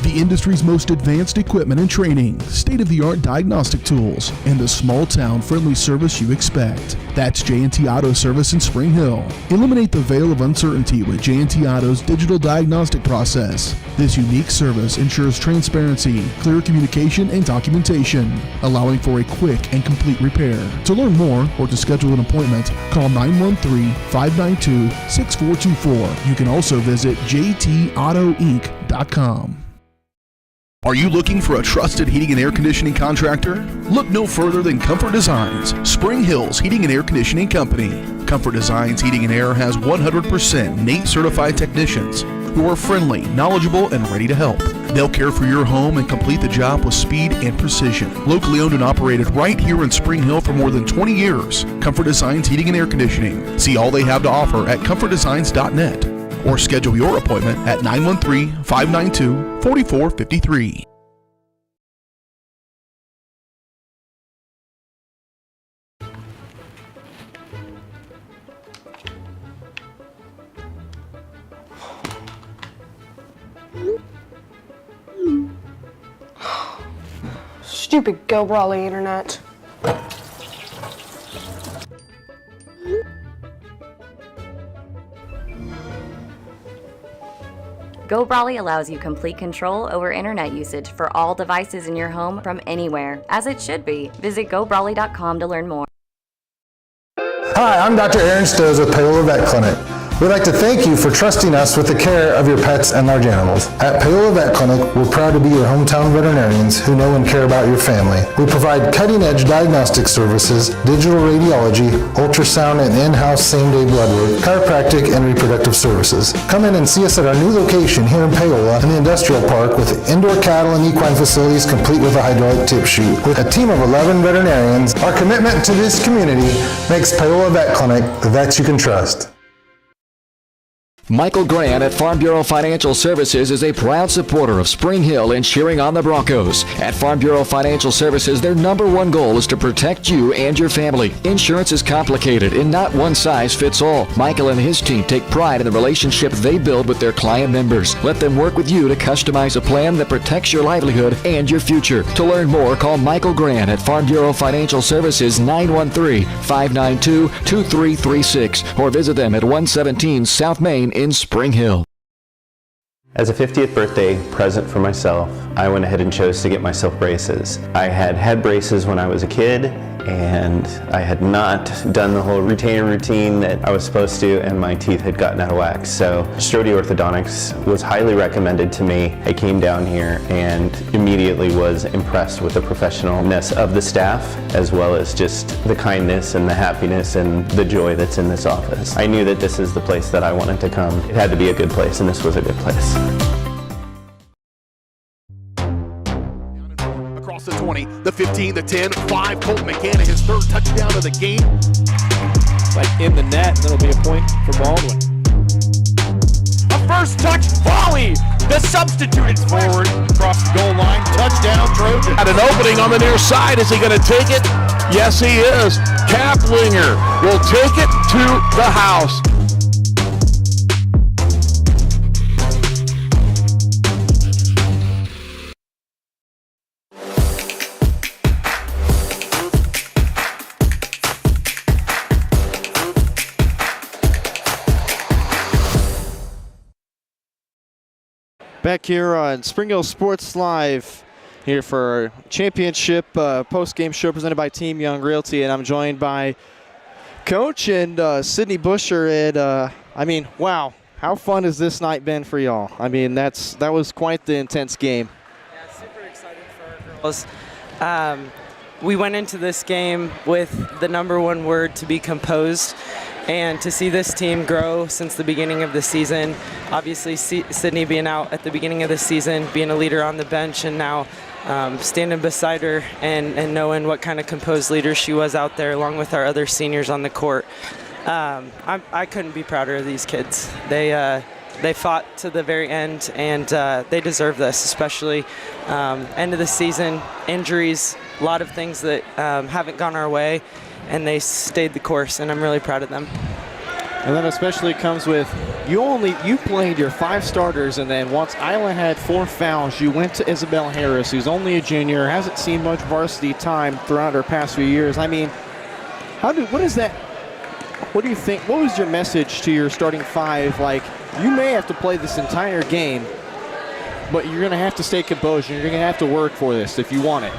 The industry's most advanced equipment and training, state-of-the-art diagnostic tools, and the small-town friendly service you expect. That's J&T Auto Service in Spring Hill. Eliminate the veil of uncertainty with J&T Auto's digital diagnostic process. This unique service ensures transparency, clear communication, and documentation, allowing for a quick and complete repair. To learn more or to schedule an appointment, call 913-592-6424. You can also visit jtautoinc.com. Are you looking for a trusted heating and air conditioning contractor? Look no further than Comfort Designs, Spring Hill's heating and air conditioning company. Comfort Designs Heating and Air has 100% NATE certified technicians who are friendly, knowledgeable, and ready to help. They'll care for your home and complete the job with speed and precision. Locally owned and operated right here in Spring Hill for more than 20 years, Comfort Designs Heating and Air Conditioning. See all they have to offer at comfortdesigns.net. Or schedule your appointment at 913-592-4453. Stupid Go Brawley internet. Go Brawley allows you complete control over internet usage for all devices in your home from anywhere, as it should be. Visit GoBrawley.com to learn more. Hi, I'm Dr. Aaron Stills with Payola Vet Clinic. We'd like to thank you for trusting us with the care of your pets and large animals. At Paola Vet Clinic, we're proud to be your hometown veterinarians who know and care about your family. We provide cutting-edge diagnostic services, digital radiology, ultrasound, and in-house same-day blood work, chiropractic, and reproductive services. Come in and see us at our new location here in Paola in the Industrial Park with indoor cattle and equine facilities complete with a hydraulic tip chute. With a team of 11 veterinarians, our commitment to this community makes Paola Vet Clinic the vets you can trust. Michael Grant at Farm Bureau Financial Services is a proud supporter of Spring Hill and cheering on the Broncos. At Farm Bureau Financial Services, their number one goal is to protect you and your family. Insurance is complicated and not one size fits all. Michael and his team take pride in the relationship they build with their client members. Let them work with you to customize a plan that protects your livelihood and your future. To learn more, call Michael Grant at Farm Bureau Financial Services 913-592-2336 or visit them at 117 South Main in Spring Hill. As a 50th birthday present for myself, I went ahead and chose to get myself braces. I had braces when I was a kid, and I had not done the whole retainer routine that I was supposed to, and my teeth had gotten out of whack. So Strode Orthodontics was highly recommended to me. I came down here and immediately was impressed with the professionalness of the staff, as well as just the kindness and the happiness and the joy that's in this office. I knew that this is the place that I wanted to come. It had to be a good place, and this was a good place. Across the 20, the 15, the 10, 5, Colton McCann, his third touchdown of the game. Like in the net, that'll be a point for Baldwin. A first touch volley! The substituted forward across the goal line, touchdown Trojan. At an opening on the near side, is he going to take it? Yes, he is. Kaplinger will take it to the house. Back here on Spring Hill Sports Live, here for our championship post-game show presented by Team Young Realty, and I'm joined by Coach and Sydney Busher. And I mean, wow, how fun has this night been for y'all? I mean, that was quite the intense game. Yeah, super excited for our girls. We went into this game with the number one word to be composed. And to see this team grow since the beginning of the season, obviously Sydney being out at the beginning of the season, being a leader on the bench, and now standing beside her and knowing what kind of composed leader she was out there, along with our other seniors on the court. I couldn't be prouder of these kids. They fought to the very end, and they deserve this, especially end of the season, injuries, a lot of things that haven't gone our way. And they stayed the course, and I'm really proud of them. And that especially comes with you played your 5 starters, and then once Isla had 4 fouls, you went to Isabel Harris, who's only a junior, hasn't seen much varsity time throughout her past few years. I mean, what do you think? What was your message to your starting 5? Like, you may have to play this entire game, but you're going to have to stay composed. You're going to have to work for this if you want it.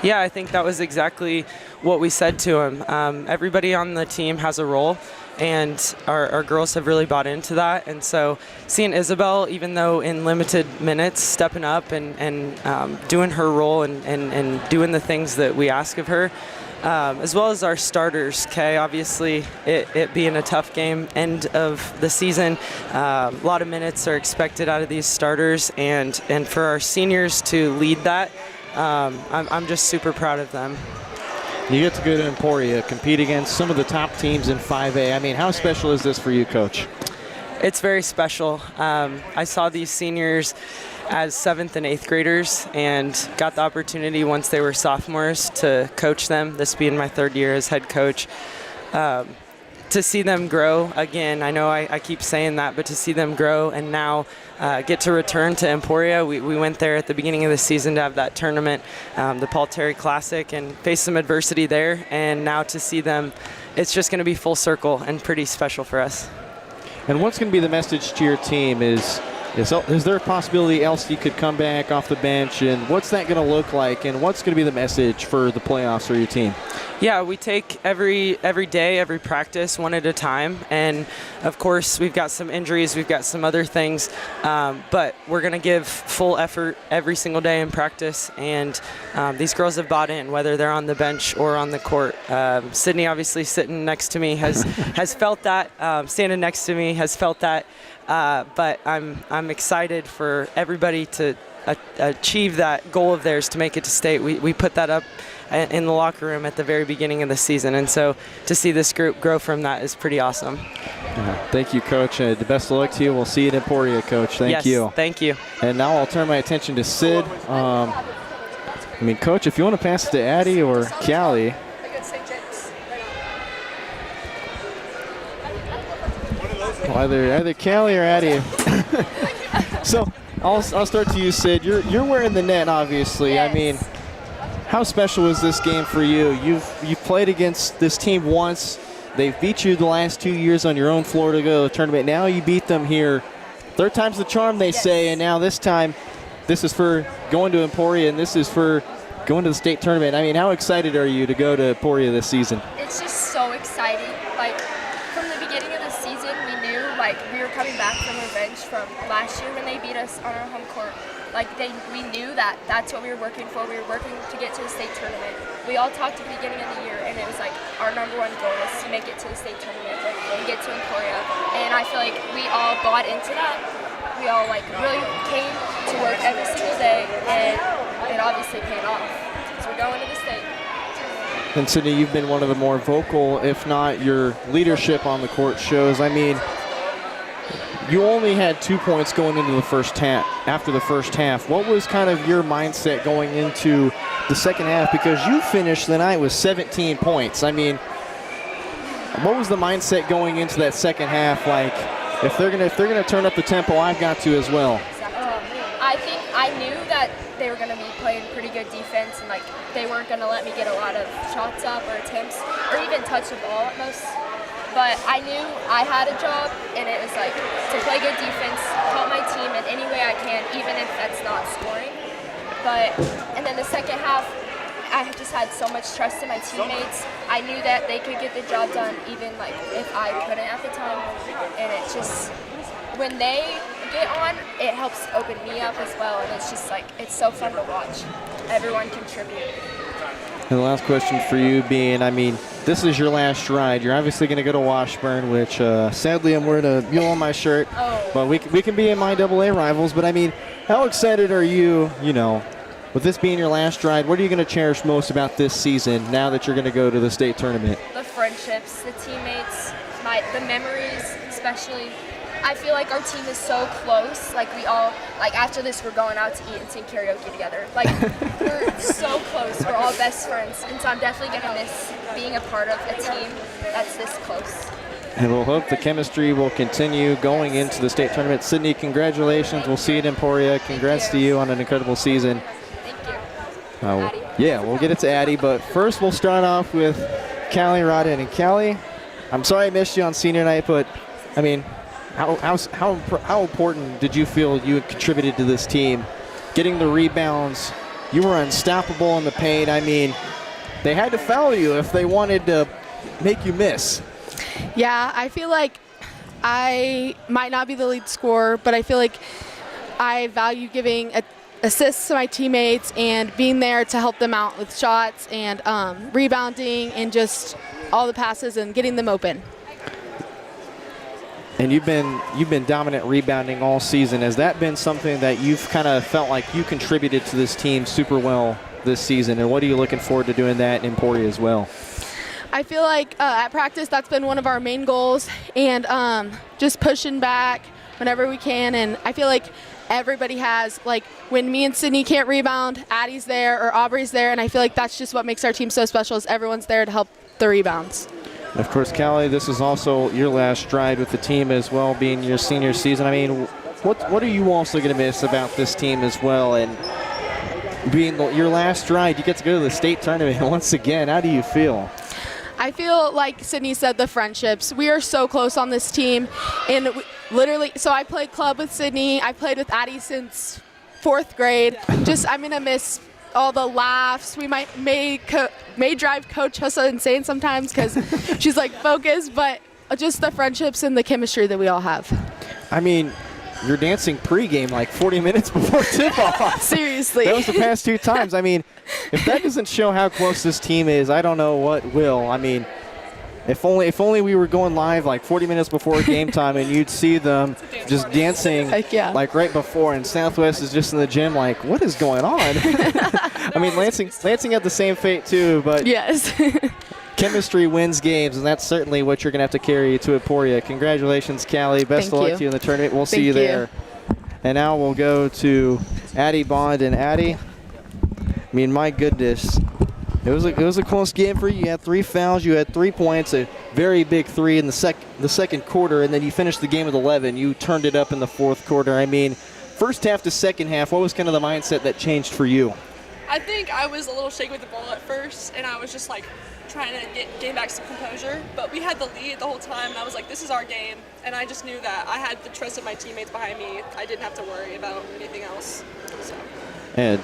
Yeah, I think that was exactly what we said to him. Everybody on the team has a role, and our girls have really bought into that. And so seeing Isabel, even though in limited minutes, stepping up and doing her role and doing the things that we ask of her, as well as our starters, Kay, obviously it being a tough game, end of the season, a lot of minutes are expected out of these starters, and for our seniors to lead that, I'm just super proud of them. You get to go to Emporia, compete against some of the top teams in 5A. I mean, how special is this for you, Coach? It's very special. I saw these seniors as 7th and 8th graders and got the opportunity once they were sophomores to coach them, this being my 3rd year as head coach. To see them grow, again, I know I keep saying that, but to see them grow and now get to return to Emporia. We went there at the beginning of the season to have that tournament, the Paul Terry Classic, and face some adversity there. And now to see them, it's just going to be full circle and pretty special for us. And what's going to be the message to your team is Is there a possibility Elsie could come back off the bench, and what's that going to look like, and what's going to be the message for the playoffs for your team? Yeah, we take every day, every practice one at a time, and of course we've got some injuries, we've got some other things, but we're going to give full effort every single day in practice, and these girls have bought in, whether they're on the bench or on the court. Sydney, obviously sitting next to me, has felt that. Standing next to me has felt that. But I'm excited for everybody to achieve that goal of theirs to make it to state. We put that up in the locker room at the very beginning of the season, and so to see this group grow from that is pretty awesome. Thank you, Coach. The best of luck to you. We'll see you at Emporia, Coach. Thank you. Yes, thank you. And now I'll turn my attention to Sid. Coach, if you want to pass it to Addie or Callie. Either Callie or Addie. So I'll start to you, Sid. You're wearing the net, obviously. Yes. I mean, how special is this game for you? You've played against this team once. They've beat you the last 2 years on your own floor to go to the tournament. Now you beat them here. Third time's the charm, they say, and now this time, this is for going to Emporia, and this is for going to the state tournament. I mean, how excited are you to go to Emporia this season? It's just so exciting. Like, from the beginning of the season, we knew, like, we were coming back from revenge from last year when they beat us on our home court. Like, we knew that that's what we were working for. We were working to get to the state tournament. We all talked at the beginning of the year, and it was like our #1 goal was to make it to the state tournament and get to Emporia. And I feel like we all bought into that. We all, like, really came to work every single day, and it obviously paid off. So we're going to the state. And Sydney, you've been one of the more vocal, if not your leadership on the court shows. I mean, you only had 2 points going into the first half. After the first half, what was kind of your mindset going into the second half? Because you finished the night with 17 points. I mean, what was the mindset going into that second half? Like, if they're gonna turn up the tempo, I've got to as well. I think I knew that they were going to be playing pretty good defense, and like they weren't going to let me get a lot of shots up or attempts or even touch the ball at most. But I knew I had a job, and it was like to play good defense, help my team in any way I can, even if that's not scoring. And then the second half, I just had so much trust in my teammates. I knew that they could get the job done even like if I couldn't at the time. And it just, when they get on, it helps open me up as well. And it's just like, it's so fun to watch. Everyone contribute. And the last question for you being, I mean, this is your last ride. You're obviously going to go to Washburn, which sadly I'm wearing a mule on my shirt. Oh. But we can be MIAA rivals. But I mean, how excited are you, with this being your last ride? What are you going to cherish most about this season now that you're going to go to the state tournament? The friendships, the teammates, the memories, especially. I feel like our team is so close. Like we all, like after this, we're going out to eat and sing karaoke together. Like we're so close. We're all best friends, and so I'm definitely gonna miss being a part of a team that's this close. And we'll hope the chemistry will continue going into the state tournament. Sydney, congratulations. We'll see you at Emporia. Congrats to you on an incredible season. Thank you. Yeah, we'll get it to Addie, but first we'll start off with Callie Rodden. And Callie, I'm sorry I missed you on senior night, but I mean, how important did you feel you contributed to this team? Getting the rebounds, you were unstoppable in the paint. I mean, they had to foul you if they wanted to make you miss. Yeah, I feel like I might not be the lead scorer, but I feel like I value giving assists to my teammates and being there to help them out with shots and rebounding and just all the passes and getting them open. And you've been dominant rebounding all season. Has that been something that you've kind of felt like you contributed to this team super well this season? And what are you looking forward to doing that in Emporia as well? I feel like at practice that's been one of our main goals, and just pushing back whenever we can. And I feel like everybody has, like when me and Sydney can't rebound, Addie's there or Aubrey's there, and I feel like that's just what makes our team so special is everyone's there to help the rebounds. And of course, Callie, this is also your last stride with the team as well, being your senior season. I mean, what are you also going to miss about this team as well? And being your last stride, you get to go to the state tournament once again. How do you feel? I feel like Sydney said, the friendships. We are so close on this team, and literally, so I played club with Sydney. I played with Addie since 4th grade. I'm going to miss all the laughs. We may drive Coach Hussa insane sometimes because she's like focused, but just the friendships and the chemistry that we all have. I mean, you're dancing pregame like 40 minutes before tip-off. Seriously. That was the past 2 times. I mean, if that doesn't show how close this team is, I don't know what will. I mean, if only we were going live like 40 minutes before game time and you'd see them just dancing like right before, and Southwest is just in the gym like, what is going on? I mean, Lansing had the same fate too, but yes. Chemistry wins games, and that's certainly what you're going to have to carry to Emporia. Congratulations, Callie. Best of luck to you in the tournament. We'll see you there. And now we'll go to Addie Bond. And Addie, I mean, my goodness, it was a close game for you. You had 3 fouls. You had 3 points, a very big 3 in the second quarter, and then you finished the game with 11. You turned it up in the 4th quarter. I mean, first half to second half, what was kind of the mindset that changed for you? I think I was a little shaky with the ball at first, and I was just like trying to gain back some composure. But we had the lead the whole time, and I was like, this is our game. And I just knew that I had the trust of my teammates behind me. I didn't have to worry about anything else. So. And,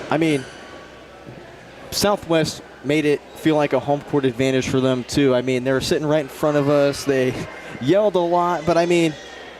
I mean, Southwest made it feel like a home court advantage for them, too. I mean, they were sitting right in front of us. They yelled a lot. But, I mean,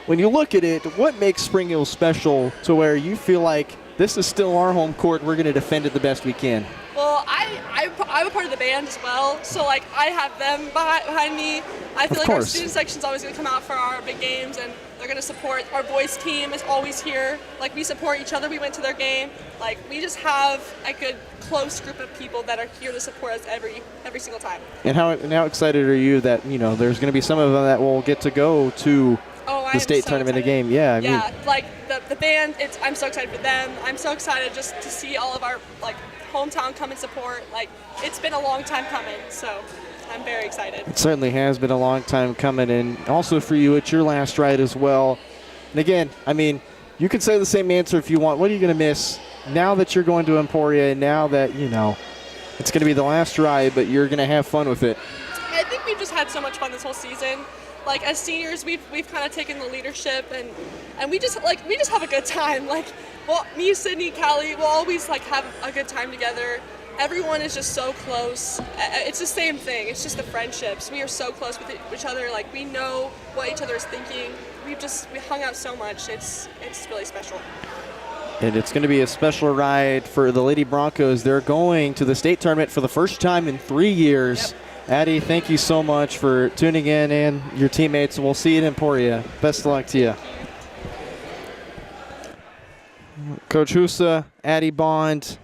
when you look at it, what makes Spring Hill special to where you feel like this is still our home court, we're going to defend it the best we can? Well, I'm a part of the band as well, so like I have them behind me. I feel like our student section's always going to come out for our big games, and they're going to support. Our boys team is always here. Like, we support each other. We went to their game. Like, we just have a good close group of people that are here to support us every single time. And how excited are you that, you know, there's going to be some of them that will get to go to the state tournament game? Yeah, I mean, like the band, I'm so excited for them. I'm so excited just to see all of our like hometown come and support. Like, it's been a long time coming, so I'm very excited. It certainly has been a long time coming, and also for you, it's your last ride as well. And again, I mean, you can say the same answer if you want. What are you going to miss now that you're going to Emporia, and now that, you know, it's going to be the last ride, but you're going to have fun with it? I think we've just had so much fun this whole season. Like, as seniors, we've kind of taken the leadership, and we just have a good time. Like, well, me, Sydney, Callie, we'll always like have a good time together. Everyone is just so close. It's the same thing. It's just the friendships. We are so close with each other. Like, we know what each other is thinking. We hung out so much. It's really special. And it's going to be a special ride for the Lady Broncos. They're going to the state tournament for the first time in 3 years. Yep. Addie, thank you so much for tuning in, and your teammates. We'll see you in Emporia. Best of luck to you. Coach Husa, Addie Bond,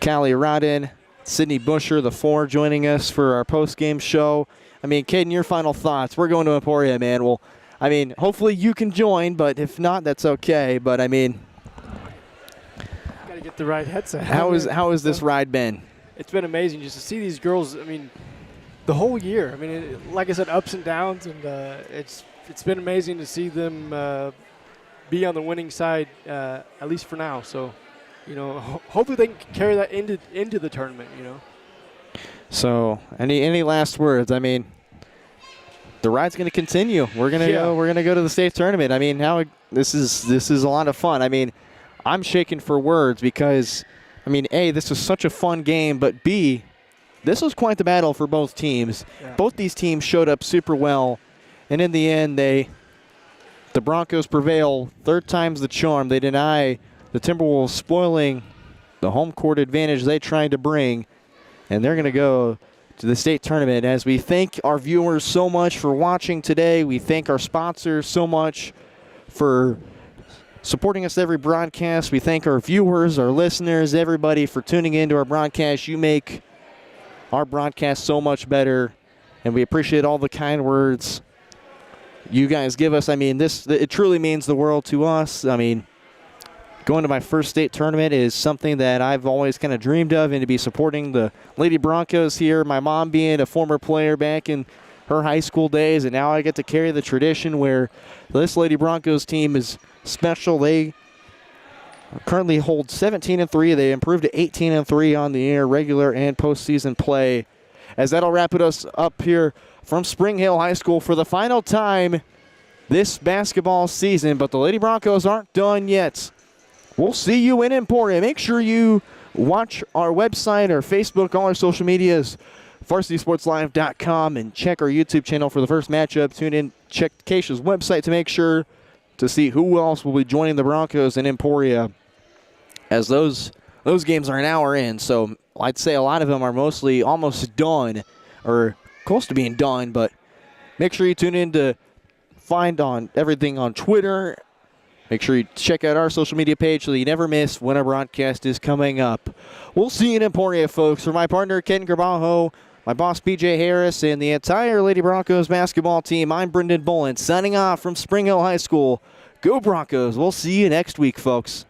Callie Rodden, Sydney Busher, the 4, joining us for our post-game show. I mean, Caden, your final thoughts. We're going to Emporia, man. Well, I mean, hopefully you can join, but if not, that's okay. But, I mean, got to get the right headset. How has this ride been? It's been amazing just to see these girls, I mean, the whole year. I mean, like I said, ups and downs, and it's been amazing to see them be on the winning side, at least for now. So, you know, hopefully they can carry that into the tournament, you know. So, any last words? I mean, the ride's going to continue. We're going to go to the state tournament. I mean, this is a lot of fun. I mean, I'm shaking for words because, I mean, A, this was such a fun game, but B, this was quite the battle for both teams. Yeah. Both these teams showed up super well, and in the end, the Broncos prevail. 3rd time's the charm. They deny the Timberwolves spoiling the home court advantage they tried to bring, and they're going to go to the state tournament. As we thank our viewers so much for watching today, we thank our sponsors so much for supporting us every broadcast. We thank our viewers, our listeners, everybody for tuning in to our broadcast. You make our broadcast so much better, and we appreciate all the kind words you guys give us. I mean, it truly means the world to us. I mean, going to my first state tournament is something that I've always kind of dreamed of, and to be supporting the Lady Broncos here, my mom being a former player back in her high school days, and now I get to carry the tradition where this Lady Broncos team is special. They currently hold 17-3. They improved to 18-3 on the year, regular and postseason play. As that'll wrap us up here from Spring Hill High School for the final time this basketball season, but the Lady Broncos aren't done yet. We'll see you in Emporia. Make sure you watch our website, our Facebook, all our social medias, varsitysportslive.com, and check our YouTube channel for the first matchup. Tune in, check Keisha's website to make sure to see who else will be joining the Broncos in Emporia, as those games are an hour in. So I'd say a lot of them are mostly almost done or close to being done, but make sure you tune in to find on everything on Twitter. Make sure you check out our social media page so that you never miss when our broadcast is coming up. We'll see you in Emporia, folks. For my partner, Ken Garbajo, my boss, PJ Harris, and the entire Lady Broncos basketball team, I'm Brendan Bullen, signing off from Spring Hill High School. Go Broncos. We'll see you next week, folks.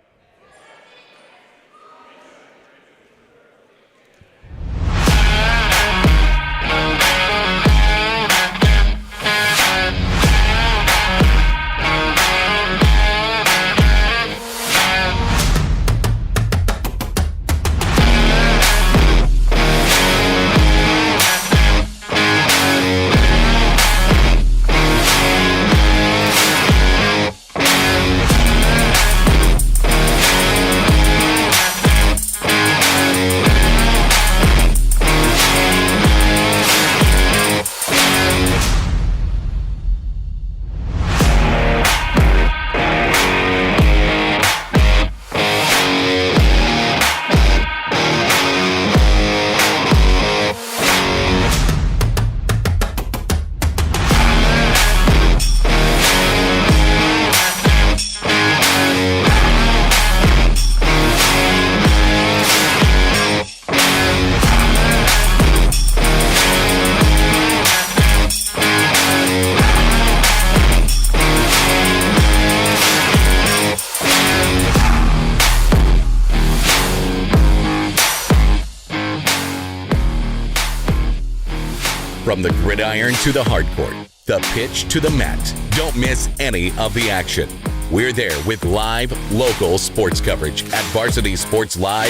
From the gridiron to the hardcourt, the pitch to the mat, don't miss any of the action. We're there with live, local sports coverage at Varsity Sports Live.